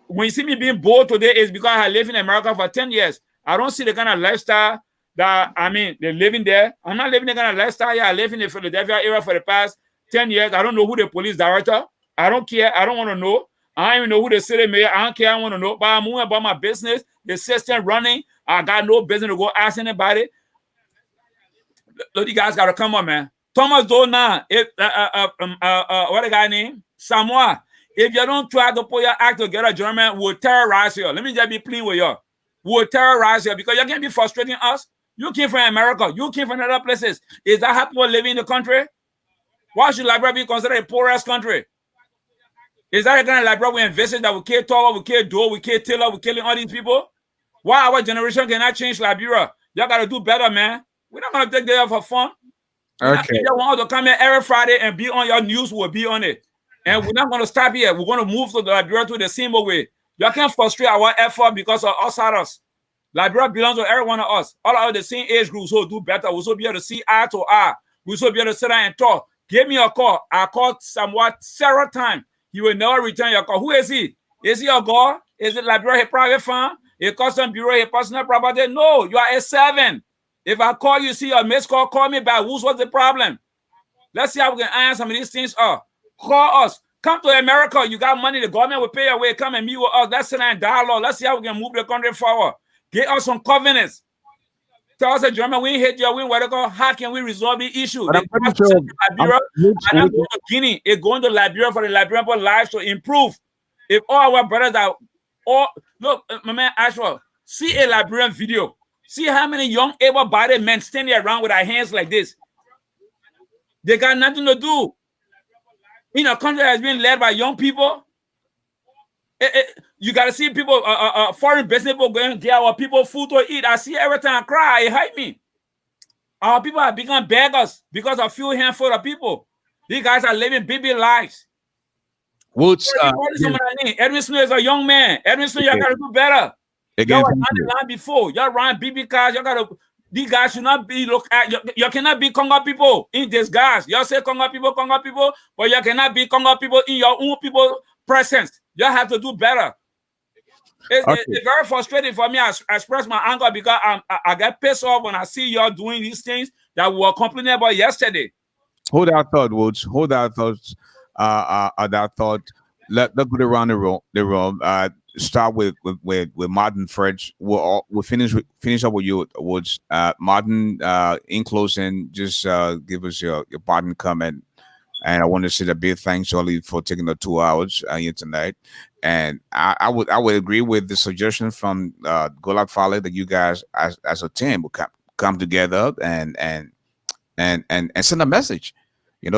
S3: When you see me being bold today, it's because I live in America for 10 years. I don't see the kind of lifestyle that, they're living there. I'm not living the kind of lifestyle. Yeah, I live in the Philadelphia area for the past 10 years. I don't know who the police director. I don't care. I don't want to know. I don't even know who the city mayor. I don't care. I want to know. But I'm moving about my business. The system running. I got no business to go ask anybody. Look, you guys got to come on, man. Thomas Dona, what the guy name? Samoa. If you don't try to put your act together, German will terrorize you. Let me just be plain with you. Will terrorize you because you can't be frustrating us. You came from America. You came from other places. Is that how people living in the country? Why should Liberia be considered a poorest country? Is that the kind of Liberia we envisage that we kill Tower, we kill Doe, we kill Taylor, we killing all these people? Why our generation cannot change Liberia? Y'all got to do better, man. We're not going to take that for fun.
S2: Okay.
S3: You want to come here every Friday and be on your news, we'll be on it. And we're not going to stop here. We're going to move to the Liberia to the same way. You can't frustrate our effort because of outsiders. Liberia belongs to every one of us. All of the same age groups will do better. We'll also be able to see eye to eye. We'll also be able to sit down and talk. Give me a call. I called somewhat several times. He will never return your call. Who is he? Is he a god? Is it Liberia a private farm? A custom bureau, a personal property? No, you are a servant. If I call you, see your missed call, call me back. What's the problem? Let's see how we can iron some of these things up. Call us. Come to America. You got money. The government will pay your way. Come and meet with us. Let's sit down and dialogue. Let's see how we can move the country forward. Get us some covenants. Tell us, German, we hate you. We whatever. How can we resolve the issue?
S2: But I'm pretty sure
S3: Liberia, and I'm going to Guinea. It's going to Liberia for the Liberian lives to improve. If all our brothers are all look, my man Ashford, see a Liberian video. See how many young able-bodied men standing around with their hands like this. They got nothing to do. In a country that's been led by young people, you got to see people, foreign business people going to get our people food to eat. I see every time I cry, it hurt me. Our people have become beggars because of a few handful of people. These guys are living big lives.
S2: Woods,
S3: Edwin Smith is a young man. Edwin Smith, y'all got to do better. Y'all were on the line before. Y'all run BB cars. Y'all got to. These guys should not be looked at. You cannot be Congo people in disguise. Y'all say Congo people, but you cannot be Congo people in your own people presence. Y'all have to do better. It's very frustrating for me. I express my anger because I get pissed off when I see y'all doing these things that we were complaining about yesterday.
S2: Hold that thought, Woods. Hold that thought. That thought. Let's go around the room. Start with Martin French. We'll finish up with you, Woods. Martin, in closing, just give us your parting comment. And I want to say a big thanks, Ollie, for taking the 2 hours here tonight. And I would agree with the suggestion from Golak Fale that you guys as a team will come together and send a message.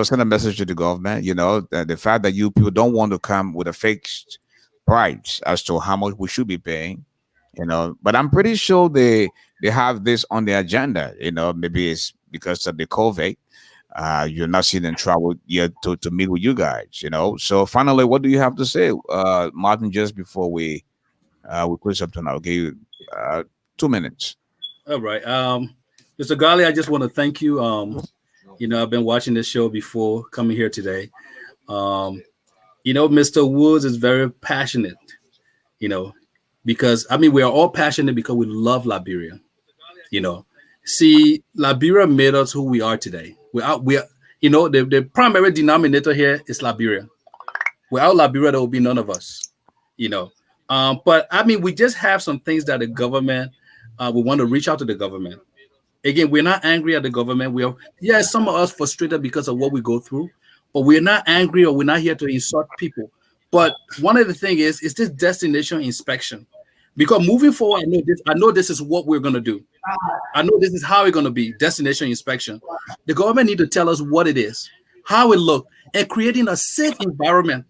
S2: Send a message to the government. The fact that you people don't want to come with a fixed price as to how much we should be paying. But I'm pretty sure they have this on the agenda. Maybe it's because of the COVID. You're not seeing them travel yet to meet with you guys. So finally, what do you have to say, Martin? Just before we close up tonight, I'll give you 2 minutes.
S4: All right, Mr. Garley, I just want to thank you. I've been watching this show before coming here today. Mr. Woods is very passionate. Because we are all passionate because we love Liberia. See, Liberia made us who we are today. We are, the primary denominator here is Liberia. Without Liberia, there will be none of us, But we just have some things that the government, we want to reach out to the government. Again, we're not angry at the government. Some of us frustrated because of what we go through, but we're not angry or we're not here to insult people. But one of the things is this destination inspection. Because moving forward, I know this is what we're going to do. I know this is how it's going to be, destination inspection. The government need to tell us what it is, how it looks, and creating a safe environment.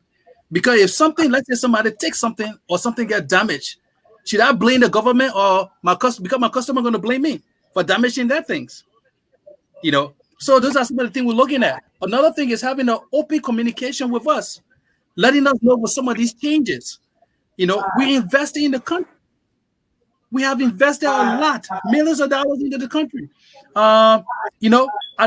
S4: Because if something, let's say somebody takes something or something get damaged, should I blame the government or my customer going to blame me for damaging their things? So those are some of the things we're looking at. Another thing is having an open communication with us, letting us know what some of these changes. We're investing in the country. We have invested a lot, millions of dollars into the country. I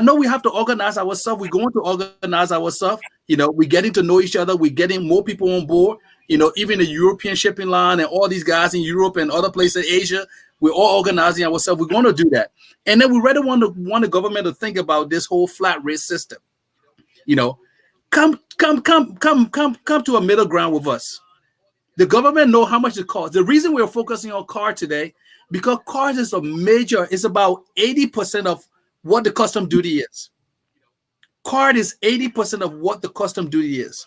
S4: know we have to organize ourselves. We're going to organize ourselves. We're getting to know each other. We're getting more people on board. Even the European shipping line and all these guys in Europe and other places, Asia, we're all organizing ourselves. We're going to do that. And then we really want the government to think about this whole flat rate system. Come to a middle ground with us. The government know how much it costs. The reason we're focusing on car today, because cars is it's about 80% of what the custom duty is. Card is 80% of what the custom duty is.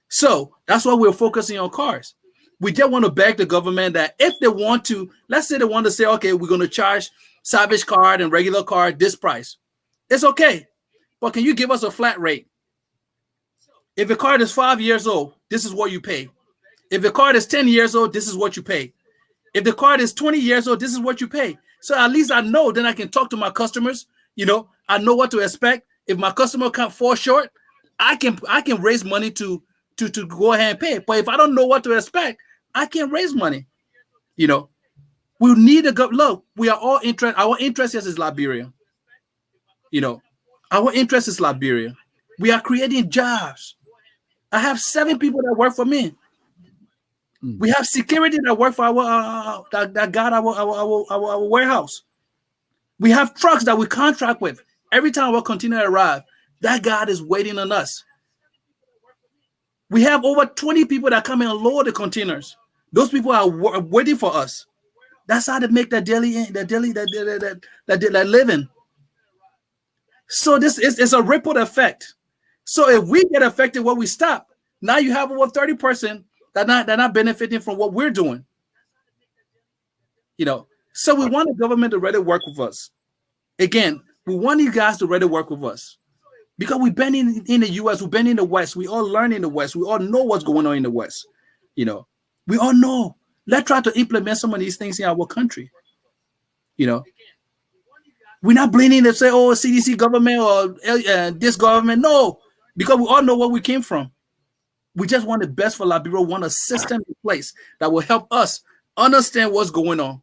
S4: So that's why we're focusing on cars. We just want to beg the government that if they want to, let's say they want to say, okay, we're going to charge Savage card and regular card this price. It's okay. But can you give us a flat rate? If a card is 5 years old, this is what you pay. If the card is 10 years old, this is what you pay. If the card is 20 years old, this is what you pay. So at least I know, then I can talk to my customers. I know what to expect. If my customer can't fall short, I can raise money to go ahead and pay. But if I don't know what to expect, I can't raise money. We need a look. We are all interested. Our interest is Liberia. Our interest is Liberia. We are creating jobs. I have 7 people that work for me. We have security that work for our that got our warehouse. We have trucks that we contract with. Every time our container arrives, that God is waiting on us. We have over 20 people that come and load the containers. Those people are waiting for us. That's how they make that living. So this is a ripple effect. So if we get affected when we stop, now you have over 30% that not benefiting from what we're doing. You know, so we want the government to ready work with us. Again, we want you guys to ready work with us. Because we've been in the US, we've been in the West, we all learn in the West, we all know what's going on in the West. You know, we all know. Let's try to implement some of these things in our country. You know, we're not blaming to say, oh, CDC government or this government. No, because we all know where we came from. We just want the best for Liberia. We want a system in place that will help us understand what's going on.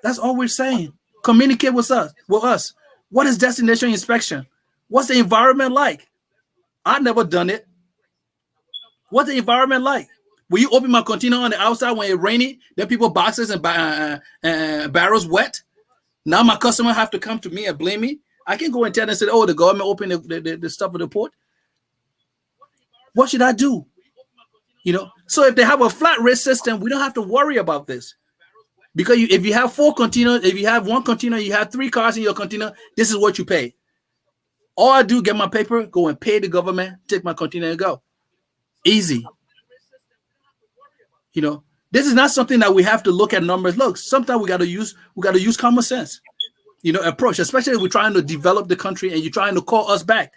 S4: That's all we're saying. Communicate with us. What is destination inspection? What's the environment like? I've never done it. What's the environment like? Will you open my container on the outside when it's rainy? Then people boxes and barrels wet. Now my customer have to come to me and blame me. I can go and tell them and say, oh, the government opened the stuff at the port. What should I do? You know, so if they have a flat rate system, we don't have to worry about this. Because if you have 4 containers, if you have 1 container, you have 3 cars in your container, this is what you pay. All I do, get my paper, go and pay the government, take my container and go. Easy. You know, this is not something that we have to look at numbers. Look, sometimes we got to use common sense, you know, approach, especially if we're trying to develop the country and you're trying to call us back.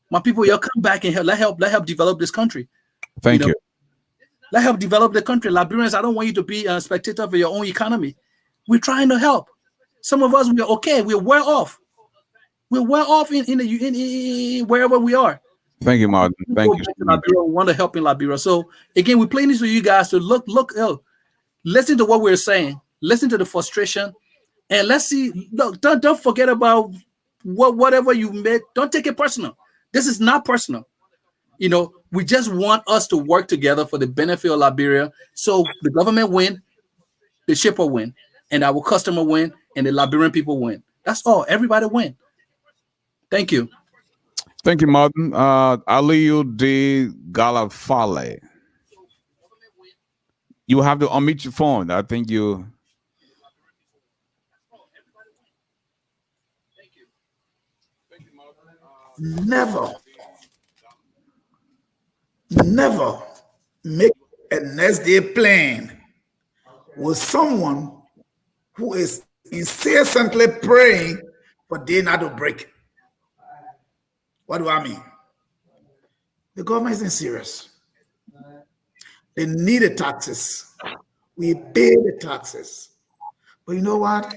S4: My people, y'all come back and let help develop this country.
S2: Thank you.
S4: Let help develop the country. Liberians, I don't want you to be a spectator of your own economy. We're trying to help. Some of us, we're okay. We're well off. We're well off in wherever we are.
S2: Thank you, Martin. Thank you.
S4: Liberia, we want to help in Liberia. So again, we're playing this for you guys to look, listen to what we're saying, listen to the frustration, and let's see. Look, don't forget about whatever you made. Don't take it personal. This is not personal. You know, we just want us to work together for the benefit of Liberia. So the government win, the shipper win, and our customer win, and the Liberian people win. That's all. Everybody win. Thank you.
S2: Thank you, Martin. Aliyu de Galafale. You have to unmute your phone. I think you.
S6: Never make a next day plan with someone who is incessantly praying for day not to break. What do I mean? The government isn't serious. They need the taxes. We pay the taxes. But you know what?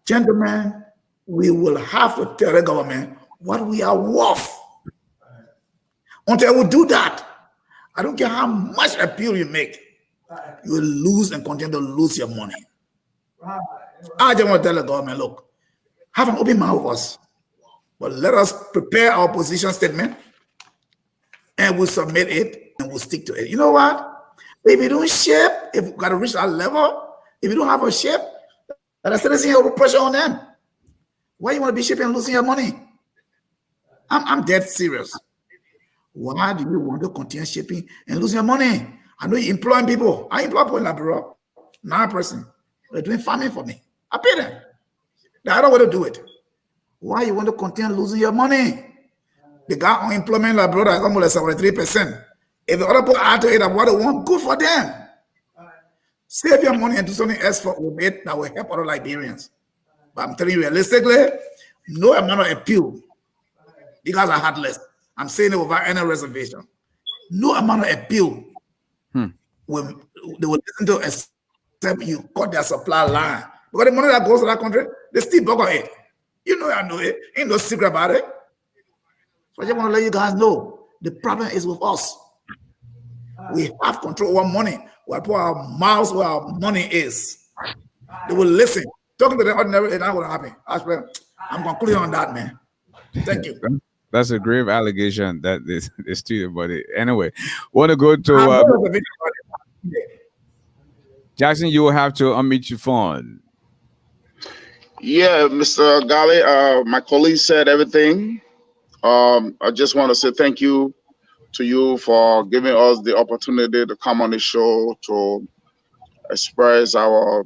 S6: Gentlemen, we will have to tell the government what we are worth. Until we do that, I don't care how much appeal you make, you will lose and continue to lose your money. I just want to tell the government, look, have an open mouth with us, but let us prepare our position statement and we'll submit it and we'll stick to it. You know what? If you don't ship, if we've got to reach that level, if you don't have a ship, the citizens will put pressure on them. Why you want to be shipping and losing your money? I'm dead serious. Why do you want to continue shipping and losing your money? I know you're employing people. I employ people in Liberia. 9 person. They're doing farming for me. I pay them. I don't want to do it. Why you want to continue losing your money? The guy on employment in Liberia is almost 73%. If the other people add to it what they want, good for them. Save your money and do something else with it that will help other Liberians. But I'm telling you realistically, no amount of appeal. You guys are heartless. I'm saying it without any reservation. No amount of appeal they will listen to except you cut their supply line. Because the money that goes to that country, they still bugger it. You know I know it. Ain't no secret about it. So I just want to let you guys know the problem is with us. We have control over money. We put our mouths where our money is. They will listen. Talking to the ordinary, it's not going to happen. I'm concluding on that, man. Thank you.
S2: That's a grave allegation that is student, but anyway, want to go to Jackson, you will have to unmute your phone.
S5: Yeah, Mr. Garley, my colleague said everything. I just want to say thank you to you for giving us the opportunity to come on the show to express our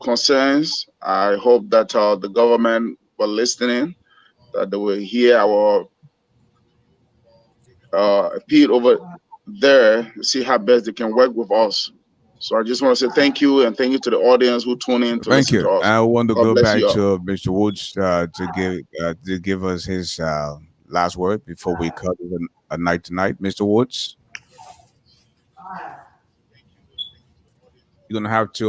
S5: concerns. I hope that the government were listening, that they will hear our appeal over there, see how best they can work with us. So I just want to say thank you, and thank you to the audience who tune in to
S2: Thank
S5: listen
S2: you.
S5: to us.
S2: I want to
S5: God
S2: go
S5: bless
S2: back
S5: you all.
S2: to Mr. Woods to give us his last word before we cut it a night tonight. Mr. Woods, you're gonna have to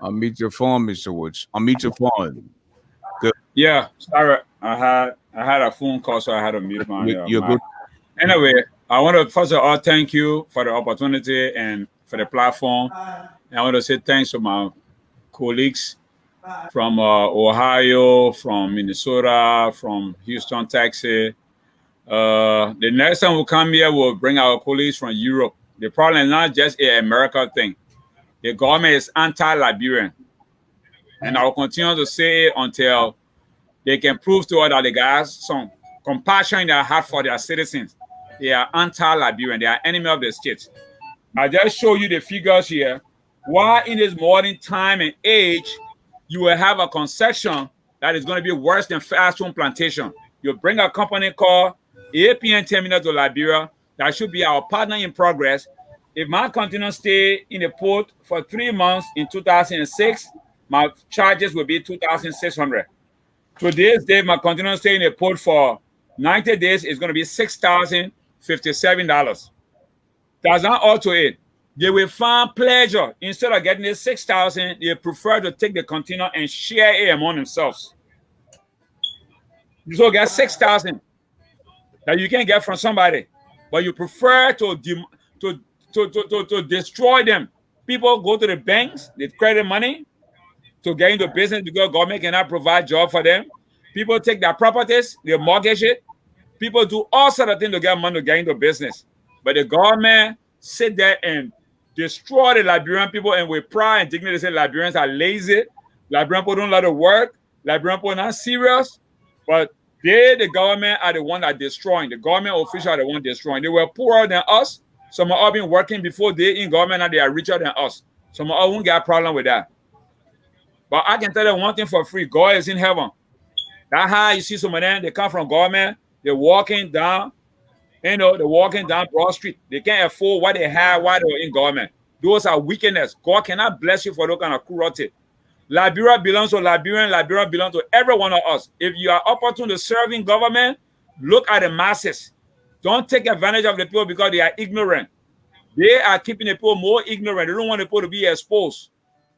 S2: unmute your phone, Mr. Woods. Unmute your phone. Good.
S3: Yeah, sorry, I had a phone call, so I had to mute my
S2: You're
S3: mic.
S2: good.
S3: Anyway, I want to first of all thank you for the opportunity and for the platform. And I want to say thanks to my colleagues from Ohio, from Minnesota, from Houston, Texas. The next time we come here, we'll bring our colleagues from Europe. The problem is not just an American thing. The government is anti-Liberian. And I will continue to say it until they can prove to us that they got some compassion in their heart for their citizens. They are anti-Liberian. They are enemy of the state. I just show you the figures here. Why in this modern time and age, you will have a concession that is going to be worse than fast food plantation. You bring a company called APN Terminal to Liberia that should be our partner in progress. If my container stay in the port for 3 months in 2006, my charges will be $2,600. Today's day, my container stay in the port for 90 days is going to be $6,057. That's not all to it. They will find pleasure. Instead of getting the 6,000, they prefer to take the container and share it among themselves. You so get 6,000 that you can get from somebody, but you prefer to destroy them. People go to the banks, they credit money to get into business because government cannot provide job for them. People take their properties, they mortgage it. People do all sorts of things to get money to get into business. But the government sit there and destroy the Liberian people, and with pride and dignity, they say Liberians are lazy. Liberian people don't like to work. Liberian people are not serious. But they, the government, are the one that destroying. The government officials are the one destroying. They were poorer than us. Some of us been working before they in government, and they are richer than us. Some of us won't get a problem with that. But I can tell you one thing for free. God is in heaven. That's how you see some of them. They come from government. They're walking down, they're walking down Broad Street. They can't afford what they have while they're in government. Those are wickedness. God cannot bless you for those kind of cruelty. Liberia belongs to Liberian. Liberia belongs to every one of us. If you are opportune to serve in government, look at the masses. Don't take advantage of the people because they are ignorant. They are keeping the people more ignorant. They don't want the people to be exposed.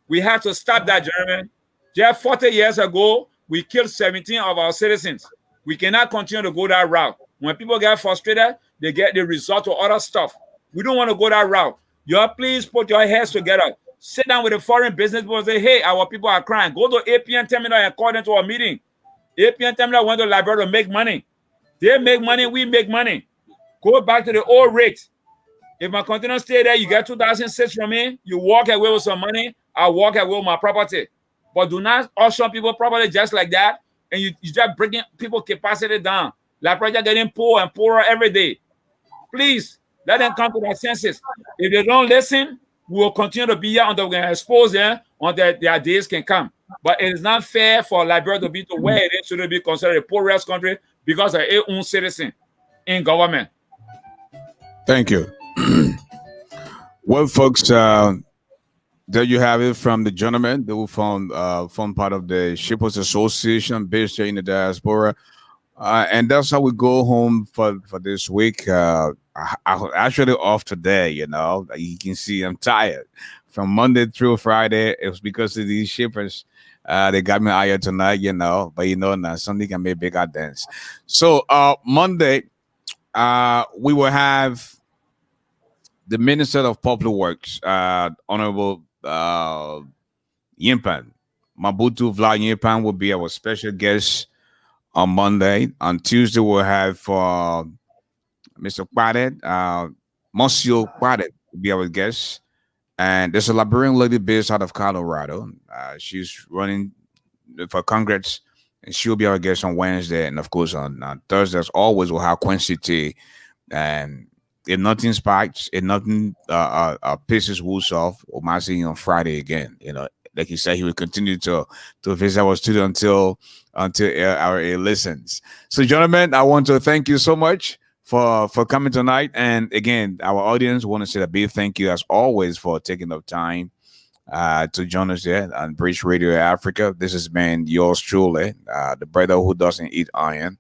S3: We have to stop that, gentlemen. Just 40 years ago, we killed 17 of our citizens. We cannot continue to go that route. When people get frustrated, they get the result of other stuff. We don't want to go that route. You please put your heads together. Sit down with the foreign business people and say, hey, our people are crying. Go to APN Terminal and call them to a meeting. APN Terminal went to Liberia to make money. They make money, we make money. Go back to the old rate. If my container stay there, you get 2,006 from me, you walk away with some money, I walk away with my property. But do not auction people property just like that, and you just bringing people capacity down. Like project getting poorer and poorer every day. Please let them come to their senses. If they don't listen, we will continue to be here until we can expose them until their days can come. But it is not fair for Liberia to be to where it is should be considered a poorest country because of its own citizen in government.
S2: Thank you. Well, folks, there you have it from the gentleman who form part of the Shippers Association based here in the diaspora. And that's how we go home for this week. I actually off today, you can see I'm tired. From Monday through Friday, it was because of these shippers. They got me hired tonight, but now something can make bigger dance. So Monday, we will have the Minister of Public Works, Honorable Yimpan. Mabutu Vla Yimpan will be our special guest on Monday. On Tuesday, we'll have Mr. Kwadet, Monsieur Kwadet will be our guest. And there's a Liberian lady based out of Colorado. She's running for Congress, and she'll be our guest on Wednesday. And of course, on Thursday, as always, we'll have Quincy T. And if nothing spikes, if nothing pisses Woods off, we might see him on Friday again. You know, like he said, he will continue to visit our studio until our ear listens. So, gentlemen, I want to thank you so much for coming tonight. And again, our audience want to say a big thank you as always for taking the time to join us here on Bridge Radio Africa. This has been yours truly, the brother who doesn't eat iron.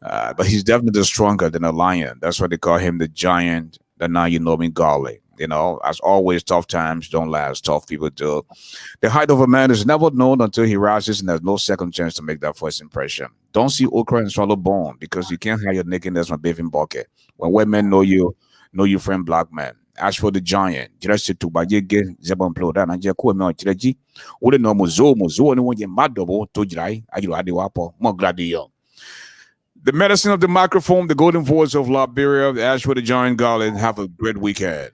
S2: But he's definitely stronger than a lion. That's why they call him the giant, the now you know me Garley. You know, as always, tough times don't last. Tough people do. The height of a man is never known until he rises, and there's no second chance to make that first impression. Don't see okra and swallow bone, because you can't hide your nakedness from bathing bucket. When white men know you friend black man. Ashford the giant. Just to buy you get Zebon Plodan and Jaco Melchiji. Wouldn't know Mozo, and when you mad double to dry, I do Adiwapo, more gladio. The medicine of the microphone, the golden voice of Liberia, the Ashford the giant Garland. Have a great weekend.